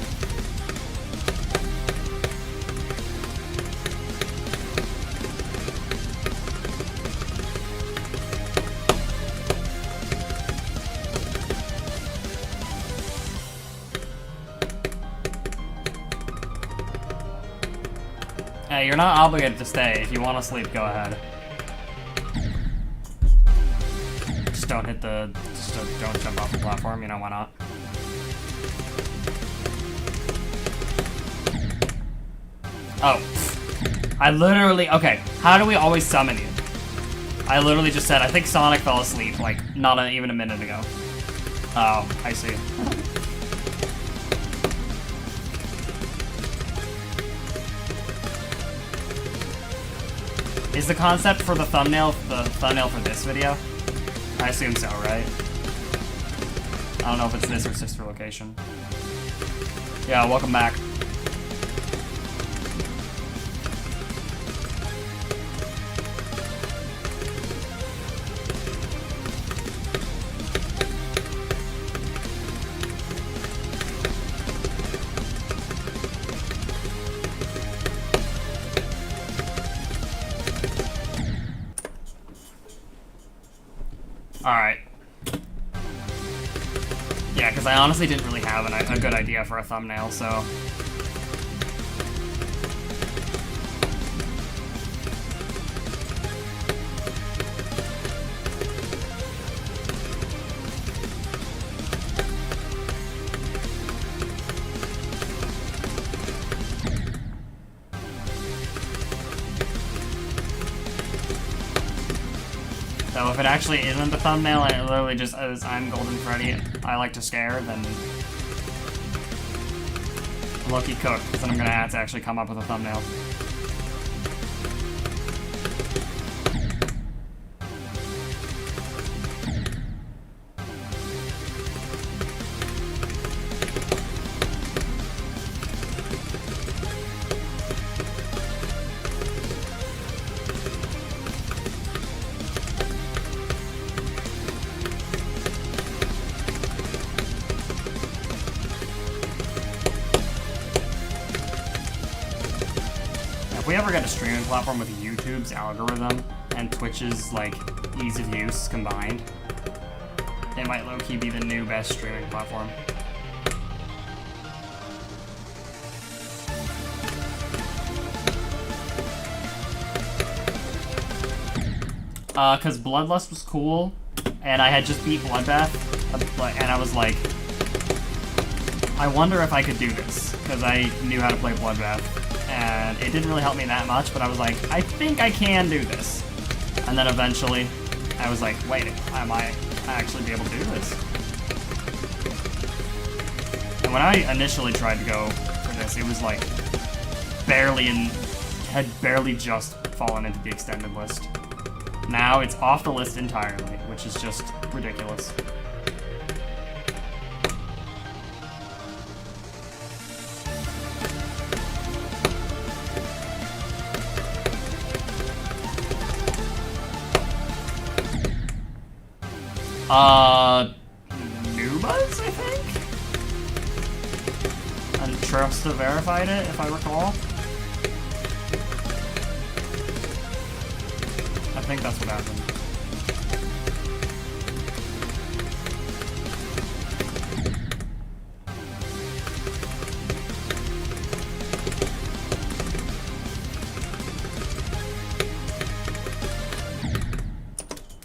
Hey, you're not obligated to stay. If you want to sleep, go ahead. Don't hit the, don't jump off the platform, you know, why not? Oh. I literally, okay, how do we always summon you? I literally just said, I think Sonic fell asleep, like, not even a minute ago. Oh, I see. Is the concept for the thumbnail for this video? I assume so, right? I don't know if it's this or sister location. Yeah, welcome back. Alright. Yeah, because I honestly didn't really have a good idea for a thumbnail, so... So if it actually isn't the thumbnail and it literally just is I'm Golden Freddy, I like to scare, then I'm lucky cooked, because then I'm gonna have to actually come up with a thumbnail. If we ever get a streaming platform with YouTube's algorithm and Twitch's, like, ease of use combined, It might low-key be the new best streaming platform. Cause Bloodlust was cool, and I had just beat Bloodbath, and I was like, I wonder if I could do this, because I knew how to play Bloodbath, and it didn't really help me that much, but I was like, I think I can do this. And then eventually, I was like, wait, I might actually be able to do this. And when I initially tried to go for this, it was like, had barely just fallen into the extended list. Now it's off the list entirely, which is just ridiculous. Nubas, I think? And Trusta verified it, if I recall. I think that's what happened.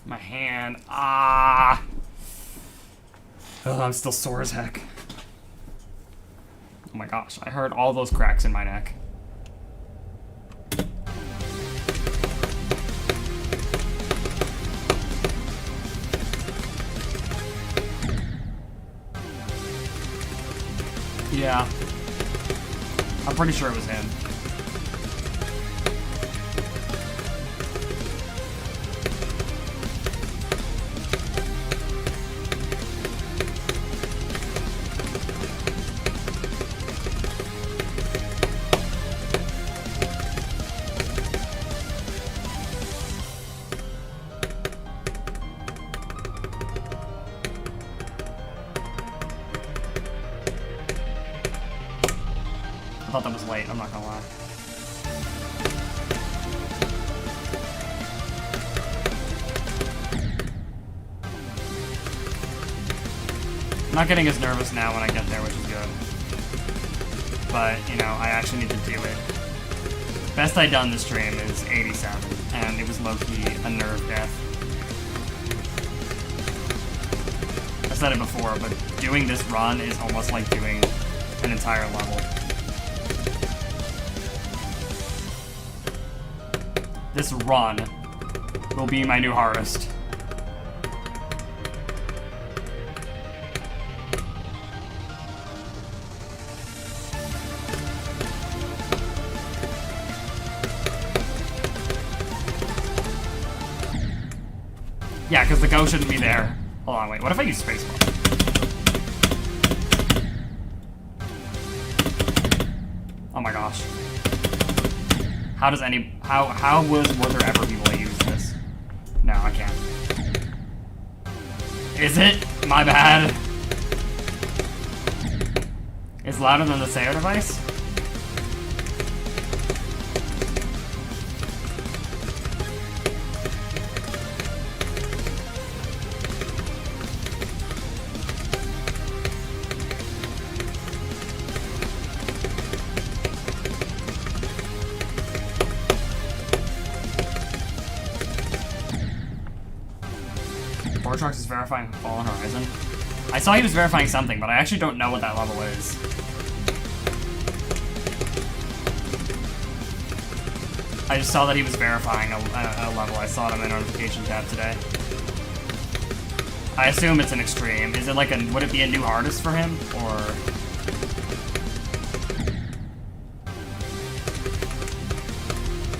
My hand. Ah! Oh, I'm still sore as heck. Oh my gosh, I heard all those cracks in my neck. Yeah. I'm pretty sure it was him. I thought that was late, I'm not gonna lie. I'm not getting as nervous now when I get there, which is good. But, you know, I actually need to do it. Best I done this stream is 87, and it was low-key a nerve death. I said it before, but doing this run is almost like doing an entire level. This run will be my new hardest. Yeah, because the go shouldn't be there. Hold on, wait, what if I use spacebar? Oh my gosh. How does were there ever people that use this? No, I can't. Is it? My bad. It's louder than the Sayo device? Vortrox is verifying Fallen Horizon. I saw he was verifying something, but I actually don't know what that level is. I just saw that he was verifying a level. I saw it on my notification tab today. I assume it's an extreme. Is it like a, would it be a new hardest for him, or?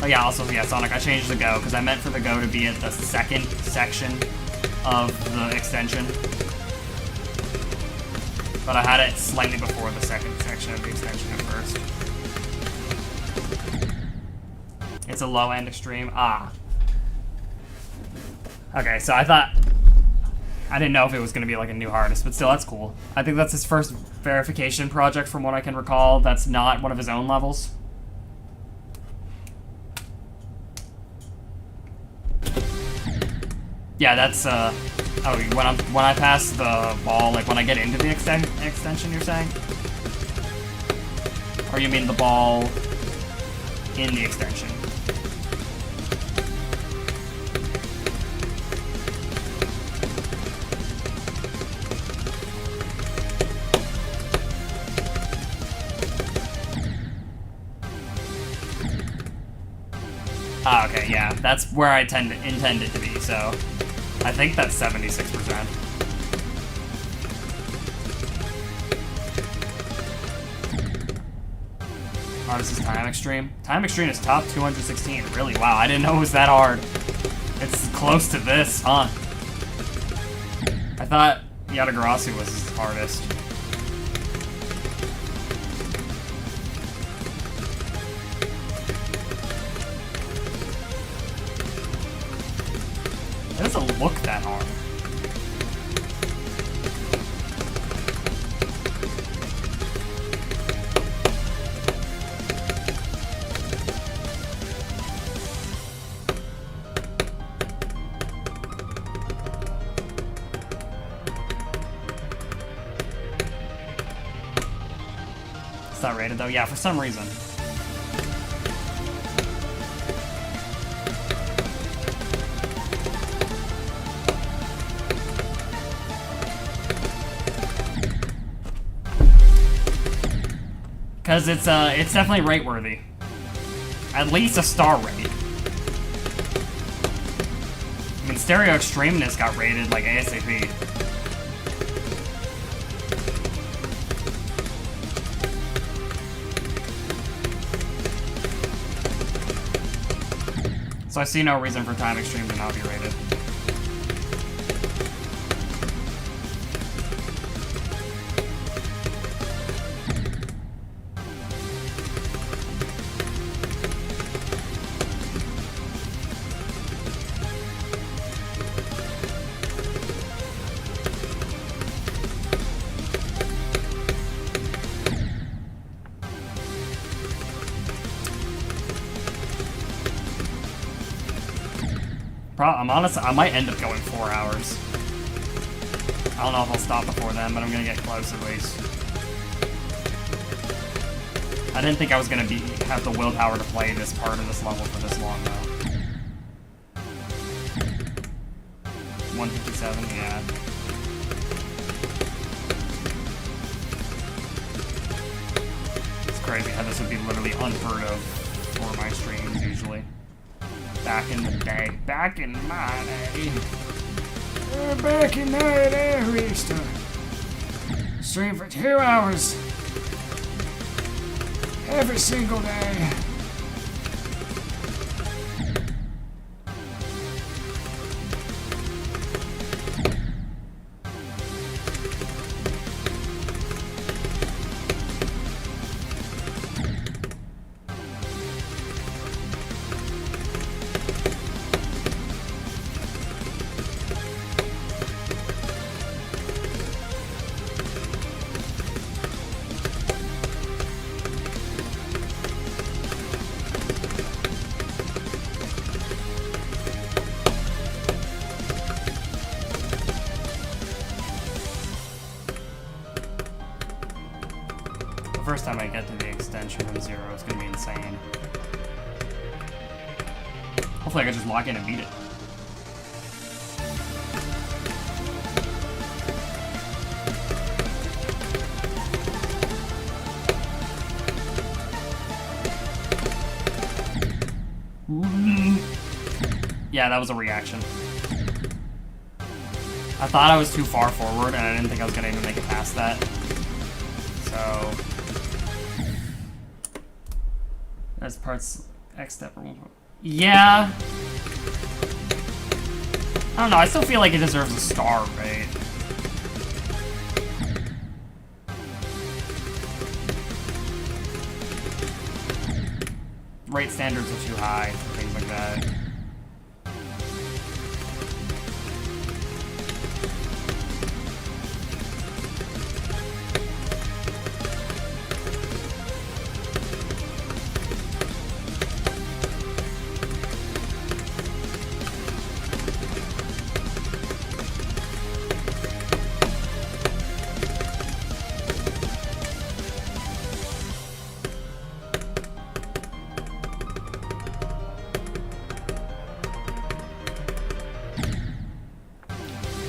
Oh yeah, also, yeah, Sonic, I changed the go, because I meant for the go to be at the second section of the extension. But I had it slightly before the second section of the extension at first. It's a low-end extreme. Ah. Okay, so I thought... I didn't know if it was going to be like a new hardest, but still, that's cool. I think that's his first verification project from what I can recall. That's not one of his own levels. Yeah, that's Oh, when I pass the ball, like when I get into the extension, you're saying? Or you mean the ball in the extension? Ah, okay, yeah, that's where I intend it to be, so I think that's 76%. Oh, this is Time Extreme? Time Extreme is top 216, really? Wow, I didn't know it was that hard. It's close to this, huh? I thought Yatagarasu was his hardest. It doesn't look that hard. It's not rated though. Yeah, for some reason. Because it's definitely rate worthy. At least a star rate. I mean, Stereo Extremeness got rated like ASAP. So I see no reason for Time Extreme to not be rated. I'm honest, I might end up going 4 hours. I don't know if I'll stop before then, but I'm gonna get close at least. I didn't think I was gonna have the willpower to play this part of this level for this long, though. 157, yeah. It's crazy how this would be literally unheard of for my streams, usually. Back in the day. Back in my day. Back in my day, we used to stream for 2 hours. Every single day. First time I get to the extension from 0, it's gonna be insane. Hopefully I can just lock in and beat it. Yeah, that was a reaction. I thought I was too far forward and I didn't think I was gonna even make it past that. So that's parts X step. Yeah. I don't know, I still feel like it deserves a star, right? Rate standards are too high for things like that.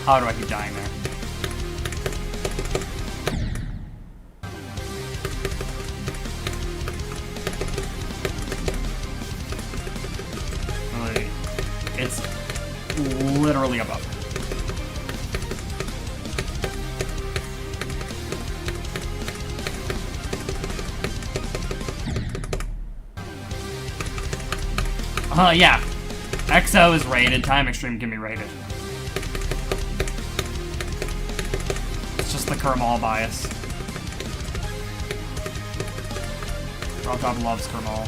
How do I keep dying there? Really, it's literally above. Yeah. XO is rated, Time Extreme can be rated. It's just the Kermal bias. Rock Top loves Kermal.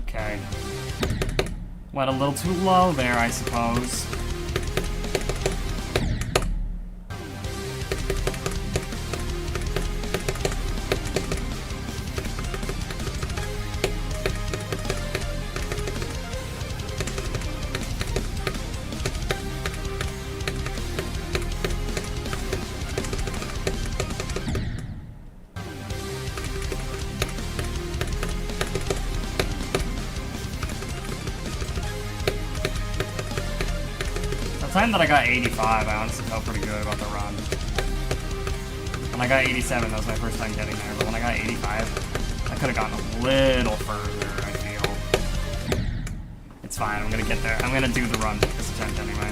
Okay. Went a little too low there, I suppose. The time that I got 85, I honestly felt pretty good about the run. When I got 87, that was my first time getting there, but when I got 85, I could have gotten a little further, I feel. It's fine, I'm gonna get there. I'm gonna do the run this attempt anyway.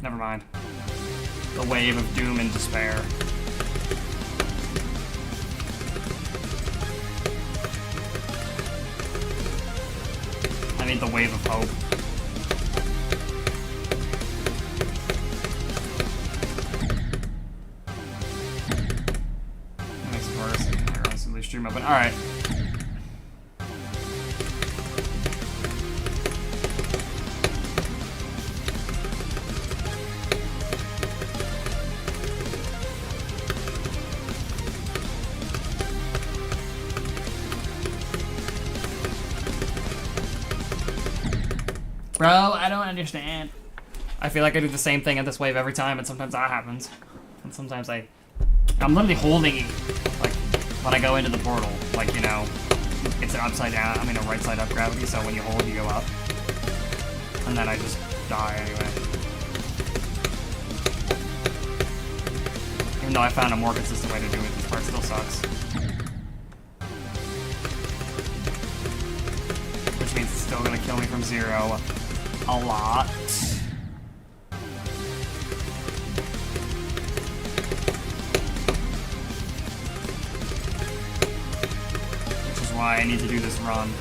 Never mind. The wave of doom and despair. I need the wave of hope. That makes it worse. I realize the stream open. Alright. Bro, I don't understand. I feel like I do the same thing at this wave every time, and sometimes that happens. And sometimes I'm literally holding, like, when I go into the portal, like, you know, it's an upside down, a right side up gravity, so when you hold, you go up. And then I just die anyway. Even though I found a more consistent way to do it, this part still sucks. Which means it's still gonna kill me from zero. A lot. Which is why I need to do this run.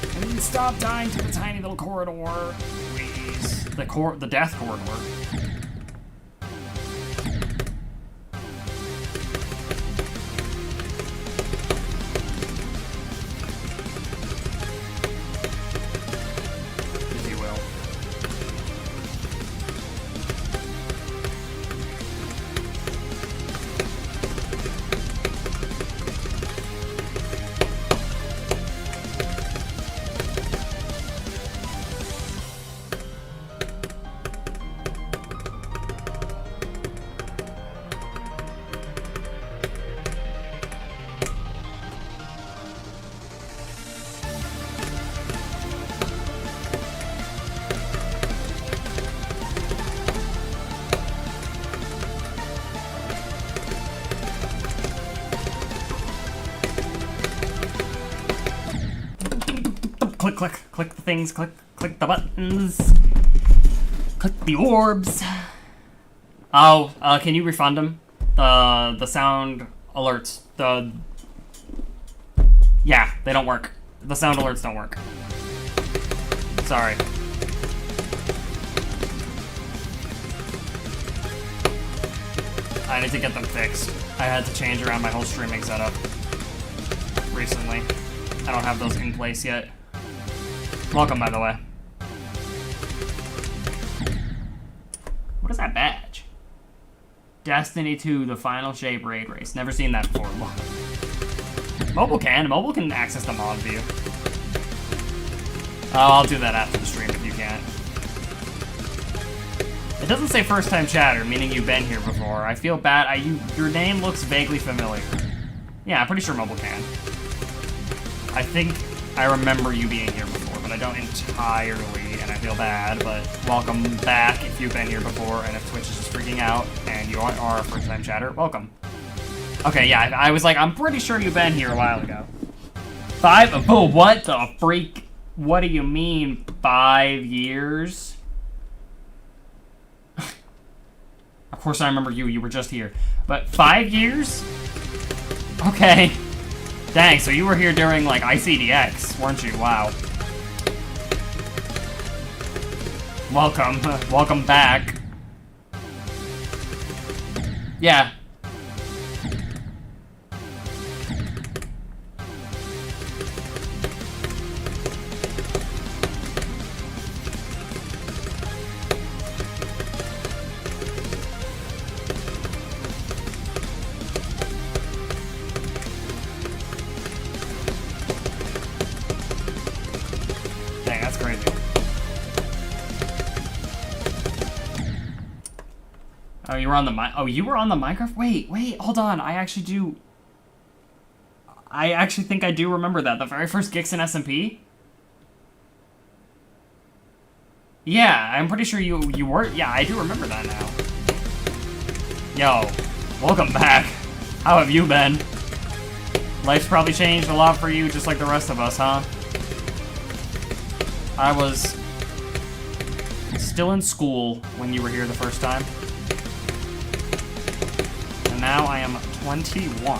I mean, stop dying to the tiny little corridor, please. The death corridor. click, click, click the things, click the buttons, click the orbs. Oh, can you refund him? The sound alerts, yeah, they don't work. The sound alerts don't work. Sorry. I need to get them fixed. I had to change around my whole streaming setup recently. I don't have those in place yet. Welcome, by the way. What is that badge? Destiny 2, the final shape raid race. Never seen that before. Mobile can access the mod view. Oh, I'll do that after the stream if you can't. It doesn't say first time chatter, meaning you've been here before. I feel bad. Your name looks vaguely familiar. Yeah, I'm pretty sure mobile can. I think I remember you being here before, but I don't entirely, and I feel bad, but welcome back if you've been here before, and if Twitch is just freaking out, and you are a first time chatter, welcome. Okay, yeah, I was like, I'm pretty sure you've been here a while ago. Oh, what the freak? What do you mean, 5 years? Of course I remember you were just here. But 5 years? Okay. Dang, so you were here during, like, ICDX, weren't you? Wow. Welcome. Welcome back. Yeah. Oh, you were on the Oh, you were on the Minecraft? Wait, hold on. I actually think I do remember that. The very first Gixen SMP? Yeah, I'm pretty sure you were. Yeah, I do remember that now. Yo, welcome back. How have you been? Life's probably changed a lot for you, just like the rest of us, huh? I was still in school when you were here the first time. And now I am 21.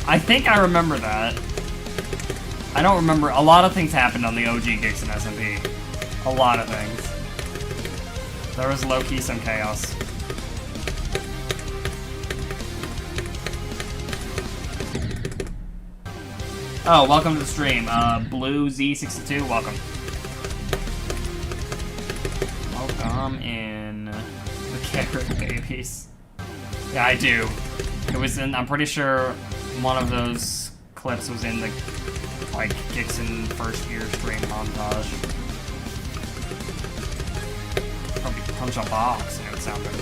I think I remember that. I don't remember. A lot of things happened on the OG Gixen SMP. A lot of things. There was low-key some chaos. Oh, welcome to the stream. Blue Z62, welcome. Welcome in the carrot babies. Yeah, I do. It was in, I'm pretty sure one of those clips was in the, like, Gixen first year stream montage. Probably punch a box and it would sound better.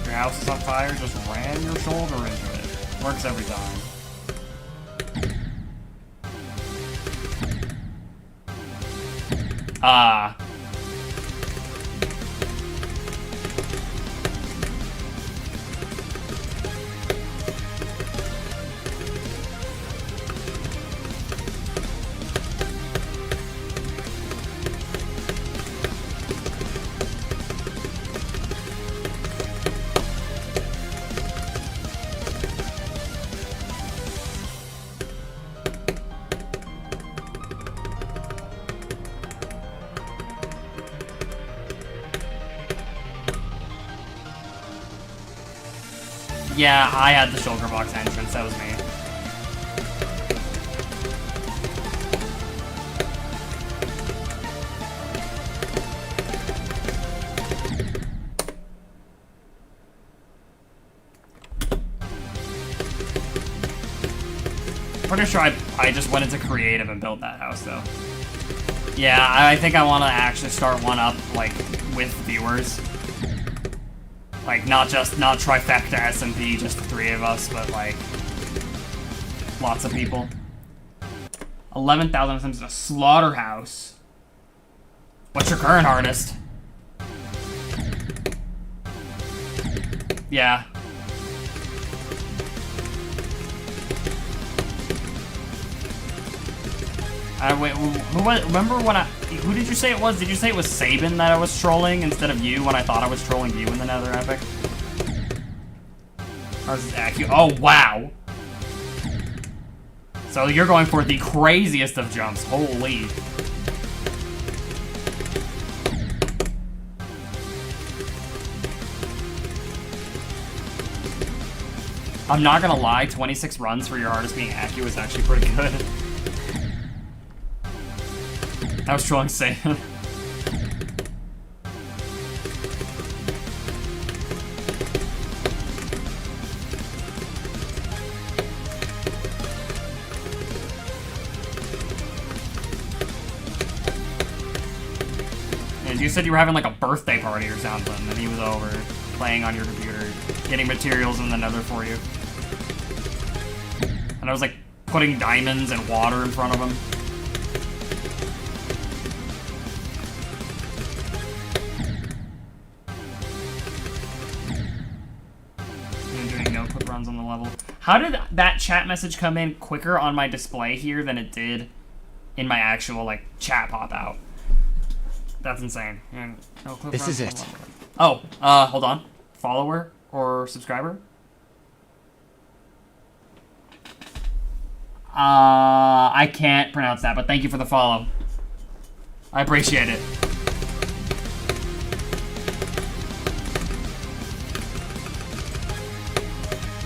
Your house is on fire, just ram your shoulder into it. Works every time. Yeah, I had the shulker box entrance, that was me. Pretty sure I just went into creative and built that house, though. Yeah, I think I want to actually start one up, like, with viewers. Like, not trifecta SMP, just the 3 of us, but, like, lots of people. 11,000 items in a slaughterhouse. What's your current hardest? Yeah. Wait, remember when who did you say it was? Did you say it was Sabin that I was trolling instead of you when I thought I was trolling you in the Nether Epic? Or is this accurate? Oh, wow. So you're going for the craziest of jumps. Holy. I'm not gonna lie, 26 runs for your hardest being Accu is actually pretty good. I was trolling Satan. And you said you were having like a birthday party or something, and he was over playing on your computer, getting materials in the Nether for you. And I was like putting diamonds and water in front of him. Runs on the level. How did that chat message come in quicker on my display here than it did in my actual like chat pop out? That's insane. This is it. Oh, hold on. Follower or subscriber? I can't pronounce that, but thank you for the follow. I appreciate it.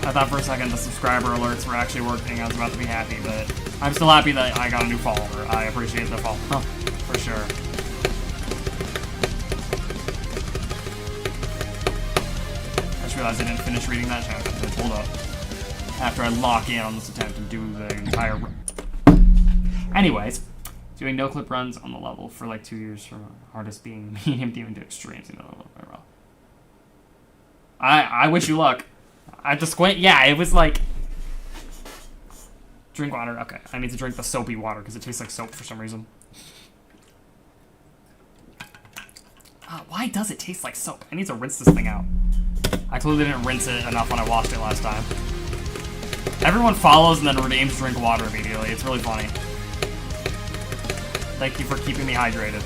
I thought for a second the subscriber alerts were actually working. I was about to be happy, but I'm still happy that I got a new follower. I appreciate the follow, for sure. I just realized I didn't finish reading that chapter. So hold up. After I lock in on this attempt and do the entire run. Anyways, doing no clip runs on the level for like 2 years from hardest being medium demon to extremes. You know, I wish you luck. I had to squint. Yeah, it was like... Drink water. Okay, I need to drink the soapy water because it tastes like soap for some reason. Why does it taste like soap? I need to rinse this thing out. I clearly didn't rinse it enough when I washed it last time. Everyone follows and then redeems drink water immediately. It's really funny. Thank you for keeping me hydrated.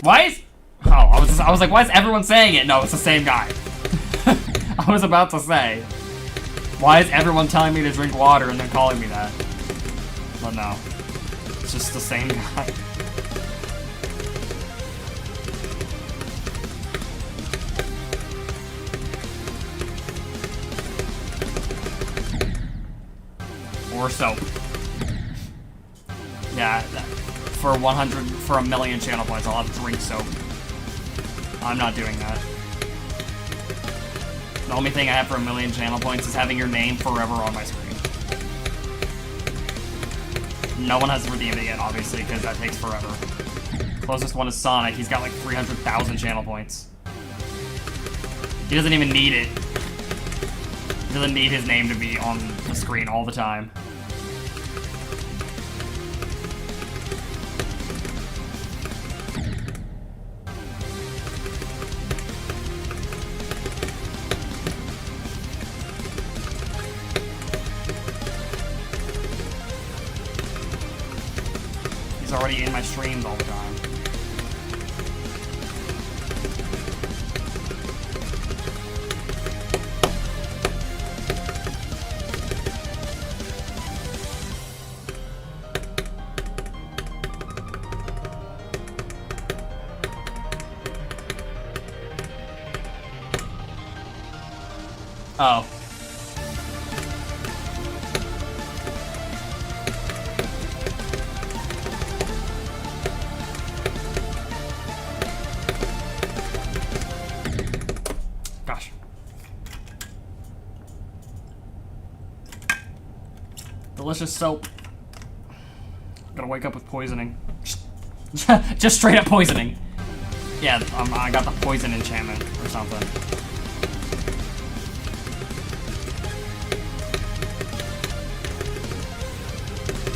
Why is... Oh, I was like, why is everyone saying it? No, it's the same guy. I was about to say, why is everyone telling me to drink water and then calling me that? But no. It's just the same guy. Or soap. Yeah, for 100, for 1,000,000 channel points, I'll have drink soap. I'm not doing that. The only thing I have for 1,000,000 channel points is having your name forever on my screen. No one has redeemed it yet, obviously, because that takes forever. Closest one is Sonic. He's got like 300,000 channel points. He doesn't even need it. He doesn't need his name to be on the screen all the time. He's already in my streams all the time. Oh. Gosh. Delicious soap. Gonna wake up with poisoning. Just straight up poisoning. Yeah, I got the poison enchantment or something.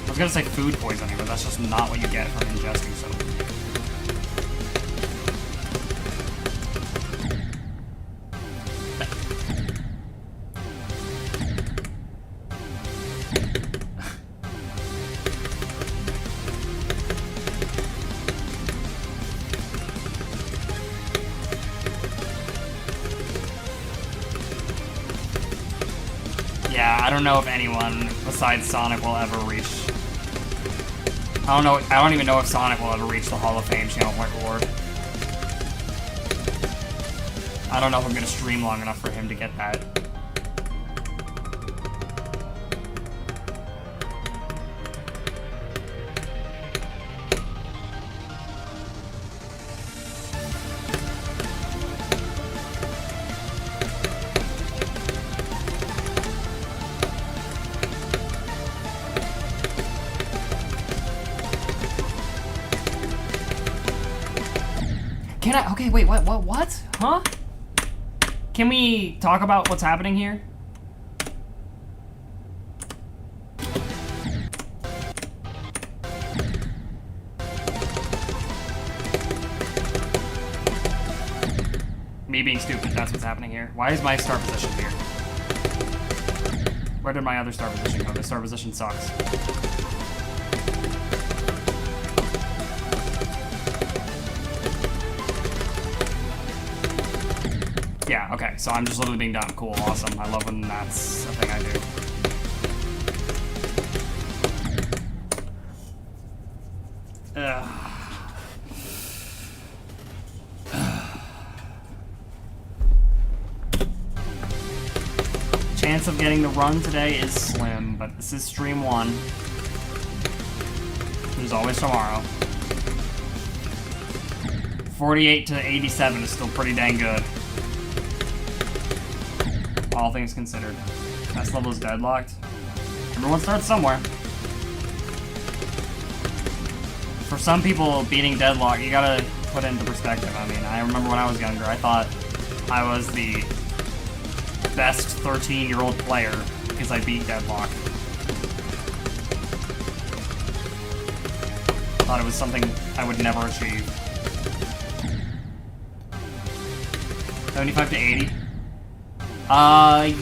I was gonna say food poisoning, but that's just not what you get from ingesting soap. Yeah, I don't know if anyone besides Sonic will ever reach. I don't even know if Sonic will ever reach the Hall of Fame channel point reward. I don't know if I'm gonna stream long enough for him to get that. Can I? Okay, wait, what? Huh? Can we talk about what's happening here? Me being stupid, that's what's happening here. Why is my star position here? Where did my other star position go? The star position sucks. Yeah, okay, so I'm just literally being dumb. Cool, awesome. I love when that's a thing I do. Chance of getting the run today is slim, but this is stream 1. There's always tomorrow. 48 to 87 is still pretty dang good. All things considered. Best level is deadlocked. Everyone starts somewhere. For some people, beating deadlock, you gotta put it into perspective. I mean, I remember when I was younger, I thought I was the best 13-year-old player because I beat deadlock. Thought it was something I would never achieve. 75 to 80.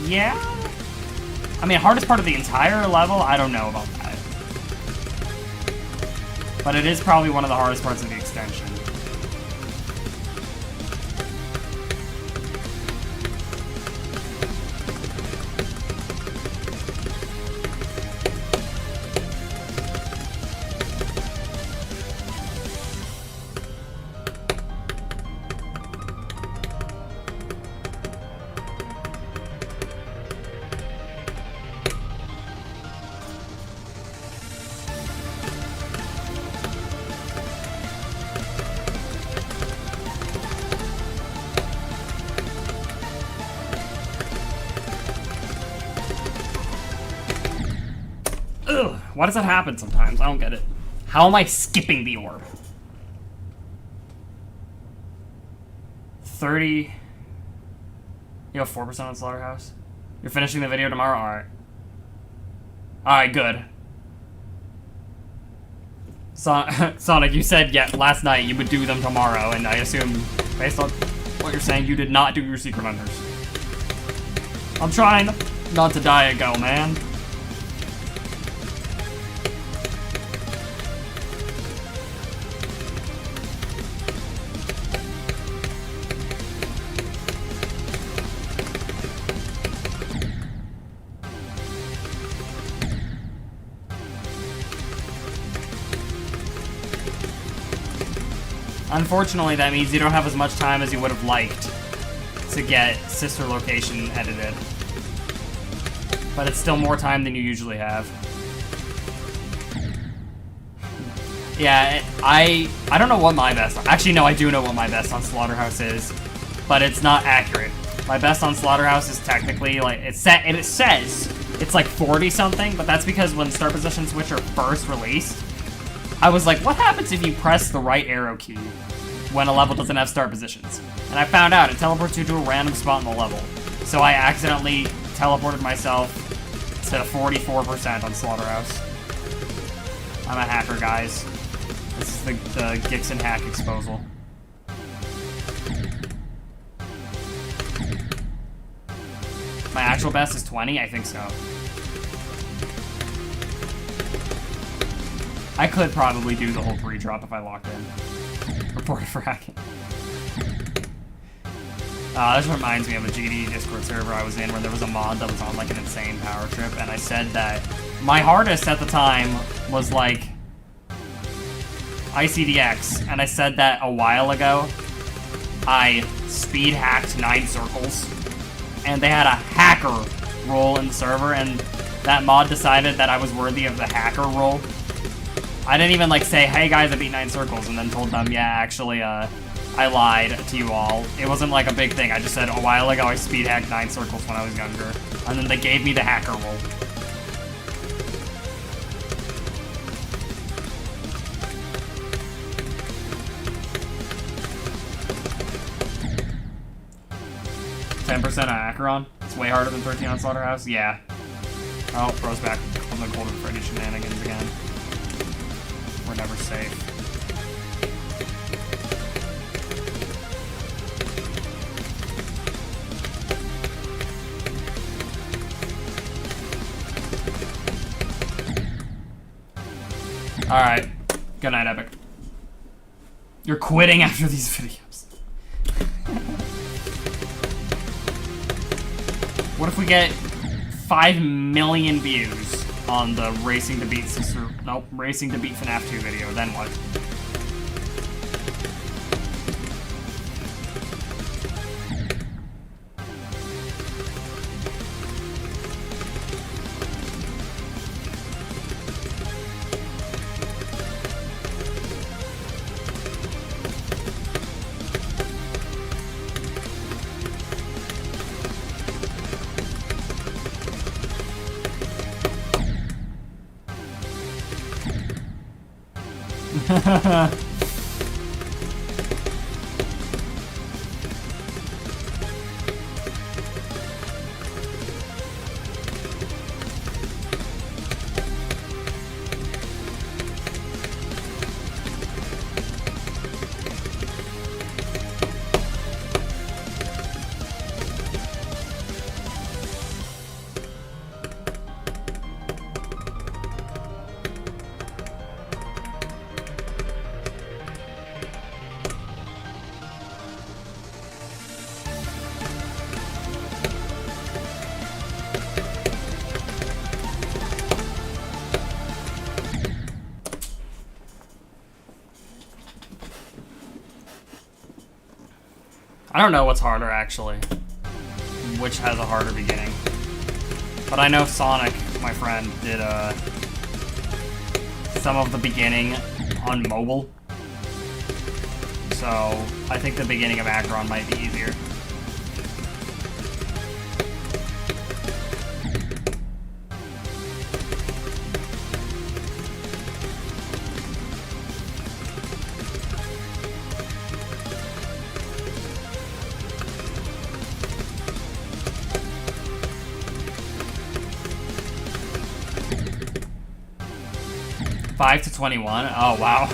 Yeah. I mean, hardest part of the entire level, I don't know about that. But it is probably one of the hardest parts of the extension. Ugh, why does that happen sometimes? I don't get it. How am I skipping the orb? 30... You have 4% on Slaughterhouse? You're finishing the video tomorrow? Alright. Alright, good. Sonic, you said, yeah, last night you would do them tomorrow, and I assume, based on what you're saying, you did not do your secret unders. I'm trying not to die and go, man. Unfortunately, that means you don't have as much time as you would have liked to get sister location edited. But it's still more time than you usually have. Yeah, I don't know what my best... Actually, no, I do know what my best on Slaughterhouse is. But it's not accurate. My best on Slaughterhouse is technically, like, it says it's like 40 something, but that's because when start position switcher first released, I was like, what happens if you press the right arrow key when a level doesn't have start positions? And I found out it teleports you to a random spot in the level. So I accidentally teleported myself to 44% on Slaughterhouse. I'm a hacker, guys. This is the Gixen hack exposal. My actual best is 20? I think so. I could probably do the whole pre-drop if I locked in. Reported for hacking. This reminds me of a GD Discord server I was in where there was a mod that was on like an insane power trip, and I said that my hardest at the time was like ICDX, and I said that a while ago I speed hacked 9 circles, and they had a hacker role in the server, and that mod decided that I was worthy of the hacker role. I didn't even like say, hey guys, I beat 9 circles, and then told them, yeah, actually, I lied to you all. It wasn't like a big thing. I just said a while ago I speed hacked 9 circles when I was younger, and then they gave me the hacker role. %10 on Acheron. It's way harder than 13 on Slaughterhouse. Yeah. Oh, bro's back on the Golden Freddy shenanigans again. We're never safe. Alright. Good night, Epic. You're quitting after these videos. What if we get 5 million views on the Racing to Beat Racing to Beat FNAF 2 video? Then what? I don't know what's harder, actually. Which has a harder beginning. But I know Sonic, my friend, did some of the beginning on mobile. So I think the beginning of Acheron might be easier. Five to 21? Oh, wow.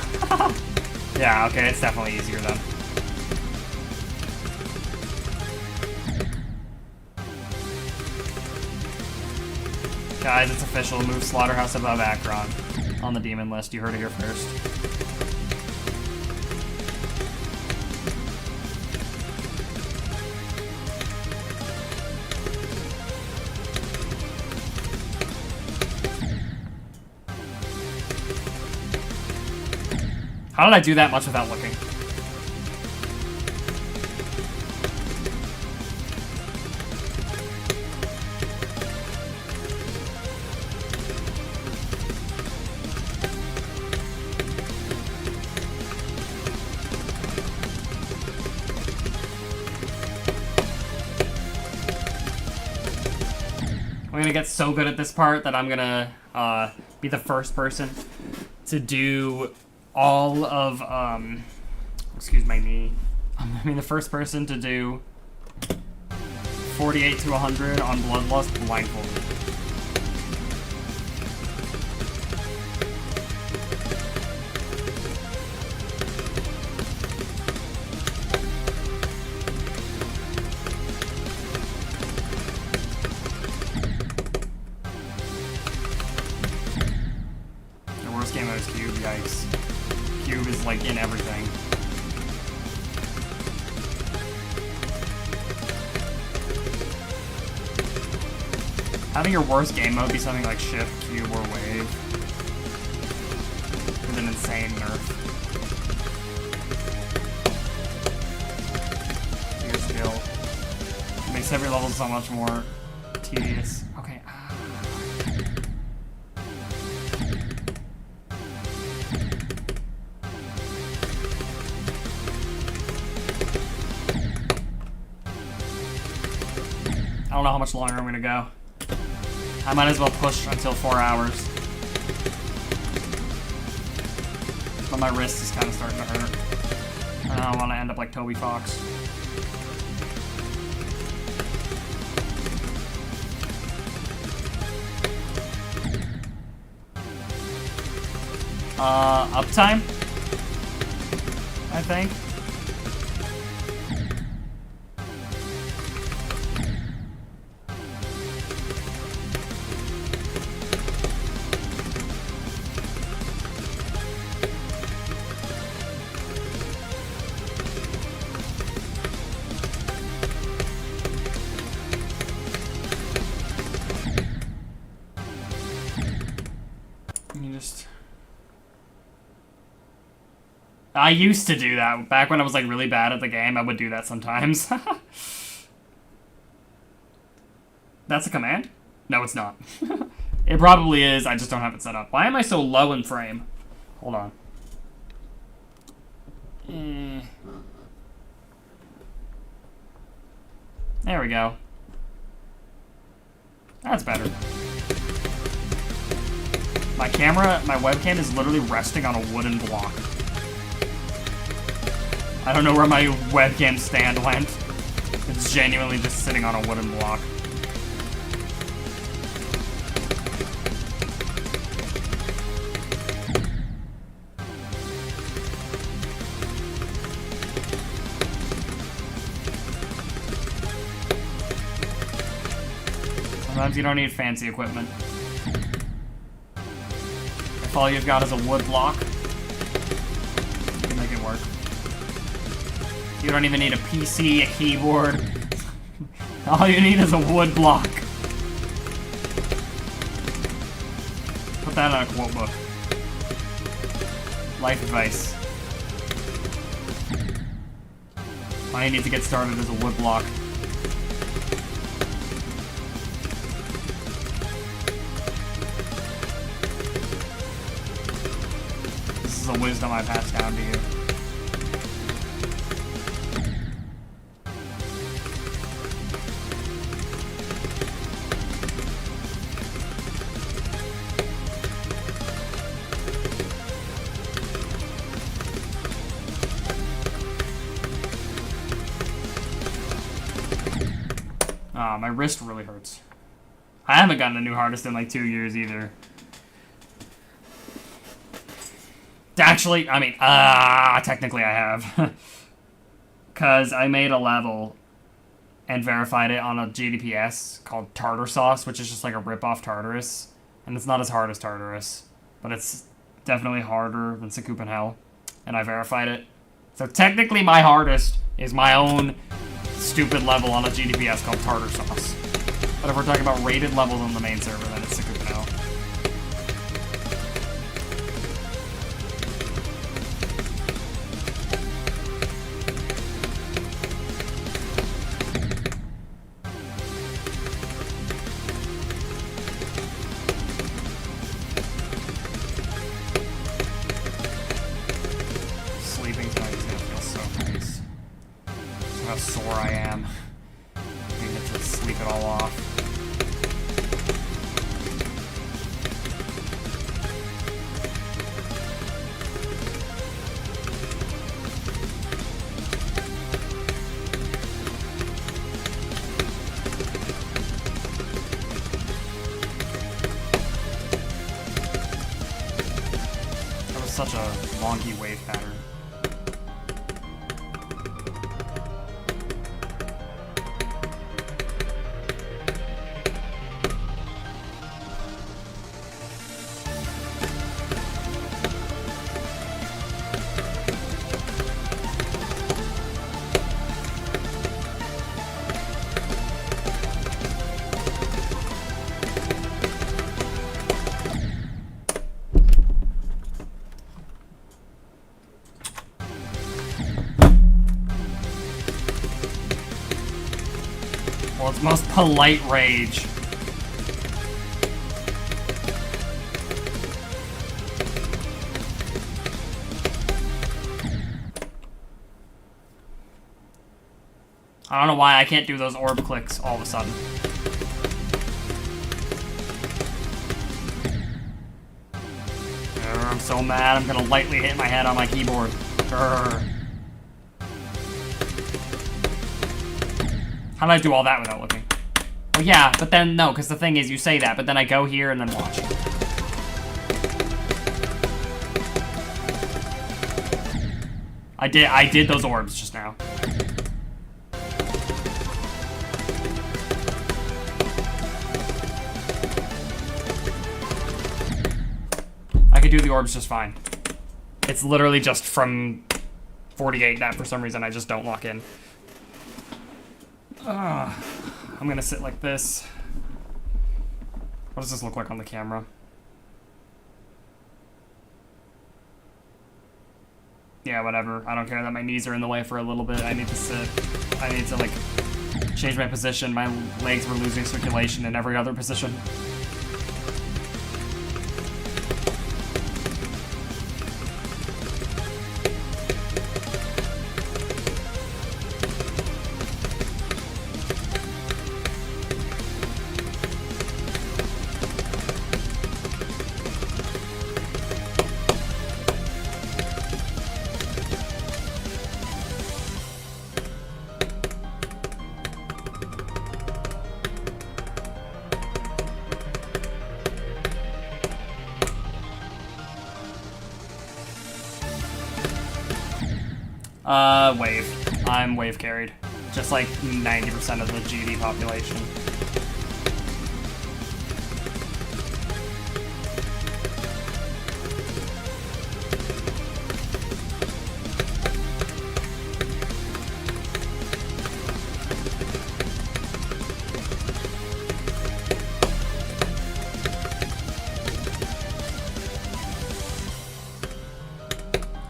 Yeah, okay, it's definitely easier then. Guys, it's official. Move Slaughterhouse above Acheron on the demon list. You heard it here first. How did I do that much without looking? I'm gonna get so good at this part that I'm gonna be the first person to do all of, excuse my knee. I'm gonna be the first person to do 48 to 100 on Bloodlust blindfolded. Game mode is Cube, yikes. Cube is like in everything. Having your worst game mode be something like Shift, Cube, or Wave is an insane nerf. Your skill. It makes every level so much more tedious. Okay. I don't know how much longer I'm gonna go. I might as well push until 4 hours. But my wrist is kind of starting to hurt. I don't want to end up like Toby Fox. Uptime? I think. I used to do that. Back when I was like really bad at the game, I would do that sometimes. That's a command? No, it's not. It probably is, I just don't have it set up. Why am I so low in frame? Hold on. There we go. That's better. My webcam is literally resting on a wooden block. I don't know where my webcam stand went. It's genuinely just sitting on a wooden block. Sometimes you don't need fancy equipment. If all you've got is a wood block, you can make it work. You don't even need a PC, a keyboard. All you need is a wood block. Put that on a quote book. Life advice. All you need to get started is a wood block. This is a wisdom I passed down to you. My wrist really hurts. I haven't gotten a new hardest in like 2 years either. Actually, I mean, technically I have. Because I made a level and verified it on a GDPS called Tartar Sauce, which is just like a rip-off Tartarus. And it's not as hard as Tartarus, but it's definitely harder than Sakup in Hell. And I verified it. So technically my hardest is my own stupid level on a GDPS called Tartar Sauce. But if we're talking about rated levels on the main server, then it's Sakup in Hell. Sleeping tonight is gonna feel so nice. How sore I am. I need to sleep it all off. such a wonky wave pattern. World's most polite rage. I don't know why I can't do those orb clicks all of a sudden. I'm so mad, I'm gonna lightly hit my head on my keyboard. Grr. How did I do all that without looking? Oh yeah, but then, no, because the thing is, you say that, but then I go here and then watch. I did those orbs just now. I could do the orbs just fine. It's literally just from 48 that for some reason I just don't lock in. I'm gonna sit like this. What does this look like on the camera? Yeah, whatever. I don't care that my knees are in the way for a little bit. I need to sit. I need to, like, change my position. My legs were losing circulation in every other position. Wave. I'm wave carried. Just like 90% of the GD population.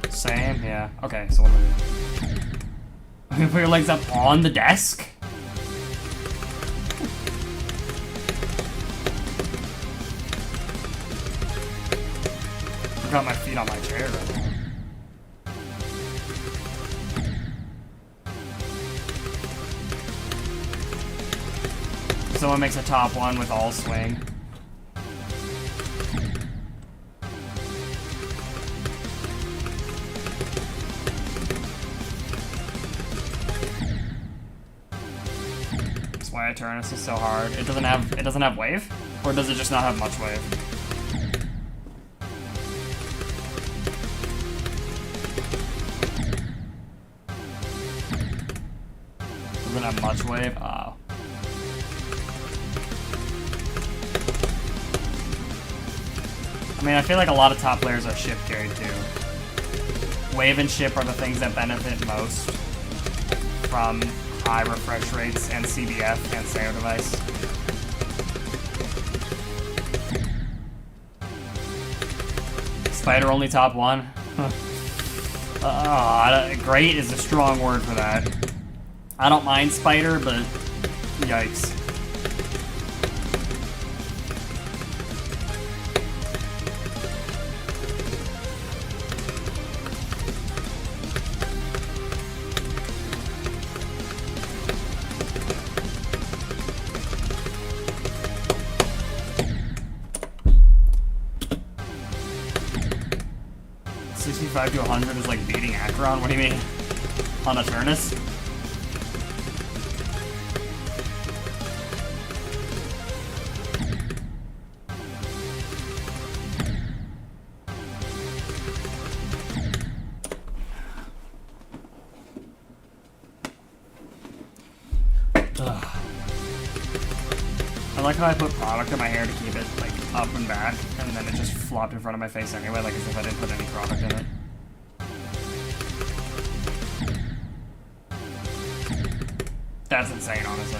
Same, yeah. Okay, so what do we do? Put your legs up on the desk? I've got my feet on my chair right now. Someone makes a top one with all swing. Why Eternus is so hard. It doesn't have wave? Or does it just not have much wave? Doesn't have much wave? Oh. I mean, I feel like a lot of top players are ship carried too. Wave and ship are the things that benefit most from high refresh rates and CBF and SAO device. Spider only top one? Great is a strong word for that. I don't mind Spider, but yikes. To 100 is like beating Acheron? What do you mean? On Eternus? I like how I put product in my hair to keep it like up and back, and then it just flopped in front of my face anyway, like as if I didn't put any product in it. That's insane, honestly.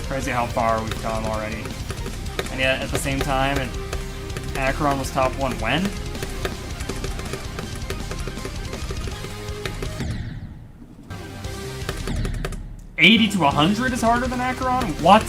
Crazy how far we've come already. And yet, at the same time, and Acheron was top 1 when? $80 to $100 is harder than Acheron? What?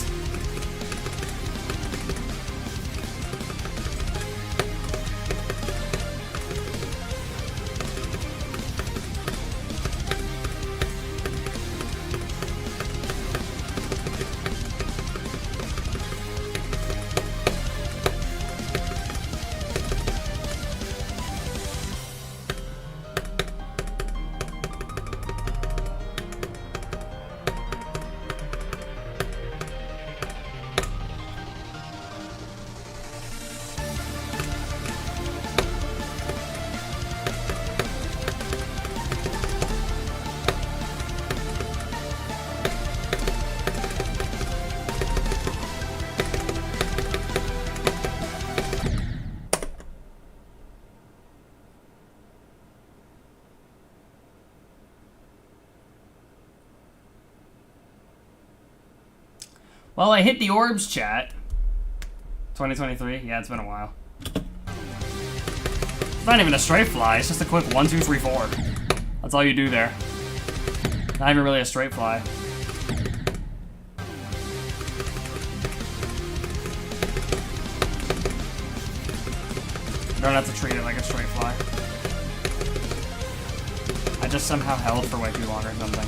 Well, I hit the orbs, chat. 2023? Yeah, it's been a while. It's not even a straight fly, it's just a quick 1, 2, 3, 4. That's all you do there. Not even really a straight fly. You don't have to treat it like a straight fly. I just somehow held for way too long or something.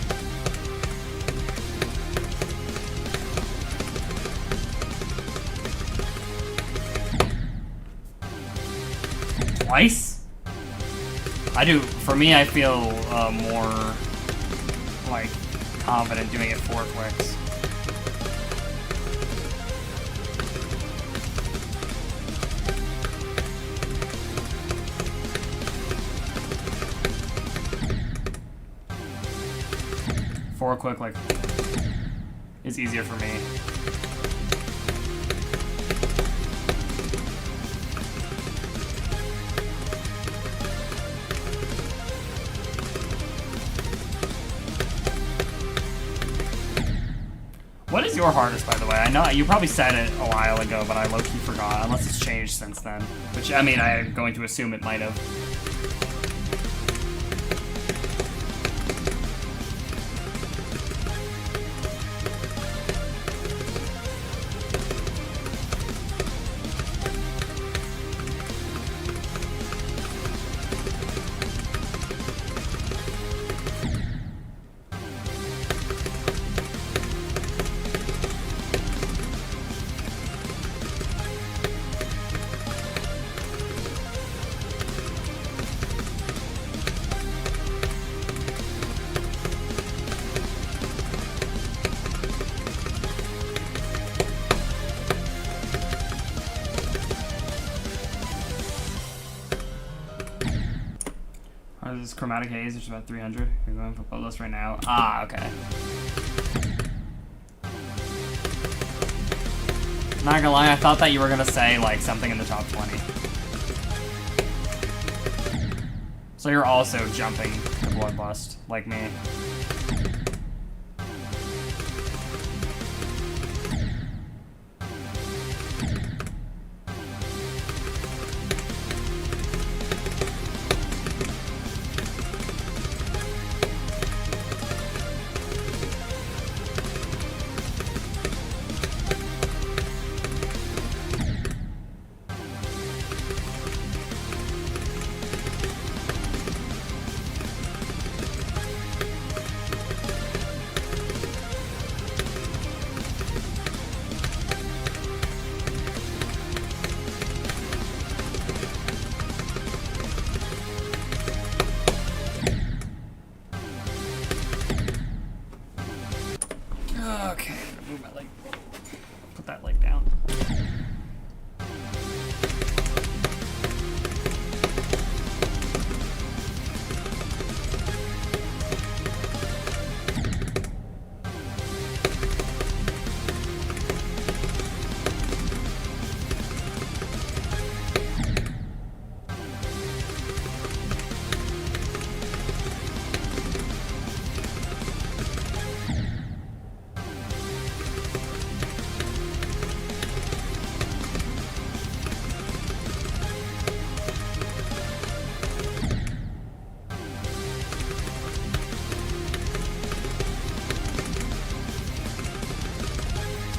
Twice? I do, for me, I feel more, like, confident doing it 4 clicks. Four quick, like, is easier for me. What is your hardest, by the way? I know you probably said it a while ago, but I low-key forgot, unless it's changed since then. Which, I mean, I'm going to assume it might have. This is Chromatic Haze, which is about 300. You're going for BLOODLUST right now. Ah, okay. Not gonna lie, I thought that you were gonna say, like, something in the top 20. So you're also jumping to BLOODLUST, like me.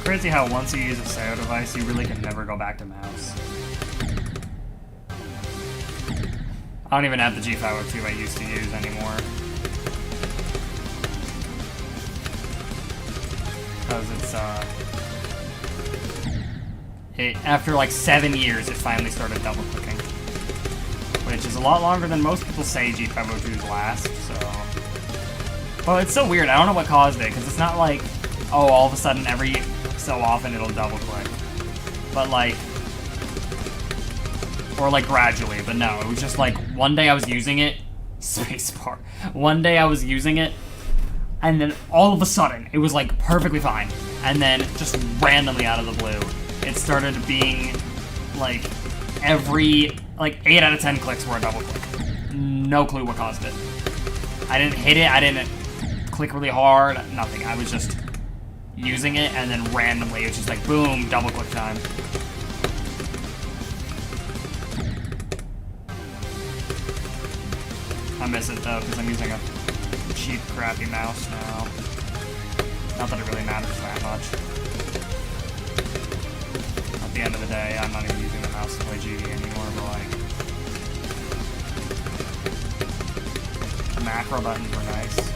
crazy how once you use a SEO device, you really can never go back to mouse. I don't even have the G502 I used to use anymore. Because it's, after like 7 years, it finally started double clicking. Which is a lot longer than most people say G502s last, so... Well, it's so weird, I don't know what caused it, because it's not like, oh, all of a sudden every so often it'll double click. But like... Or like gradually, but no, it was just like, one day I was using it, spacebar. One day I was using it, and then all of a sudden, it was like perfectly fine. And then, just randomly out of the blue, it started being like every, like 8 out of 10 clicks were a double click. No clue what caused it. I didn't hit it, I didn't click really hard, nothing. I was just using it, and then randomly, it was just like, boom, double click time. I miss it though, because I'm using a cheap, crappy mouse now. Not that it really matters that much. At the end of the day, I'm not even using the mouse to play GD anymore, but like... The macro buttons were nice.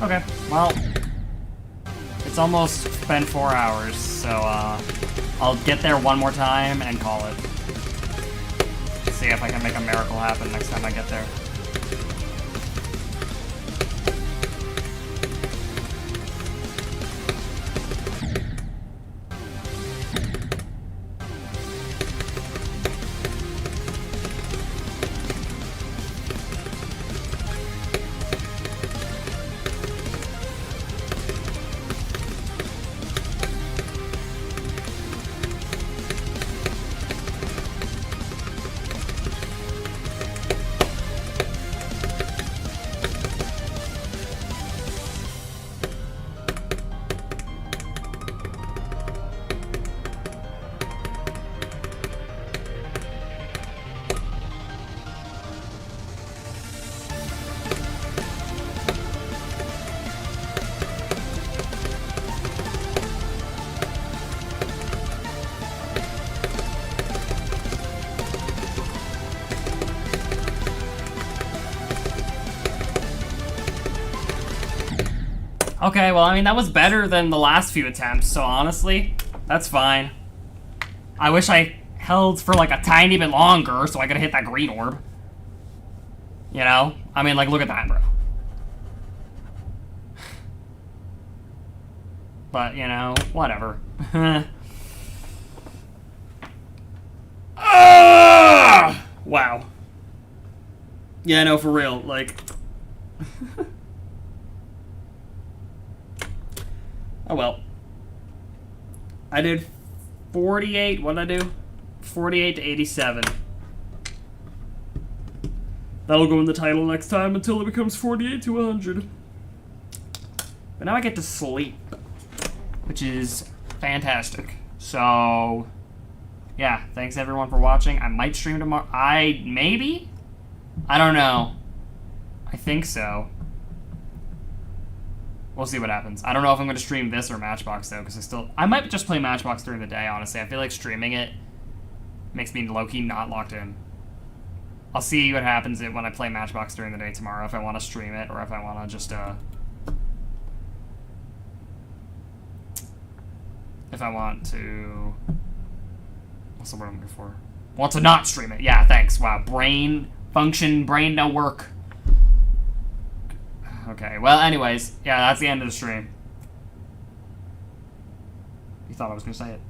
Okay, well, it's almost been 4 hours, so I'll get there one more time and call it. See if I can make a miracle happen next time I get there. Okay, well, I mean, that was better than the last few attempts, so honestly, that's fine. I wish I held for, like, a tiny bit longer so I could hit that green orb. You know? I mean, like, look at that, bro. But, you know, whatever. Wow. Yeah, no, for real, like... Oh well. I did 48, what did I do? 48 to 87. That'll go in the title next time until it becomes 48 to 100. But now I get to sleep, which is fantastic. So, yeah, thanks everyone for watching. I might stream tomorrow. Maybe? I don't know. I think so. We'll see what happens. I don't know if I'm going to stream this or Matchbox, though, because I might just play Matchbox during the day, honestly. I feel like streaming it makes me low-key not locked in. I'll see what happens when I play Matchbox during the day tomorrow, if I want to stream it, or if I want to just, if I want to... What's the word I'm looking for? Want to not stream it. Yeah, thanks. Wow, brain no work. Okay, well, anyways, yeah, that's the end of the stream. You thought I was going to say it.